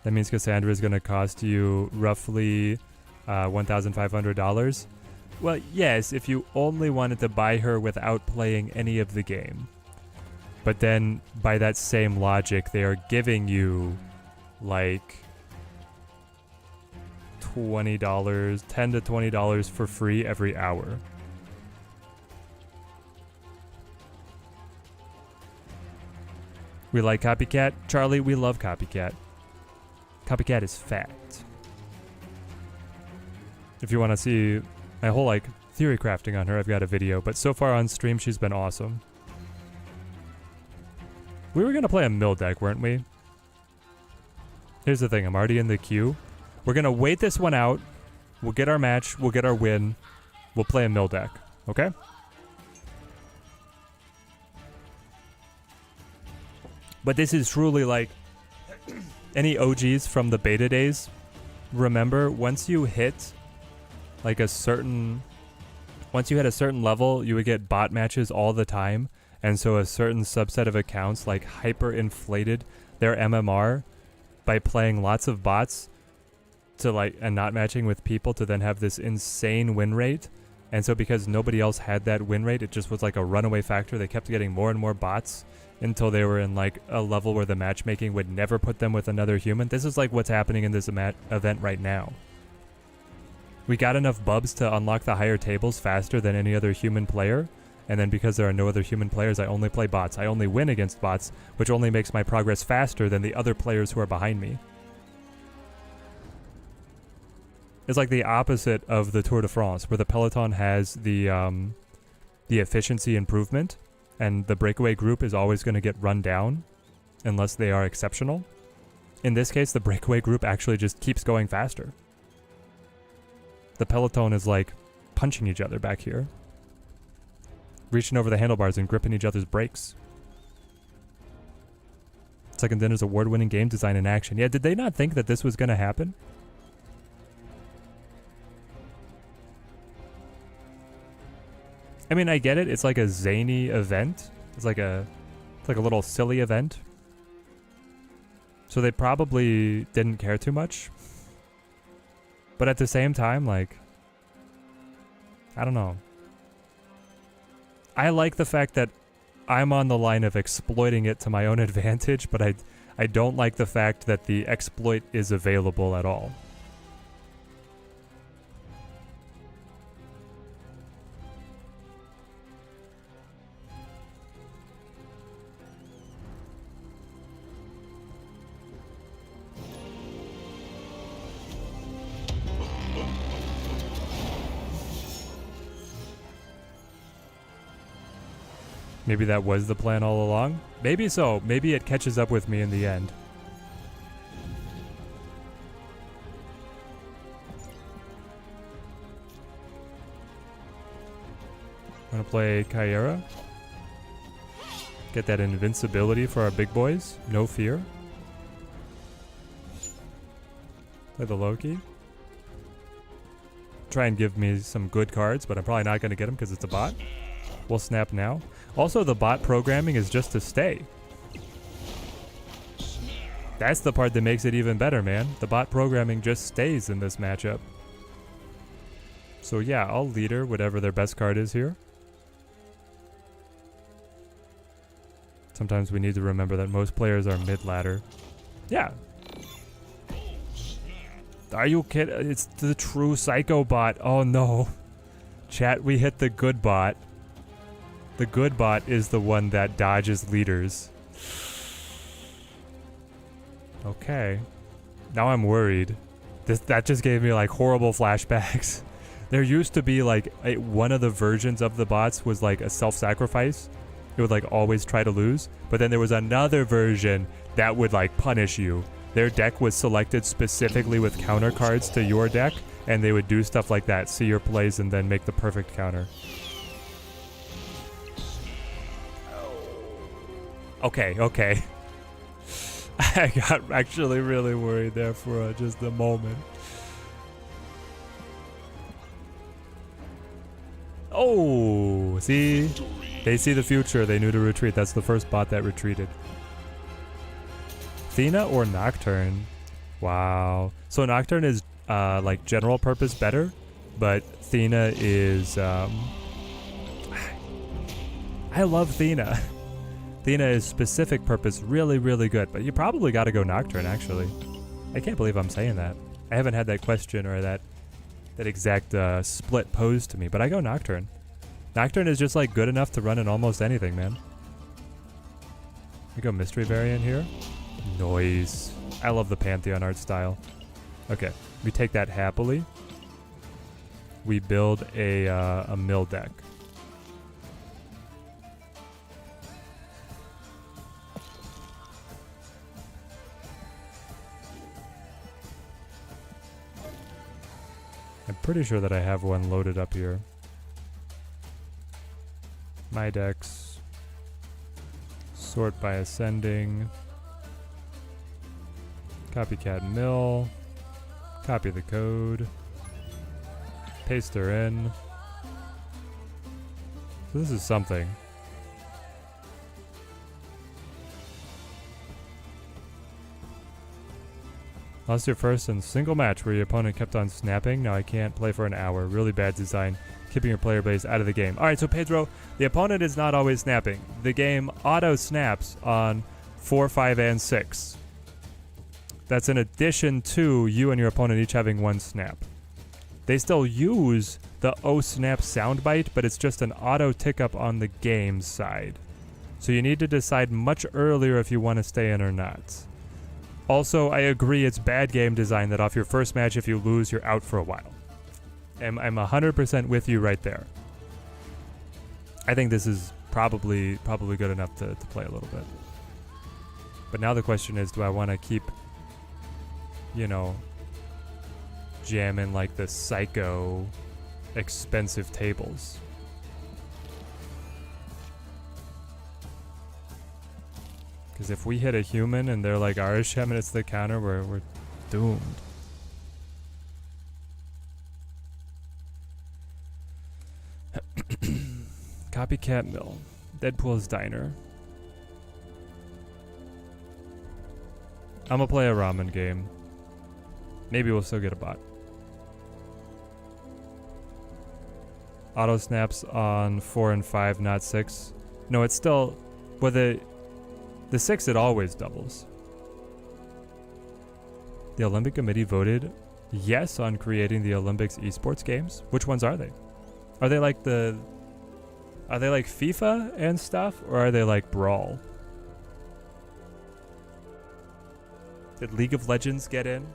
That means Cassandra is going to cost you roughly $1,500. Well, yes, if you only wanted to buy her without playing any of the game. But then, by that same logic, they are giving you, like, $20, $10 to $20 for free every hour. We like Copycat. Charlie, we love Copycat. Copycat is fat. If you want to see my whole like theory crafting on her, I've got a video, but so far on stream she's been awesome. We were gonna play a mill deck, weren't we? Here's the thing, I'm already in the queue. We're gonna wait this one out. We'll get our match. We'll get our win. We'll play a mill deck. Okay? But this is truly like any OGs from the beta days. Remember, once you hit like a certain... Once you hit a certain level, you would get bot matches all the time. And so a certain subset of accounts like hyper inflated their MMR by playing lots of bots to like and not matching with people to then have this insane win rate. And so because nobody else had that win rate, it just was like a runaway factor. They kept getting more and more bots until they were in like a level where the matchmaking would never put them with another human. This is like what's happening in this event right now. We got enough Bubs to unlock the higher tables faster than any other human player. And then because there are no other human players, I only play bots. I only win against bots, which only makes my progress faster than the other players who are behind me. It's like the opposite of the Tour de France, where the peloton has the efficiency improvement, and the breakaway group is always going to get run down unless they are exceptional. In this case, the breakaway group actually just keeps going faster. The peloton is like punching each other back here, reaching over the handlebars and gripping each other's brakes. Second Dinner's award-winning game design in action. Yeah, did they not think that this was going to happen? I mean, I get it. It's like a zany event. It's like a little silly event. So they probably didn't care too much. But at the same time, like, I don't know. I like the fact that I'm on the line of exploiting it to my own advantage, but I don't like the fact that the exploit is available at all. Maybe that was the plan all along. Maybe so. Maybe it catches up with me in the end. I'm gonna play Kyera. Get that invincibility for our big boys. No fear. Play the Loki. Try and give me some good cards, but I'm probably not gonna get them because it's a bot. We'll snap now. Also, the bot programming is just to stay. That's the part that makes it even better, man. The bot programming just stays in this matchup. So yeah, I'll leader whatever their best card is here. Sometimes we need to remember that most players are mid-ladder. Yeah. Are you kidding? It's the true Psycho bot. Oh no. Chat, we hit the good bot. The good bot is the one that dodges leaders. Okay. Now I'm worried. That just gave me like horrible flashbacks. There used to be like one of the versions of the bots was like a self-sacrifice. It would like always try to lose. But then there was another version that would like punish you. Their deck was selected specifically with counter cards to your deck, and they would do stuff like that. See your plays and then make the perfect counter. Okay. I got actually really worried there for just a moment. Oh, see? They see the future. They knew to retreat. That's the first bot that retreated. Athena or Nocturne? Wow. So Nocturne is like general purpose better, but Athena is... I love Athena. Athena is specific purpose really, really good, but you probably got to go Nocturne, actually. I can't believe I'm saying that. I haven't had that question or that exact split posed to me, but I go Nocturne. Nocturne is just like good enough to run in almost anything, man. We go Mystery variant here. Noise. I love the Pantheon art style. Okay, we take that happily. We build a mill deck. I pretty sure that I have one loaded up here. My decks. Sort by ascending. Copycat mill. Copy the code. Paste her in. So this is something. Lost your first and single match where your opponent kept on snapping. Now I can't play for an hour. Really bad design. Keeping your player base out of the game. Alright, so Pedro, the opponent is not always snapping. The game auto snaps on 4, 5, and 6. That's in addition to you and your opponent each having one snap. They still use the O snap soundbite, but it's just an auto tick up on the game side. So you need to decide much earlier if you want to stay in or not. Also, I agree it's bad game design that off your first match, if you lose, you're out for a while. I'm 100% with you right there. I think this is probably good enough to play a little bit. But now the question is, do I want to keep, you know, jamming like the psycho expensive tables? Because if we hit a human and they're like Arishem and it's the counter, we're doomed. Copycat mill. Deadpool's diner. I'm gonna play a ramen game. Maybe we'll still get a bot. Auto snaps on 4 and 5, not 6. No, it's still... Well, the 6, it always doubles. The Olympic Committee voted yes on creating the Olympics esports games. Which ones are they? Are they like FIFA and stuff, or are they like Brawl? Did League of Legends get in?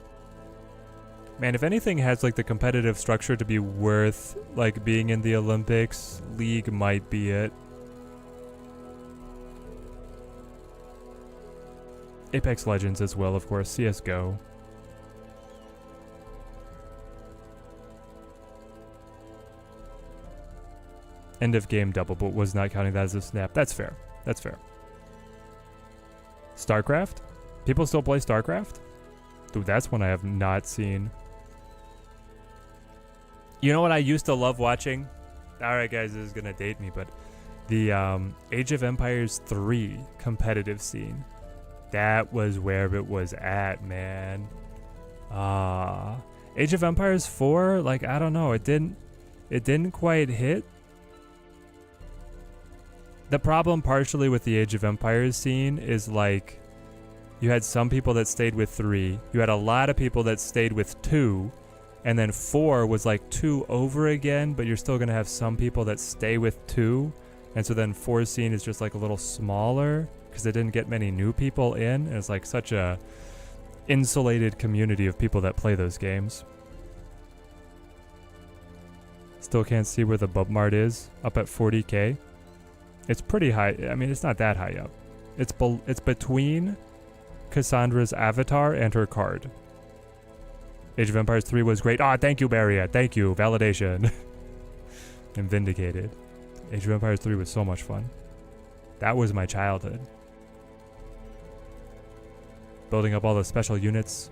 Man, if anything has like the competitive structure to be worth like being in the Olympics, League might be it. Apex Legends as well, of course. CSGO. End of game double, but was not counting that as a snap. That's fair. That's fair. StarCraft? People still play StarCraft? Dude, that's one I have not seen. You know what I used to love watching? Alright guys, this is gonna date me, but the Age of Empires 3 competitive scene. That was where it was at, man. Age of Empires 4, like, I don't know, it didn't quite hit. The problem partially with the Age of Empires scene is like you had some people that stayed with 3, you had a lot of people that stayed with 2, and then 4 was like 2 over again, but you're still gonna have some people that stay with 2, and so then 4's scene is just like a little smaller because it didn't get many new people in, and it's like such a insulated community of people that play those games. Still can't see where the Bub Mart is, up at 40k. It's pretty high. I mean, it's not that high up. It's between Cassandra's avatar and her card. Age of Empires 3 was great. Ah, thank you, Baria. Thank you. Validation. I'm vindicated. Age of Empires 3 was so much fun. That was my childhood. Building up all the special units,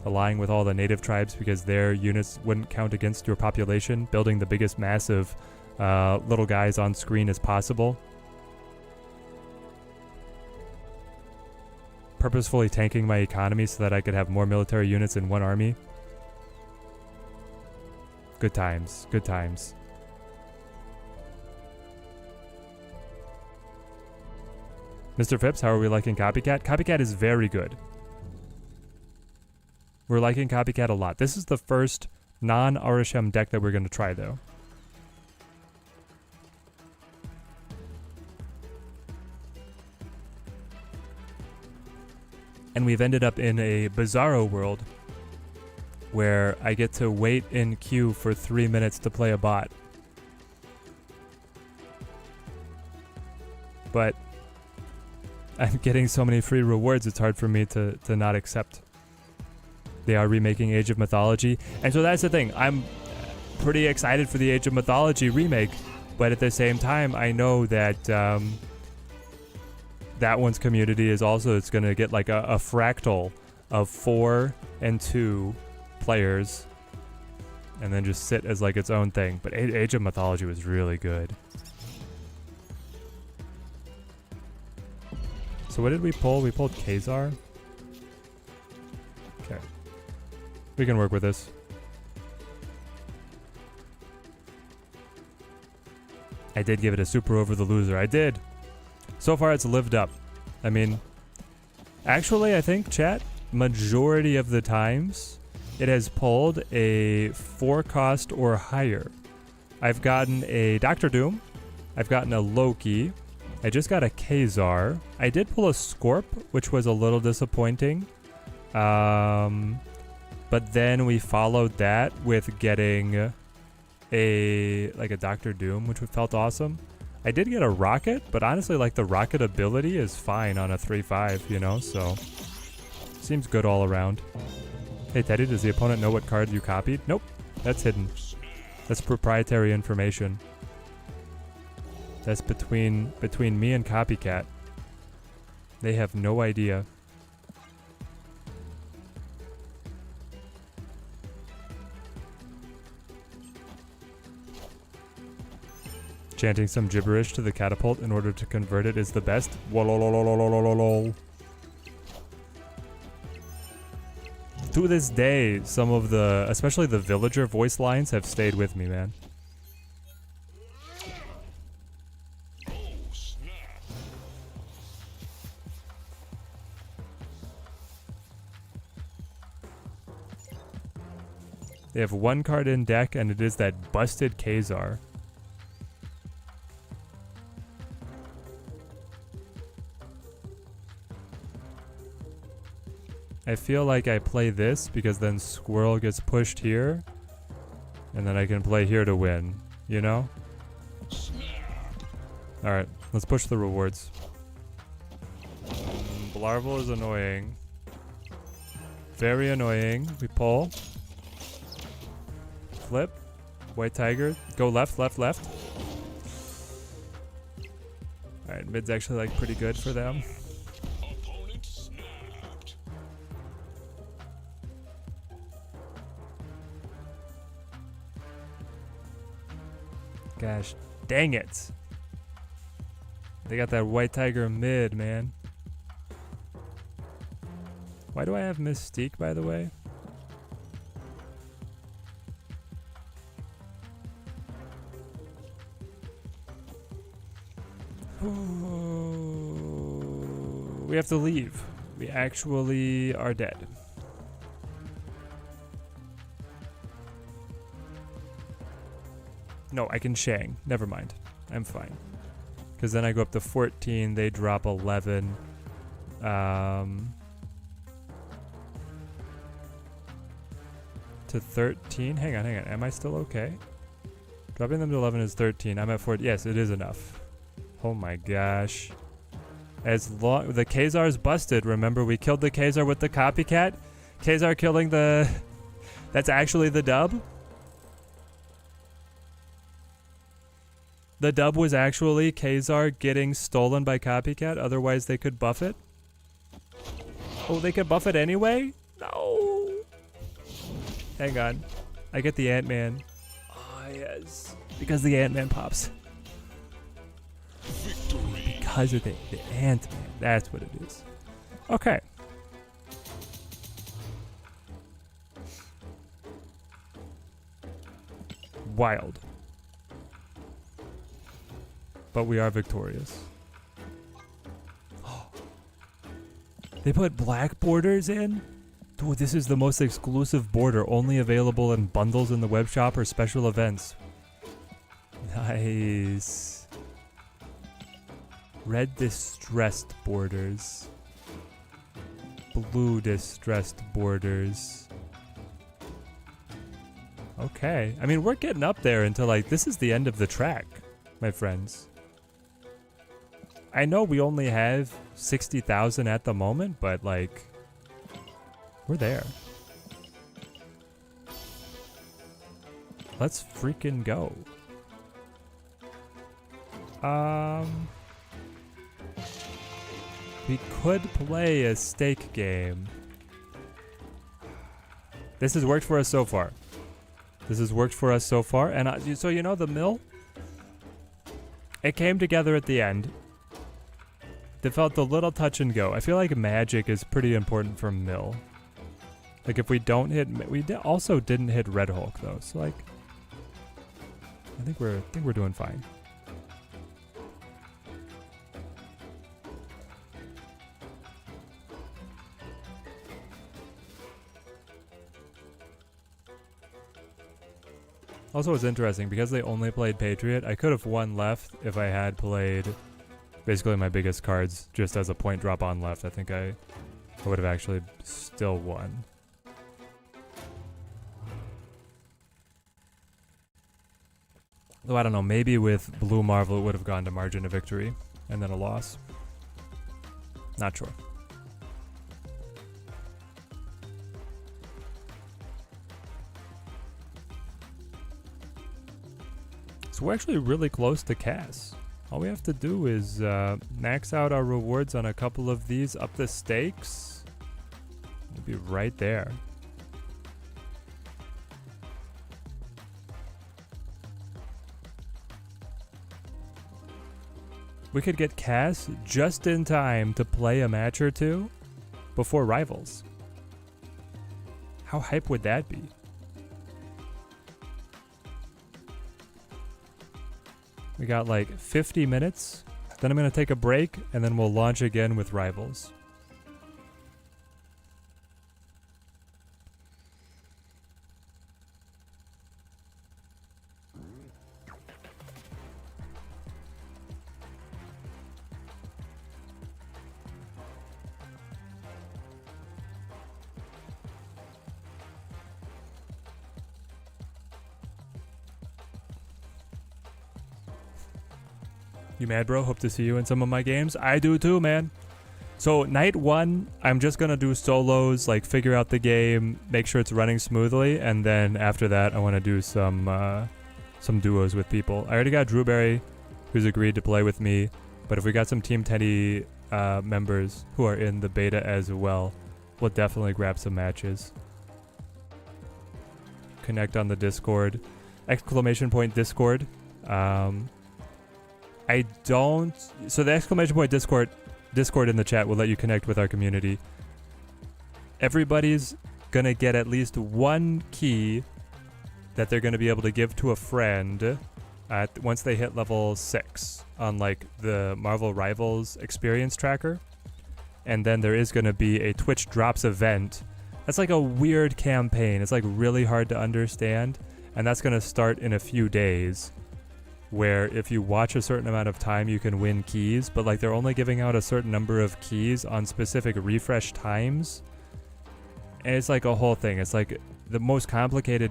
allying with all the native tribes because their units wouldn't count against your population, building the biggest mass of little guys on screen as possible. Purposefully tanking my economy so that I could have more military units in one army. Good times, good times. Mr. Phipps, how are we liking Copycat? Copycat is very good. We're liking Copycat a lot. This is the first non-Arishem deck that we're going to try, though. And we've ended up in a bizarro world where I get to wait in queue for 3 minutes to play a bot. But I'm getting so many free rewards, it's hard for me to not accept. They are remaking Age of Mythology. And so that's the thing. pretty excited for the Age of Mythology remake, but at the same time, I know that that one's community is also, it's going to get like a fractal of 4 and 2 players and then just sit as like its own thing. But Age of Mythology was really good. So what did we pull? We pulled Khazar. Okay. We can work with this. I did give it a super over the loser. I did. So far it's lived up. I mean, actually I think, chat, majority of the times it has pulled a 4 cost or higher. I've gotten a Doctor Doom. I've gotten a Loki. I just got a Khazar. I did pull a Scorp, which was a little disappointing. But then we followed that with getting a Doctor Doom, which felt awesome. I did get a Rocket, but honestly, like, the Rocket ability is fine on a 3/5, you know, so seems good all around. Hey Teddy, does the opponent know what card you copied? Nope, that's hidden. That's proprietary information. That's between me and Copycat. They have no idea. Chanting some gibberish to the catapult in order to convert it is the best. Wolololololololol. To this day, some of the, especially the villager voice lines, have stayed with me, man. They have 1 card in deck, and it is that busted Khazar. I feel like I play this because then Squirrel gets pushed here, and then I can play here to win, you know? Alright, let's push the rewards. Blarvel is annoying. Very annoying. We pull. Flip. White Tiger. Go left, left, left. Alright, mid's actually like pretty good for them. Gosh, dang it. They got that White Tiger mid, man. Why do I have Mystique, by the way? Ooh, we have to leave. We actually are dead. No, I can Shang. Never mind. I'm fine. Because then I go up to 14. They drop 11. To 13. Hang on, hang on. Am I still okay? Dropping them to 11 is 13. I'm at 14. Yes, it is enough. Oh my gosh. As long... The Khazar's busted. Remember, we killed the Khazar with the Copycat? Khazar killing the... That's actually the dub? The dub was actually Khazar getting stolen by Copycat, otherwise they could buff it? Oh, they could buff it anyway? No! Hang on. I get the Ant-Man. Oh, yes. Because the Ant-Man pops. Because of the Ant-Man. That's what it is. Okay. Wild. But we are victorious. They put black borders in? Dude, this is the most exclusive border, only available in bundles in the web shop or special events. Nice. Red distressed borders. Blue distressed borders. Okay. I mean, we're getting up there into like, this is the end of the track, my friends. I know we only have 60,000 at the moment, but like, we're there. let's freaking go. We could play a stake game. This has worked for us so far. And so you know the mill? It came together at the end. It felt a little touch and go. I feel like magic is pretty important for mill. Like if we don't hit, also didn't hit Red Hulk though. So like, I think we're doing fine. Also, it's interesting because they only played Patriot. I could have won left if I had played basically my biggest cards just as a point drop on left. I think I would have actually still won. Though I don't know, maybe with Blue Marvel it would have gone to margin of victory and then a loss. Not sure. So we're actually really close to Cass. All we have to do is max out our rewards on a couple of these, up the stakes. We'll be right there. We could get Cass just in time to play a match or two before Rivals. How hype would that be? We got like 50 minutes. Then I'm going to take a break and then we'll launch again with Rivals. You mad, bro? Hope to see you in some of my games. I do too, man. So night one, I'm just gonna do solos, like figure out the game, make sure it's running smoothly, and then after that, I want to do some duos with people. I already got Drewberry, who's agreed to play with me, but if we got some Team Teddy members who are in the beta as well, we'll definitely grab some matches. Connect on the Discord, ! Discord. I don't. So the ! Discord in the chat will let you connect with our community. Everybody's gonna get at least one key that they're gonna be able to give to a friend once they hit level 6 on like the Marvel Rivals experience tracker. And then there is gonna be a Twitch Drops event. That's like a weird campaign. It's like really hard to understand. And that's gonna start in a few days, where if you watch a certain amount of time, you can win keys, but like they're only giving out a certain number of keys on specific refresh times. And it's like a whole thing. It's like the most complicated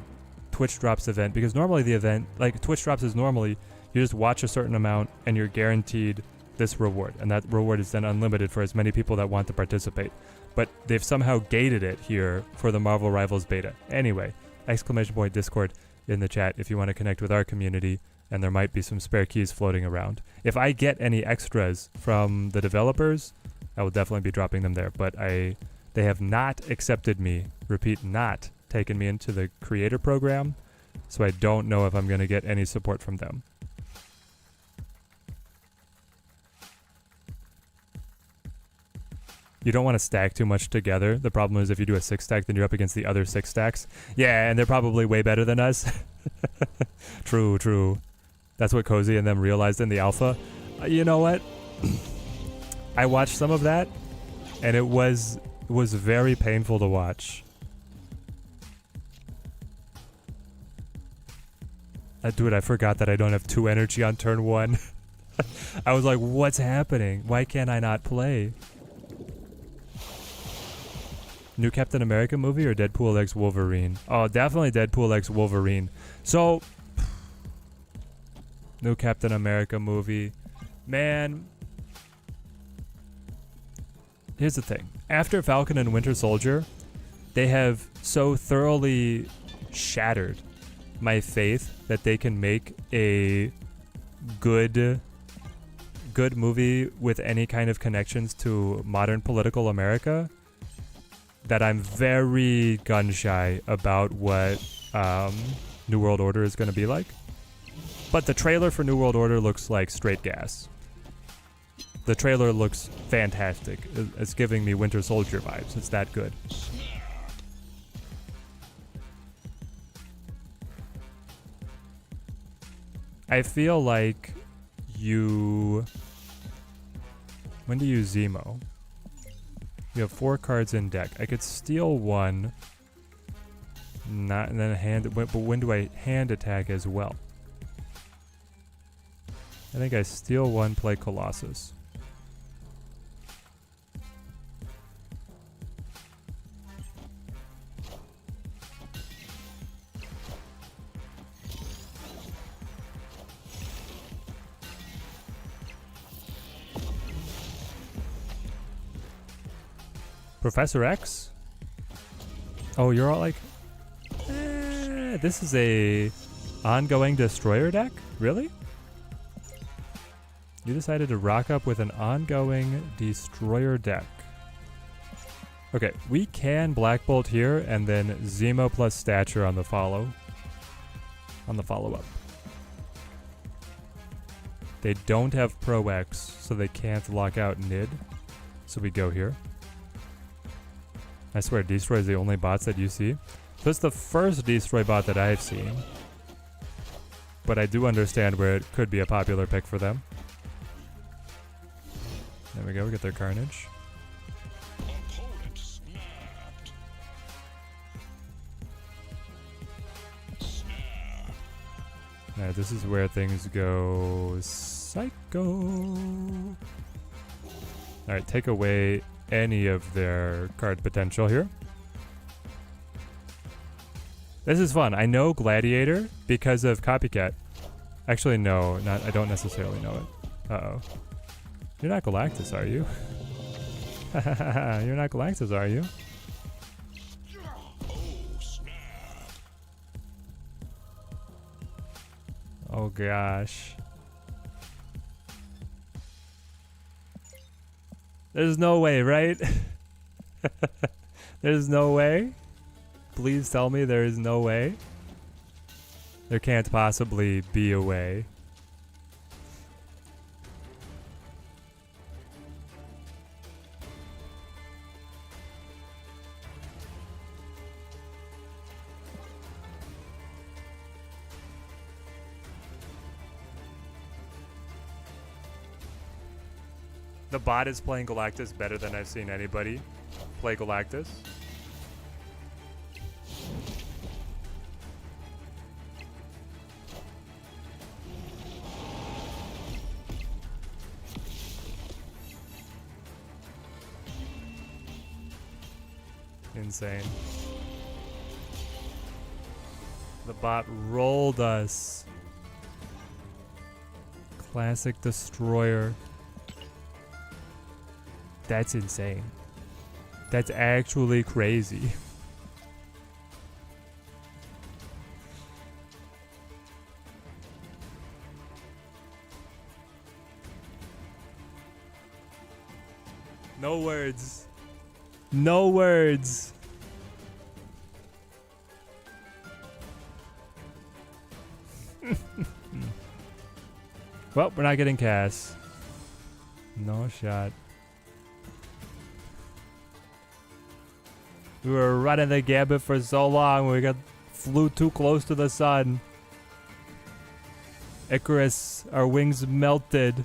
Twitch Drops event, because normally the event, like Twitch Drops is normally, you just watch a certain amount and you're guaranteed this reward. And that reward is then unlimited for as many people that want to participate. But they've somehow gated it here for the Marvel Rivals beta. Anyway, ! Discord in the chat if you want to connect with our community. And there might be some spare keys floating around. If I get any extras from the developers, I will definitely be dropping them there. But they have not accepted me, repeat, not taken me into the creator program, so I don't know if I'm going to get any support from them. You don't want to stack too much together. The problem is if you do a 6 stack, then you're up against the other 6 stacks. Yeah, and they're probably way better than us. True, true. That's what Cozy and them realized in the alpha. You know what? I watched some of that, and it was very painful to watch. Dude, I forgot that I don't have 2 energy on turn 1. I was like, what's happening? Why can't I not play? New Captain America movie or Deadpool x Wolverine? Oh, definitely Deadpool x Wolverine. So, new Captain America movie. Man, here's the thing. After Falcon and Winter Soldier, they have so thoroughly shattered my faith that they can make a good movie with any kind of connections to modern political America that I'm very gun shy about what New World Order is going to be like. But the trailer for New World Order looks like straight gas. The trailer looks fantastic. It's giving me Winter Soldier vibes. It's that good. I feel like you... When do you Zemo? You have 4 cards in deck. I could steal 1. Not and then hand. But when do I hand attack as well? I think I steal 1, play Colossus. Professor X? Oh, you're all like, this is a ongoing destroyer deck? Really? You decided to rock up with an ongoing destroyer deck. Okay, we can Black Bolt here and then Zemo plus Stature on the follow. On the follow-up. They don't have Pro X, so they can't lock out Nid. So we go here. I swear, Destroy is the only bots that you see. So it's the first Destroy bot that I've seen. But I do understand where it could be a popular pick for them. There we go, we get their Carnage. Opponent snapped. Snap. Alright, this is where things go psycho. Alright, take away any of their card potential here. This is fun. I know Gladiator because of Copycat. Actually, no, not. I don't necessarily know it. Uh-oh. You're not Galactus, are you? You're not Galactus, are you? Oh, snap. Oh gosh. There's no way, right? There's no way? Please tell me there is no way. There can't possibly be a way. The bot is playing Galactus better than I've seen anybody play Galactus. Insane. The bot rolled us. Classic Destroyer. That's insane. That's actually crazy. No words. No words. Well, we're not getting Cass. No shot. We were running the gambit for so long. We flew too close to the sun. Icarus, our wings melted.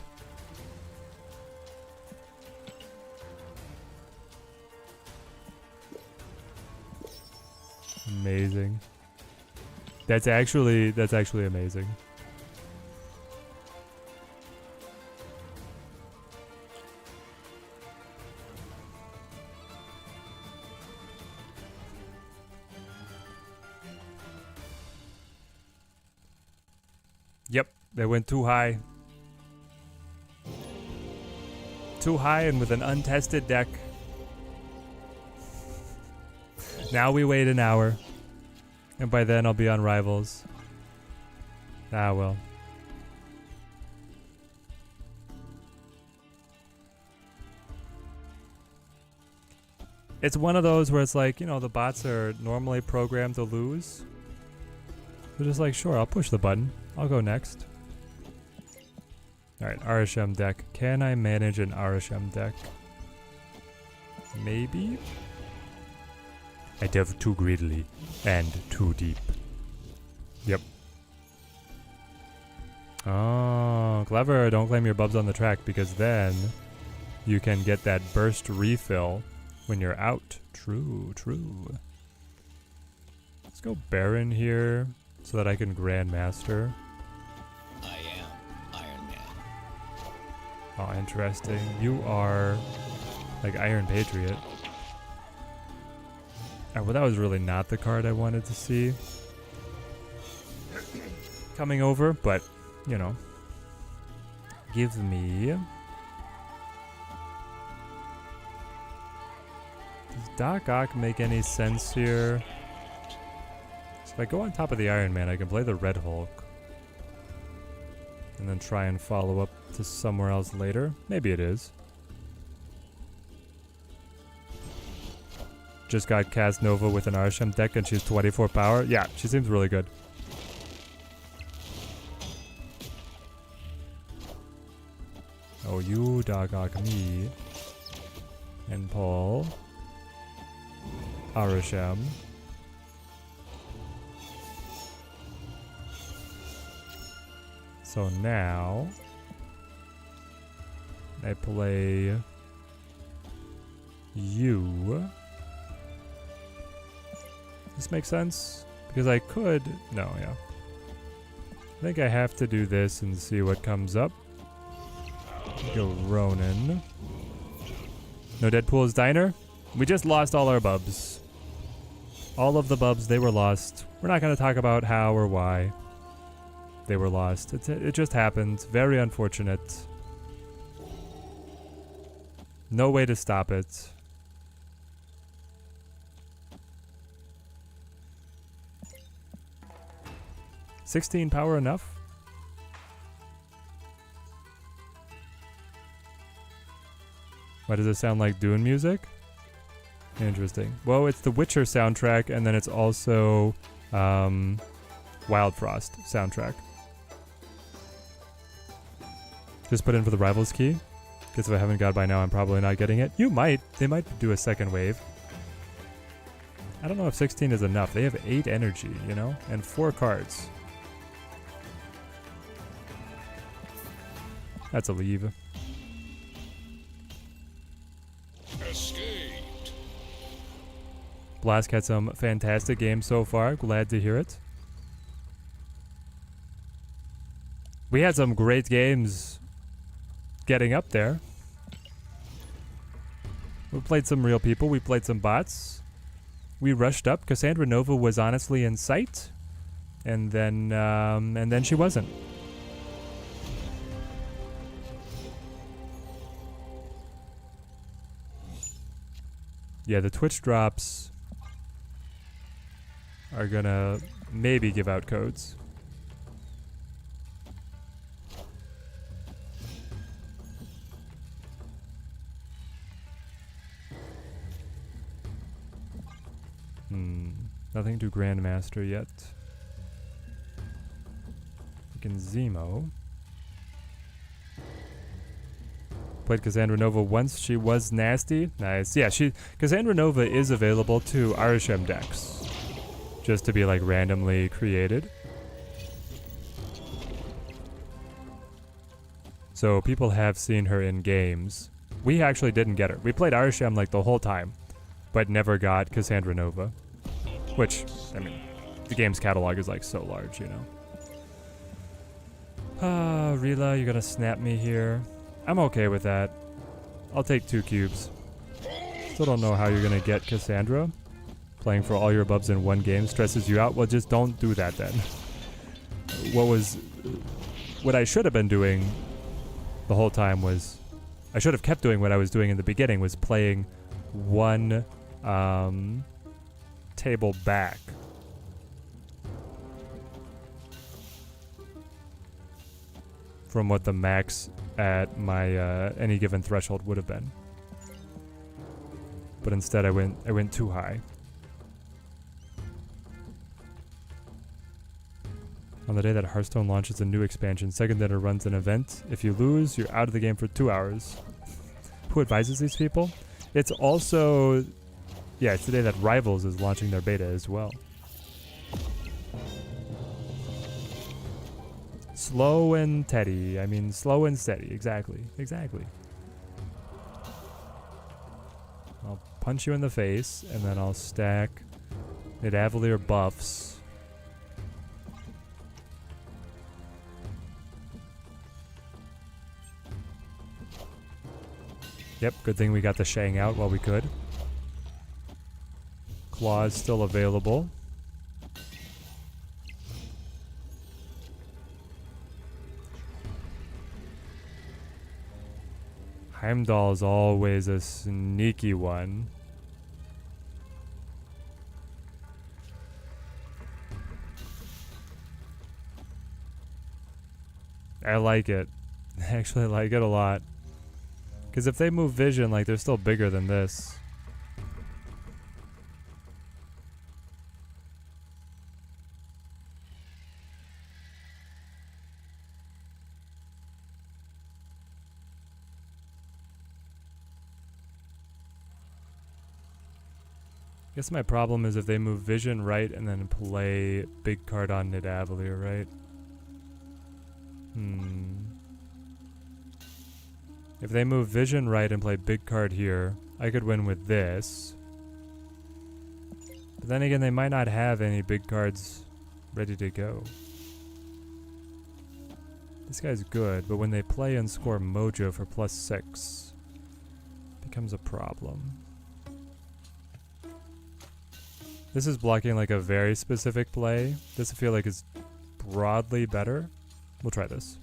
Amazing. That's actually amazing. Yep, they went too high. Too high and with an untested deck. Now we wait an hour. And by then I'll be on Rivals. Ah, well. It's one of those where it's like, you know, the bots are normally programmed to lose. They're just like, sure, I'll push the button. I'll go next. Alright, RSM deck. Can I manage an RSM deck? Maybe? I delve too greedily and too deep. Yep. Oh, clever. Don't claim your bubs on the track because then you can get that burst refill when you're out. True, true. Let's go Baron here so that I can Grandmaster. I am Iron Man. Oh, interesting. You are like Iron Patriot. Oh, well, that was really not the card I wanted to see coming over, but, you know. Give me... Does Doc Ock make any sense here? So if I go on top of the Iron Man, I can play the Red Hulk. And then try and follow up to somewhere else later. Maybe it is. Just got cast Nova with an Arsham deck and she's 24 power. Yeah, she seems really good. Oh, you Doc Ock me. And Paul. Arasham. So now I play you. This makes sense? Because I could... No, yeah. I think I have to do this and see what comes up. Go Ronin. No Deadpool's Diner? We just lost all our bubs. All of the bubs, they were lost. We're not going to talk about how or why they were lost. It just happened. Very unfortunate. No way to stop it. $16 power enough? Why does it sound like Dune music? Interesting. Well, it's the Witcher soundtrack, and then it's also Wild Frost soundtrack. Just put in for the Rivals key. Because if I haven't got it by now, I'm probably not getting it. You might. They might do a second wave. I don't know if 16 is enough. They have 8 energy, you know? And 4 cards. That's a leave. Escaped. Blask had some fantastic games so far. Glad to hear it. We had some great games getting up there. We played some real people. We played some bots. We rushed up. Cassandra Nova was honestly in sight. And then she wasn't. Yeah, the Twitch drops are gonna maybe give out codes. Nothing to Grandmaster yet. We can Zemo. Played Cassandra Nova once. She was nasty. Nice. Yeah, Cassandra Nova is available to Arsham decks. Just to be like randomly created. So people have seen her in games. We actually didn't get her. We played Arsham like the whole time, but never got Cassandra Nova. Which, I mean, the game's catalog is like so large, you know. Ah, Rila, you're gonna snap me here. I'm okay with that. I'll take 2 cubes. Still don't know how you're gonna get Cassandra. Playing for all your bubs in one game stresses you out. Well, just don't do that then. What I should have been doing the whole time was, I should have kept doing what I was doing in the beginning, was playing one table back. from what the max at my any given threshold would have been. But instead I went too high. On the day that Hearthstone launches a new expansion, second dinner runs an event. If you lose, you're out of the game for 2 hours. Who advises these people? It's also... Yeah, it's the day that Rivals is launching their beta as well. Slow and steady. I mean, slow and steady. Exactly. Exactly. I'll punch you in the face, and then I'll stack Nidavellir buffs. Yep, good thing we got the Shang out while we could. Claw is still available. Heimdall is always a sneaky one. I like it. I actually like it a lot. Because if they move vision, like, they're still bigger than this. I guess my problem is if they move vision right and then play big card on Nidavellir, right? If they move vision right and play big card here, I could win with this. But then again, they might not have any big cards ready to go. This guy's good, but when they play and score Mojo for +6, it becomes a problem. This is blocking like a very specific play. This I feel like is broadly better. We'll try this.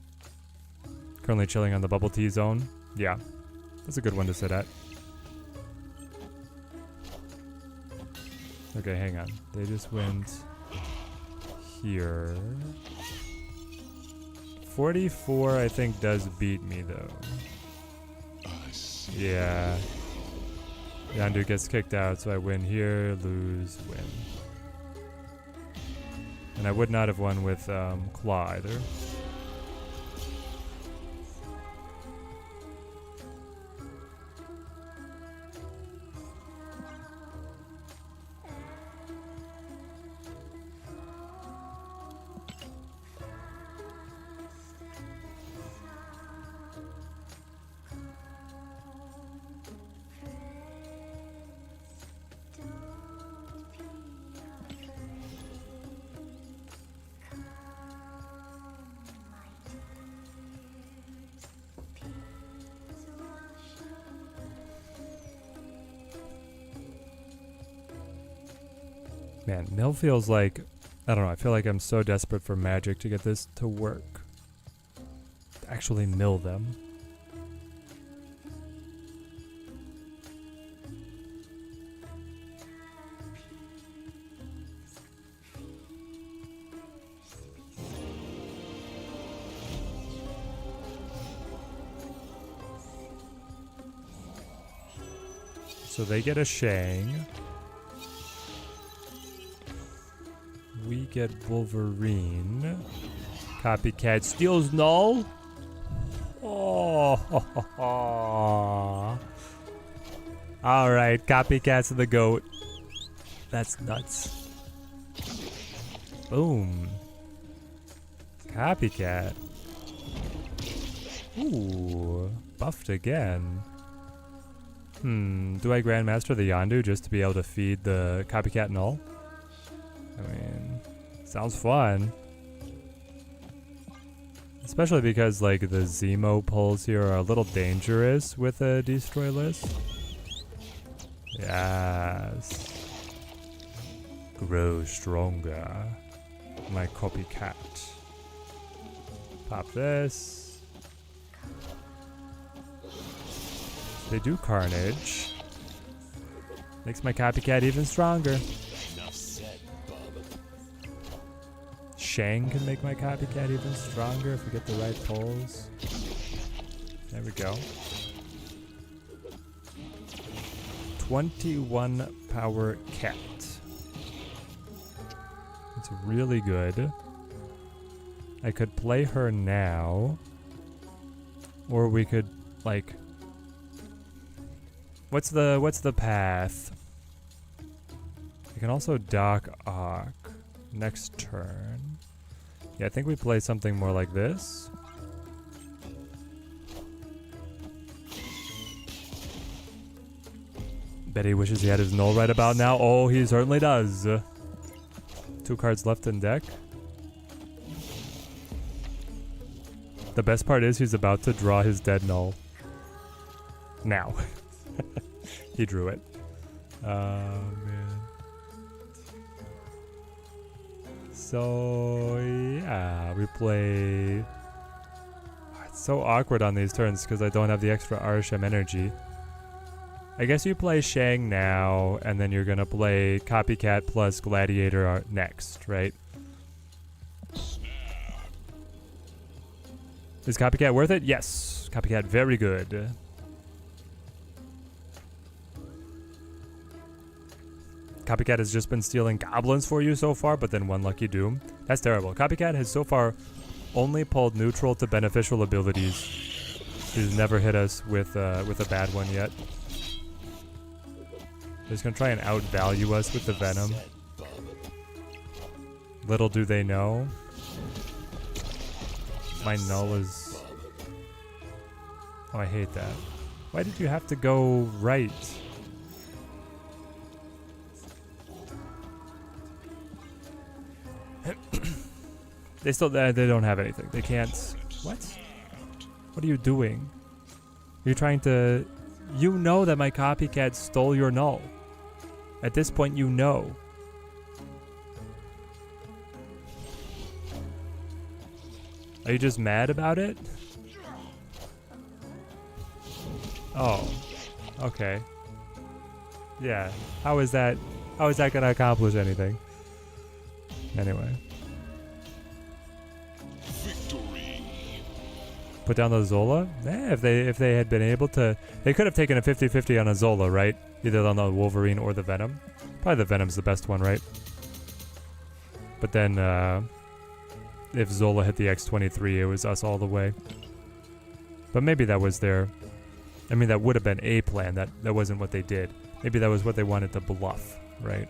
Currently chilling on the bubble tea zone. Yeah, that's a good one to sit at. Okay, hang on. They just went here. 44, I think, does beat me, though. Yeah. Yandu gets kicked out, so I win here, lose, win. And I would not have won with Claw either. Man, mill feels like, I don't know, I feel like I'm so desperate for magic to get this to work. To actually mill them. So they get a Shang. We get Wolverine. Copycat steals null. Oh. Alright, Copycat's the GOAT. That's nuts. Boom. Copycat. Ooh. Buffed again. Do I Grandmaster the Yondu just to be able to feed the Copycat null? I mean, sounds fun. Especially because, like, the Zemo pulls here are a little dangerous with a destroy list. Yes. Grow stronger. My Copycat. Pop this. They do Carnage. Makes my Copycat even stronger. Shang can make my copycat even stronger if we get the right pulls. There we go. 21 power cat. It's really good. I could play her now. Or we could, like... What's the path? We can also dock Arc next turn. Yeah, I think we play something more like this. Bet he wishes he had his null right about now. Oh, he certainly does. 2 cards left in deck. The best part is he's about to draw his dead null. Now. He drew it. Oh, man. So, yeah, we play... It's so awkward on these turns because I don't have the extra Arsham energy. I guess you play Shang now, and then you're gonna play Copycat plus Gladiator next, right? Is Copycat worth it? Yes. Copycat, very good. Copycat has just been stealing goblins for you so far, but then 1 Lucky Doom. That's terrible. Copycat has so far only pulled neutral to beneficial abilities. He's never hit us with a bad one yet. He's gonna try and outvalue us with the Venom. Little do they know. My null is... Oh, I hate that. Why did you have to go right? They still... They don't have anything. They can't... What? What are you doing? You're trying to... You know that my Copycat stole your null. At this point, you know. Are you just mad about it? Oh. Okay. Yeah. How is that gonna accomplish anything? Anyway. Victory. Put down the Zola? If they had been able to... They could have taken a 50-50 on a Zola, right? Either on the Wolverine or the Venom. Probably the Venom's the best one, right? But then, if Zola hit the X-23, it was us all the way. But maybe that was their... I mean, that would have been a plan. That wasn't what they did. Maybe that was what they wanted to bluff, right?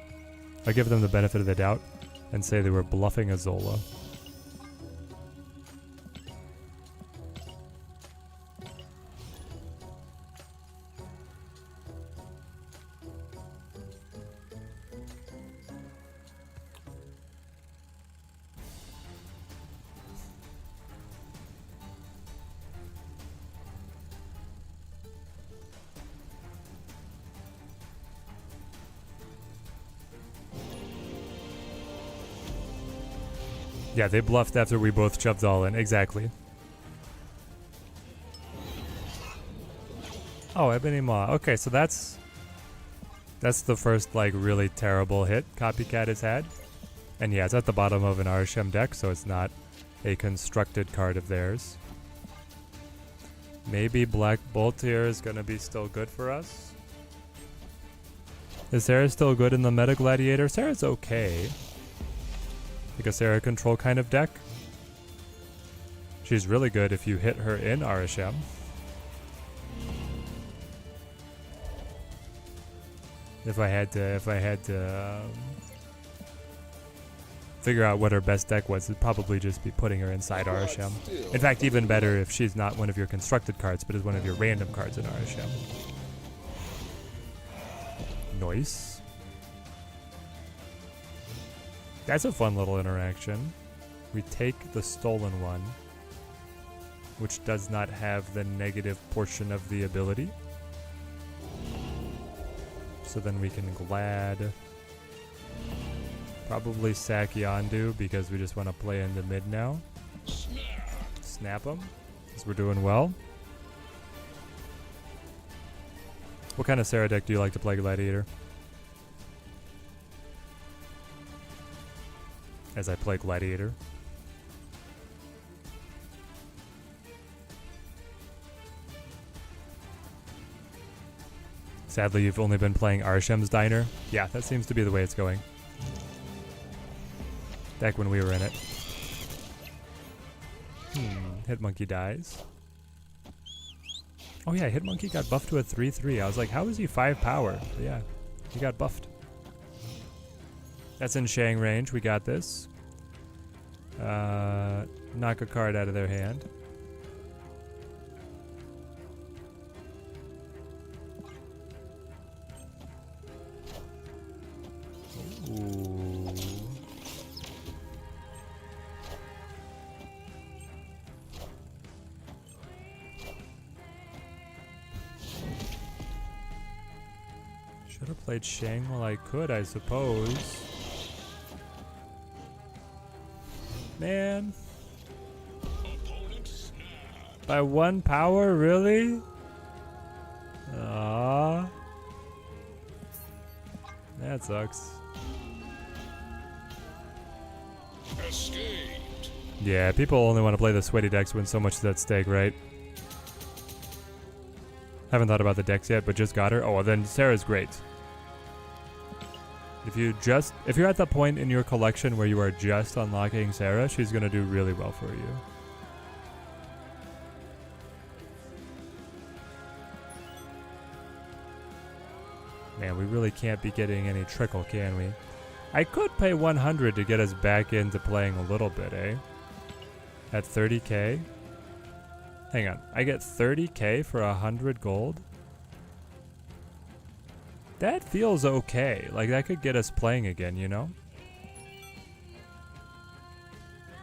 I'll give them the benefit of the doubt and say they were bluffing a Zola. Yeah, they bluffed after we both shoved all in. Exactly. Oh, Ebony Maw. Okay, so that's the first, like, really terrible hit Copycat has had. And yeah, it's at the bottom of an Arsham deck, so it's not a constructed card of theirs. Maybe Black Bolt here is going to be still good for us. Is Sarah still good in the Meta Gladiator? Sarah's okay. Like a Sarah control kind of deck. She's really good if you hit her in Arasham. If I had to figure out what her best deck was, it'd probably just be putting her inside Arasham. In fact, even better if she's not one of your constructed cards, but is one of your random cards in Arasham. Nice. That's a fun little interaction. We take the stolen one, which does not have the negative portion of the ability. So then we can Glad. Probably sack Yondu because we just want to play into mid now. Snap them, because we're doing well. What kind of Sarah deck do you like to play, Gladiator? as I play Gladiator. Sadly, you've only been playing Arshem's Diner. Yeah, that seems to be the way it's going. Back when we were in it. Hitmonkey dies. Oh yeah, Hitmonkey got buffed to a 3-3. I was like, how is he 5 power? But yeah, he got buffed. That's in Shang range. We got this. Knock a card out of their hand. Ooh. Should have played Shang while I could, I suppose. Man. By 1 power, really? Ah. That sucks. Escaped. Yeah, people only want to play the sweaty decks when so much is at stake, right? Haven't thought about the decks yet, but just got her. Oh, well, then Sarah's great. If you're at the point in your collection where you are just unlocking Sarah, she's gonna do really well for you. Man, we really can't be getting any trickle, can we? I could pay 100 to get us back into playing a little bit, eh? At 30k? Hang on, I get 30k for 100 gold? That feels okay. Like, that could get us playing again, you know?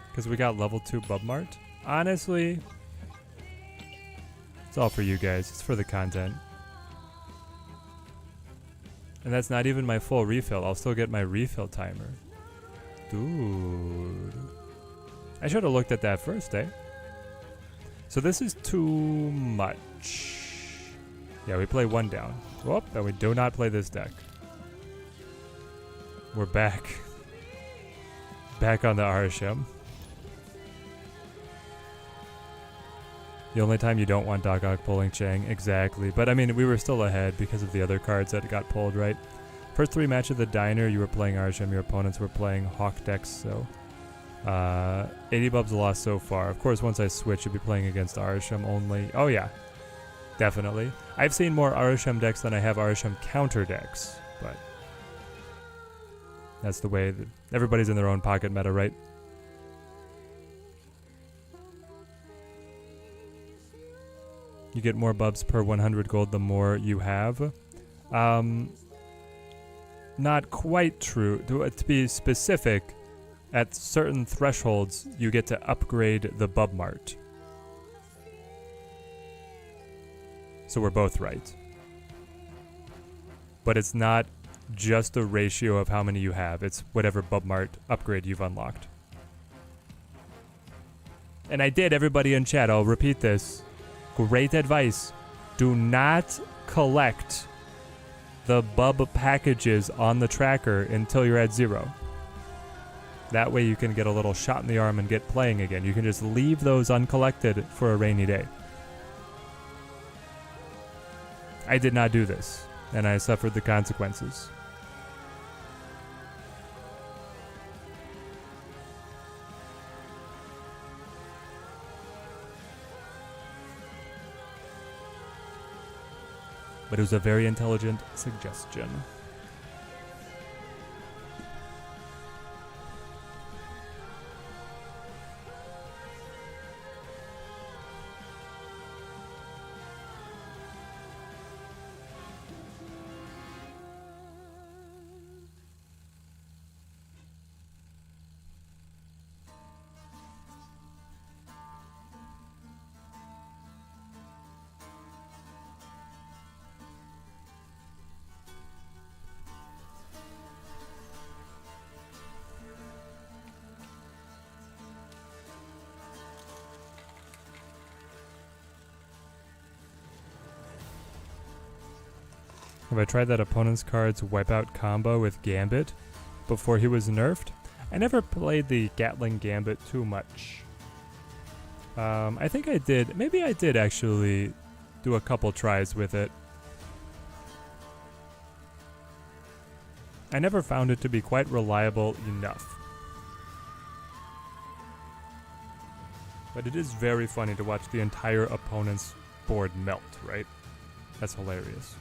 Because we got level 2 Bub Mart. Honestly, it's all for you guys. It's for the content. And that's not even my full refill. I'll still get my refill timer. Dude. I should have looked at that first, eh? So this is too much. Yeah, we play 1 down. Whoop, and we do not play this deck. We're back. Back on the Arsham. The only time you don't want Doc Ock pulling Chang. Exactly. But I mean, we were still ahead because of the other cards that got pulled, right? First 3 matches of the Diner, you were playing Arsham. Your opponents were playing Hawk decks, so... 80 Bubs lost so far. Of course, once I switch, you'll be playing against Arsham only. Oh yeah. Definitely. I've seen more Arsham decks than I have Arsham counter decks, but that's the way that everybody's in their own pocket meta, right? You get more Bubs per 100 gold the more you have. Not quite true. To be specific, at certain thresholds, you get to upgrade the Bub Mart. So we're both right. But it's not just a ratio of how many you have. It's whatever Bub Mart upgrade you've unlocked. And I did, everybody in chat. I'll repeat this. Great advice. Do not collect the Bub packages on the tracker until you're at 0. That way you can get a little shot in the arm and get playing again. You can just leave those uncollected for a rainy day. I did not do this, and I suffered the consequences. But it was a very intelligent suggestion. Have I tried that opponent's cards wipeout combo with Gambit before he was nerfed? I never played the Gatling Gambit too much. I think I did. Maybe I did actually do a couple tries with it. I never found it to be quite reliable enough. But it is very funny to watch the entire opponent's board melt, right? That's hilarious.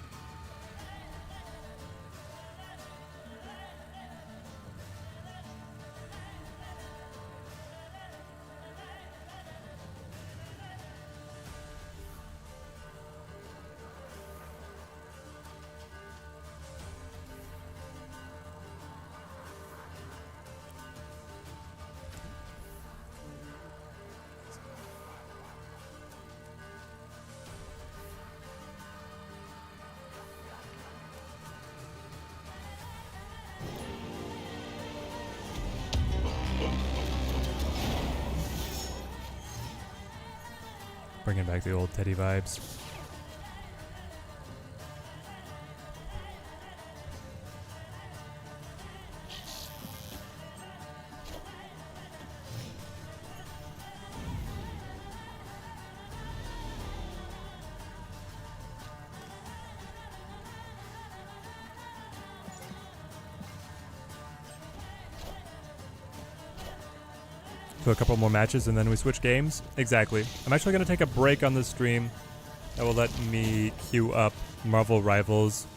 Bringing back the old Teddy vibes. So a couple more matches and then we switch games? Exactly. I'm actually going to take a break on the stream. That will let me queue up Marvel Rivals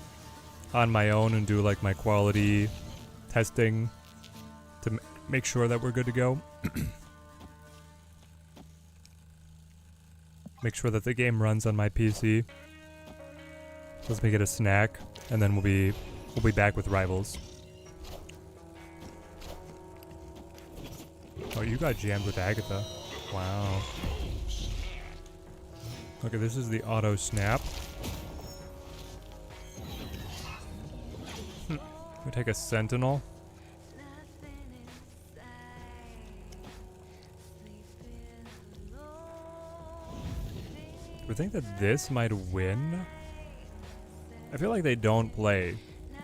on my own and do like my quality testing to make sure that we're good to go. Make sure that the game runs on my PC. Let me get a snack and then we'll be back with Rivals. Oh, you got jammed with Agatha. Wow. Okay, this is the auto snap. We take a Sentinel. We think that this might win. I feel like they don't play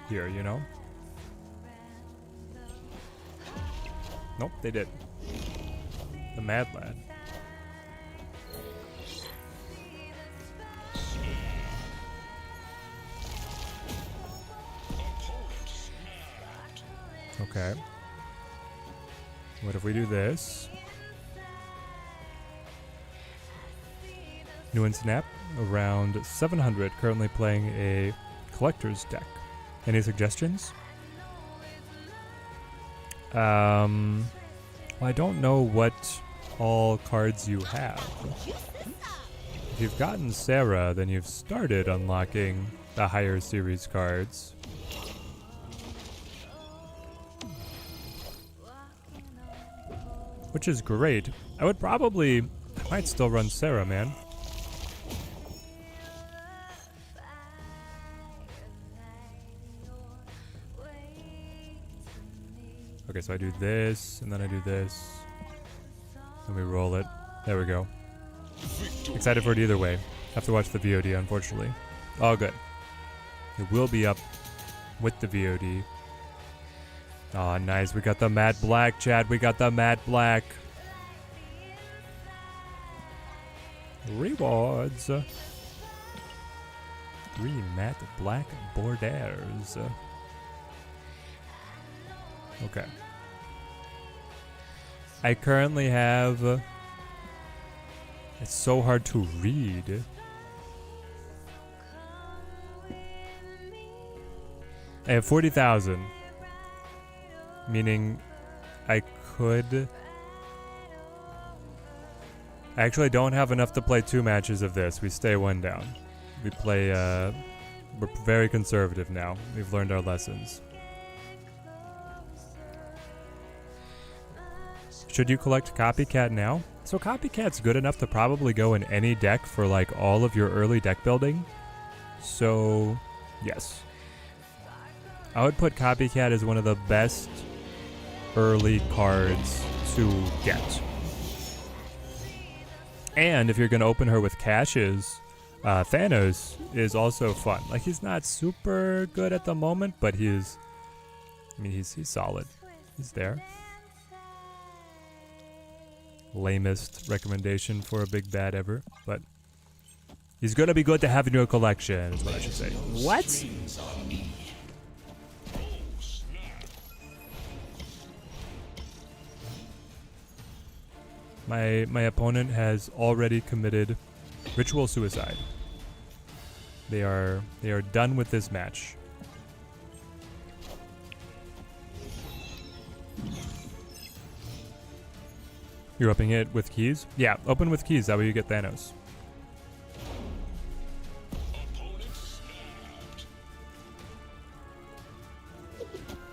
here, you know? Nope, they did. The Mad Lad. Okay. What if we do this? New and Snap, around 700, currently playing a collector's deck. Any suggestions? Well, I don't know what all cards you have. If you've gotten Sarah, then you've started unlocking the higher series cards. Which is great. I might still run Sarah, man. Okay, so I do this, and then I do this. And we roll it. There we go. Excited for it either way. Have to watch the VOD, unfortunately. All good. It will be up with the VOD. Oh, nice. We got the matte black, Chad. We got the matte black. Rewards. 3 matte black borders. Okay. I currently have... it's so hard to read. I have 40,000. Meaning I could... I actually don't have enough to play 2 matches of this. We stay 1 down. We play... we're very conservative now. We've learned our lessons. Should you collect Copycat now? So Copycat's good enough to probably go in any deck for like all of your early deck building. So, yes. I would put Copycat as one of the best early cards to get. And if you're going to open her with caches, Thanos is also fun. Like, he's not super good at the moment, but he's solid. He's there. lamest recommendation for a big bad ever, but he's gonna be good to have in your collection, is what I should say. What? My opponent has already committed ritual suicide. They are done with this match. You're upping it with keys? Yeah, open with keys, that way you get Thanos.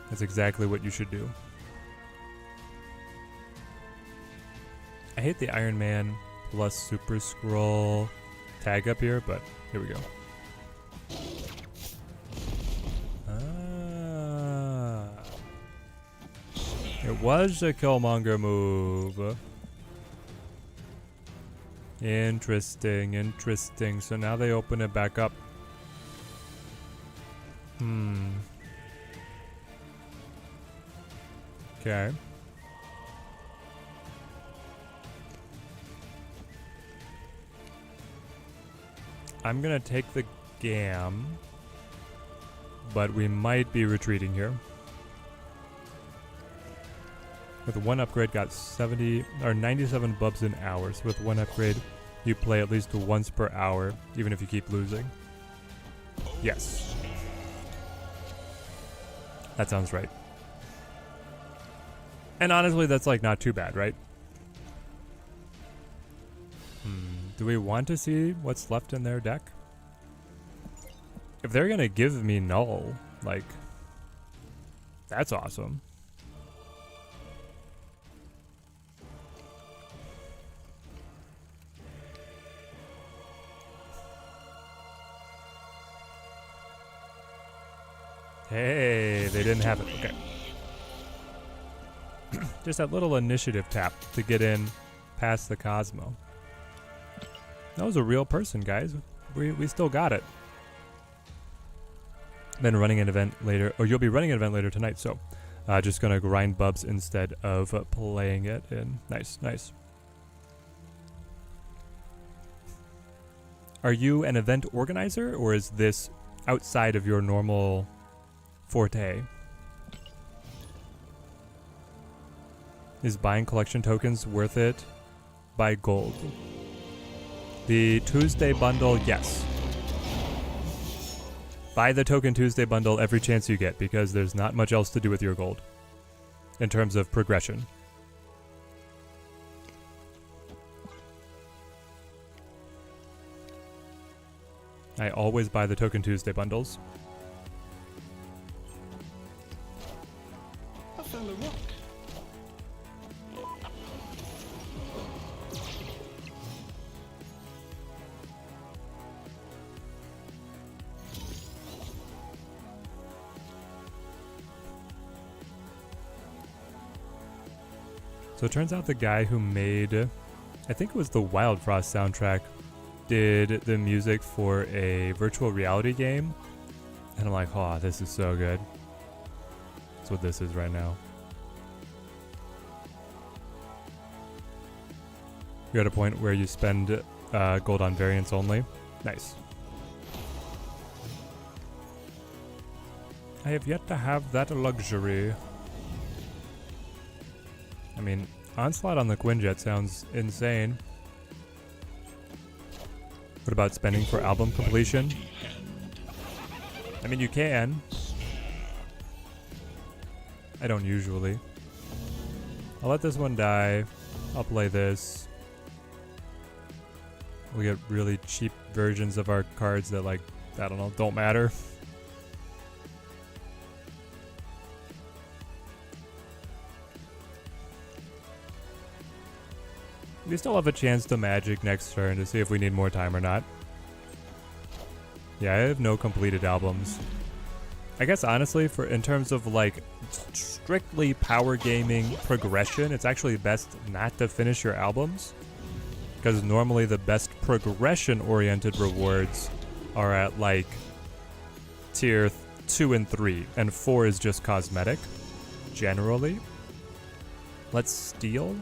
That's exactly what you should do. I hate the Iron Man plus Super Scroll tag up here, but here we go. Ah. It was a Killmonger move. Interesting, interesting. So now they open it back up. Okay. I'm gonna take the Gam, but we might be retreating here. With one upgrade, got 70 or 97 Bubs an hour. So with one upgrade, you play at least once per hour, even if you keep losing. Yes. That sounds right. And honestly, that's like not too bad, right? Do we want to see what's left in their deck? If they're gonna give me null, like, that's awesome. Hey, they didn't have it. Okay. Just that little initiative tap to get in past the Cosmo. That was a real person, guys. We still got it. Then running an event later, or you'll be running an event later tonight, so just gonna grind Bubs instead of playing it in. Nice, nice. Are you an event organizer, or is this outside of your normal forte? Is buying collection tokens worth it? Buy gold. The Tuesday bundle, yes. Buy the Token Tuesday bundle every chance you get, because there's not much else to do with your gold in terms of progression. I always buy the Token Tuesday bundles. I found a rock. So it turns out the guy who made, I think it was the Wild Frost soundtrack, did the music for a virtual reality game. And I'm like, oh, this is so good. That's what this is right now. You're at a point where you spend gold on variants only. Nice. I have yet to have that luxury. I mean, Onslaught on the Quinjet sounds insane. What about spending for album completion? I mean, you can. I don't usually. I'll let this one die. I'll play this. We'll get really cheap versions of our cards that, like, I don't know, don't matter. We still have a chance to magic next turn to see if we need more time or not. Yeah, I have no completed albums. I guess honestly, in terms of like strictly power gaming progression, it's actually best not to finish your albums, because normally the best progression oriented rewards are at like tier 2 and 3, and 4 is just cosmetic generally. Let's steal.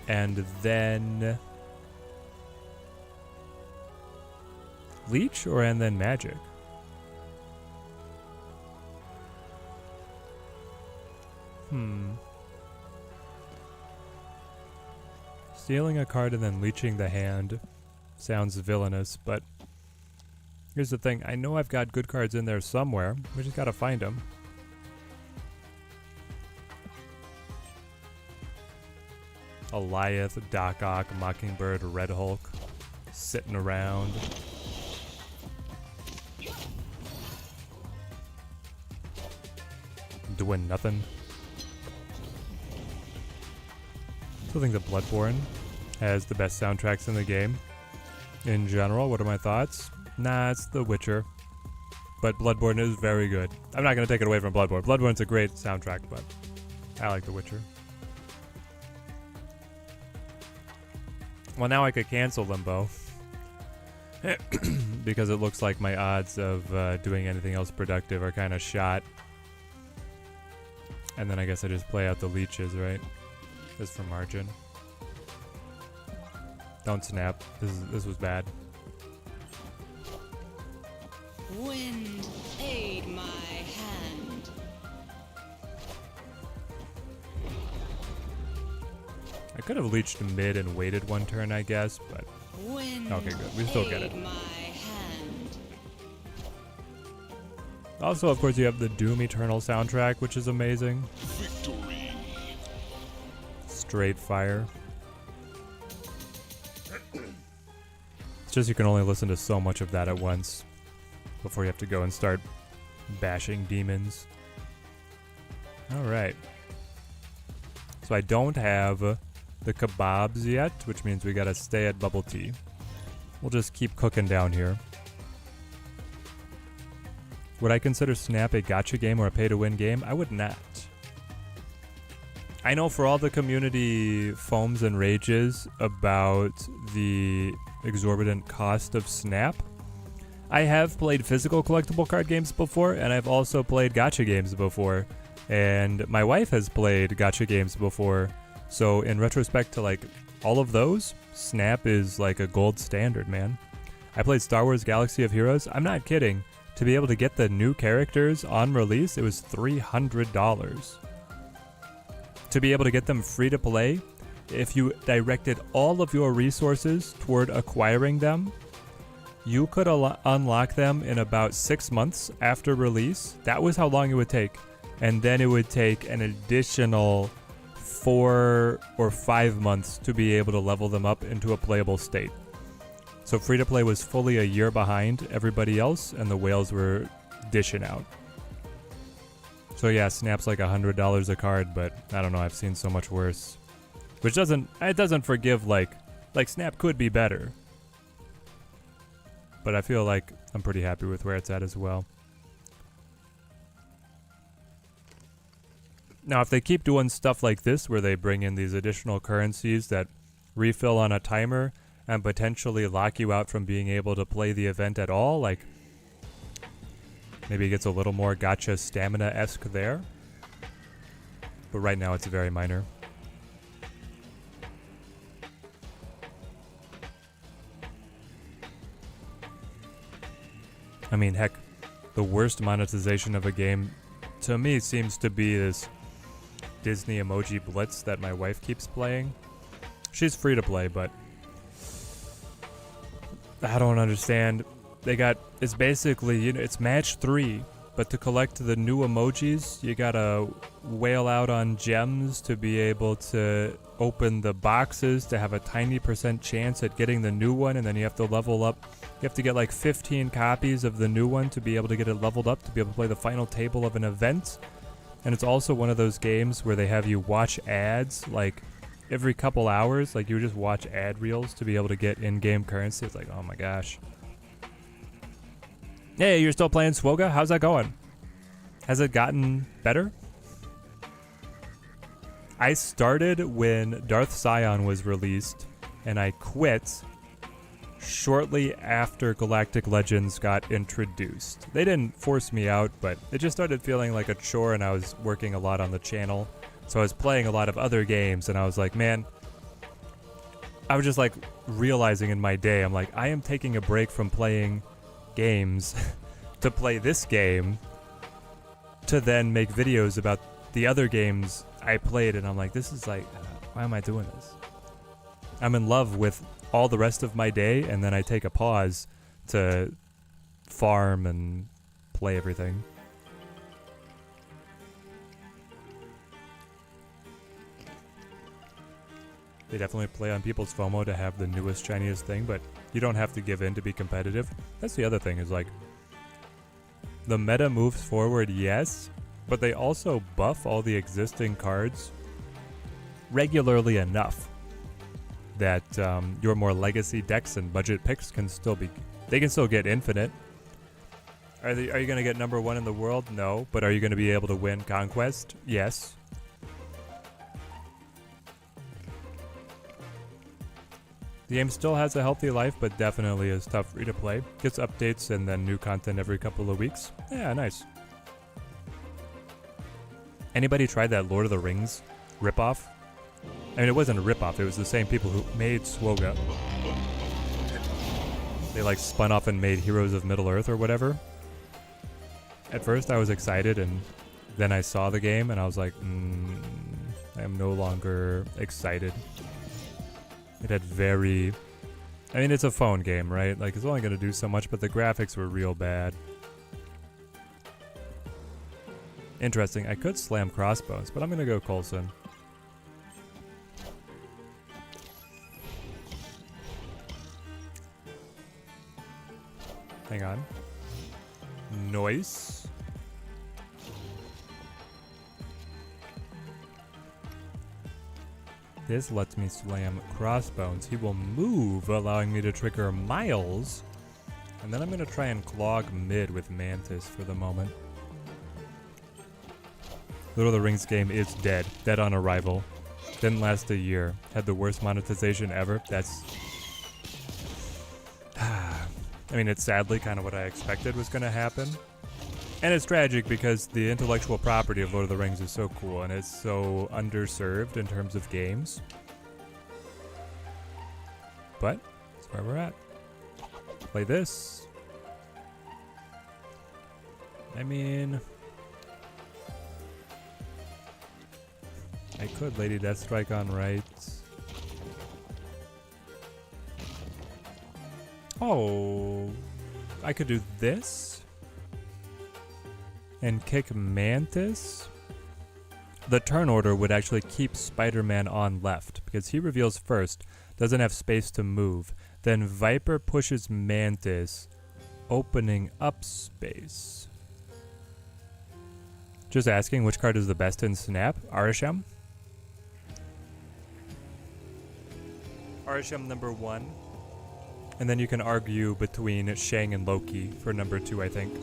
and then Leech, and then Magic? Stealing a card and then leeching the hand sounds villainous, but here's the thing. I know I've got good cards in there somewhere. We just gotta find them. Eliath, Doc Ock, Mockingbird, Red Hulk, sitting around. Doing nothing. Still think that Bloodborne has the best soundtracks in the game. In general, what are my thoughts? Nah, it's The Witcher. But Bloodborne is very good. I'm not going to take it away from Bloodborne. Bloodborne's a great soundtrack, but I like The Witcher. Well, now I could cancel Limbo. Because it looks like my odds of doing anything else productive are kind of shot. And then I guess I just play out the leeches, right? Just for margin. Don't snap. This was bad. Wind, aid my hand. I could have leeched mid and waited one turn, I guess, but Wind, okay, good. We still get it. aid my hand. Also, of course, you have the Doom Eternal soundtrack, which is amazing. Victory. Straight fire. It's just you can only listen to so much of that at once before you have to go and start bashing demons. Alright. So I don't have the kebabs yet, which means we gotta stay at bubble tea. We'll just keep cooking down here. Would I consider Snap a gacha game or a pay-to-win game? I would not. I know for all the community foams and rages about the exorbitant cost of Snap, I have played physical collectible card games before, and I've also played gacha games before. And my wife has played gacha games before. So in retrospect to like all of those, Snap is like a gold standard, man. I played Star Wars Galaxy of Heroes. I'm not kidding. To be able to get the new characters on release, it was $300. To be able to get them free to play, if you directed all of your resources toward acquiring them, you could unlock them in about 6 months after release. That was how long it would take. And then it would take an additional 4 or 5 months to be able to level them up into a playable state. So free to play was fully a year behind everybody else, and the whales were dishing out. So yeah, Snap's like $100 a card, but I don't know, I've seen so much worse. Which doesn't forgive like Snap could be better. But I feel like I'm pretty happy with where it's at as well. Now, if they keep doing stuff like this, where they bring in these additional currencies that refill on a timer and potentially lock you out from being able to play the event at all, like maybe it gets a little more gacha stamina-esque there. But right now it's very minor. I mean, heck, the worst monetization of a game to me seems to be this Disney emoji blitz that my wife keeps playing. She's free to play, but I don't understand. It's basically, it's match 3, but to collect the new emojis, you gotta whale out on gems to be able to open the boxes to have a tiny % chance at getting the new one, and then you have to level up. You have to get like 15 copies of the new one to be able to get it leveled up to be able to play the final table of an event. And it's also one of those games where they have you watch ads like every couple hours. Like you just watch ad reels to be able to get in-game currency. It's like, oh my gosh. Hey, you're still playing Swoga? How's that going? Has it gotten better? I started when Darth Scion was released, and I quit shortly after Galactic Legends got introduced. They didn't force me out, but it just started feeling like a chore, and I was working a lot on the channel. So I was playing a lot of other games, and I was like, man, I was just like realizing in my day, I'm like, I am taking a break from playing games to play this game to then make videos about the other games I played, and I'm like, this is like, why am I doing this? I'm in love with all the rest of my day, and then I take a pause to farm and play everything. They definitely play on people's FOMO to have the newest, shiniest thing, but you don't have to give in to be competitive. That's the other thing, is like, the meta moves forward, yes, but they also buff all the existing cards regularly enough that your more legacy decks and budget picks can still be, they can still get infinite. Are you going to get number 1 in the world? No. But are you going to be able to win Conquest? Yes. The game still has a healthy life, but definitely is tough free to play. Gets updates and then new content every couple of weeks. Yeah, nice. Anybody tried that Lord of the Rings ripoff? I mean, it wasn't a ripoff. It was the same people who made Swoga. They like spun off and made Heroes of Middle-earth or whatever. At first I was excited, and then I saw the game and I was like, I am no longer excited. It had very... I mean, it's a phone game, right? Like, it's only going to do so much, but the graphics were real bad. Interesting. I could slam Crossbones, but I'm going to go Coulson. Hang on. Noise. This lets me slam Crossbones. He will move, allowing me to trigger Miles. And then I'm going to try and clog mid with Mantis for the moment. Lord of the Rings game is dead. Dead on arrival. Didn't last a year. Had the worst monetization ever. That's... I mean, it's sadly kind of what I expected was going to happen. And it's tragic because the intellectual property of Lord of the Rings is so cool and it's so underserved in terms of games. But that's where we're at. Play this. I mean, I could Lady Deathstrike on right. Oh, I could do this and kick Mantis. The turn order would actually keep Spider-Man on left because he reveals first, doesn't have space to move. Then Viper pushes Mantis, opening up space. Just asking, which card is the best in Snap? Arisham? Arisham number 1. And then you can argue between Shang and Loki for number 2, I think.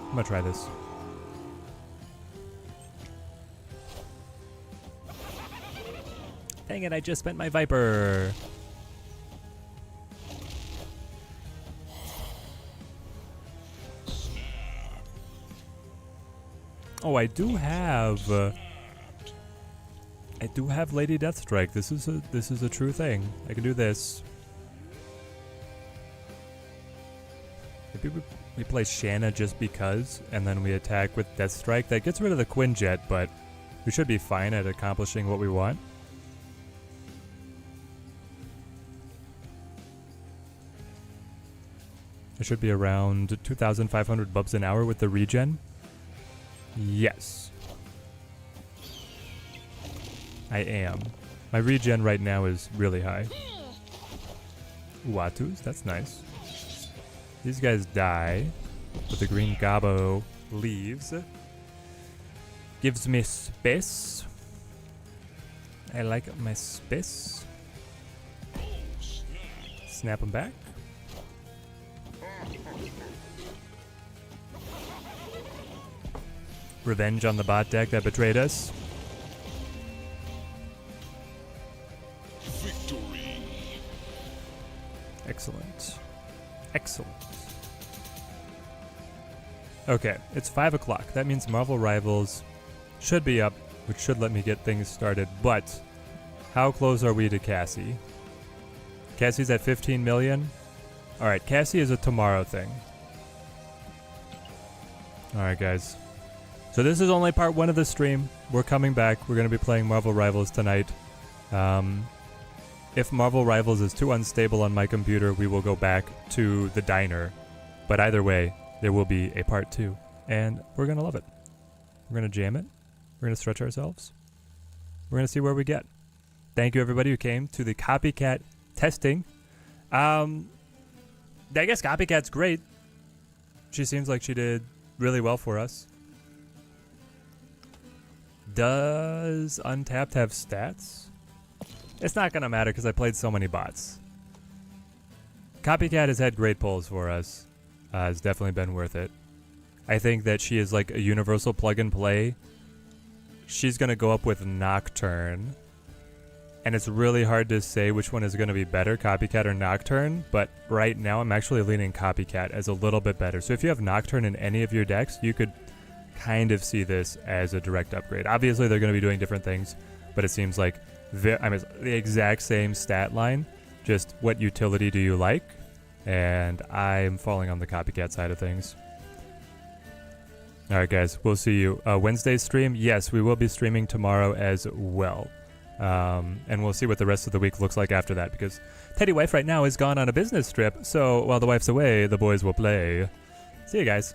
I'm gonna try this. Dang it, I just spent my Viper. Oh, I do have Lady Deathstrike. This is a true thing. I can do this. Maybe we play Shanna just because, and then we attack with Deathstrike. That gets rid of the Quinjet, but we should be fine at accomplishing what we want. I should be around 2,500 Bubs an hour with the regen. Yes. I am. My regen right now is really high. Watus, that's nice. These guys die, but the green Gabo leaves. Gives me space. I like my space. Snap him back. Revenge on the bot deck that betrayed us. Victory. Excellent. Excellent. Okay, it's 5 o'clock. That means Marvel Rivals should be up, which should let me get things started, but How close are we to Cassie? Cassie's at 15 million. All right, Cassie is a tomorrow thing. All right, guys. So this is only part 1 of the stream. We're coming back. We're going to be playing Marvel Rivals tonight. If Marvel Rivals is too unstable on my computer, we will go back to the diner. But either way, there will be a part 2. And we're going to love it. We're going to jam it. We're going to stretch ourselves. We're going to see where we get. Thank you, everybody who came to the Copycat testing. I guess Copycat's great. She seems like she did really well for us. Does Untapped have stats? It's not going to matter because I played so many bots. Copycat has had great pulls for us. It's definitely been worth it. I think that she is like a universal plug and play. She's going to go up with Nocturne. And it's really hard to say which one is going to be better, Copycat or Nocturne. But right now I'm actually leaning Copycat as a little bit better. So if you have Nocturne in any of your decks, you could kind of see this as a direct upgrade. Obviously they're going to be doing different things, but it seems like the exact same stat line. Just what utility do you like? And I'm falling on the Copycat side of things. All right, guys, we'll see you. Wednesday's stream, yes, we will be streaming tomorrow as well. And we'll see what the rest of the week looks like after that, because Teddy Wife right now is gone on a business trip, so while the wife's away, the boys will play. See you guys.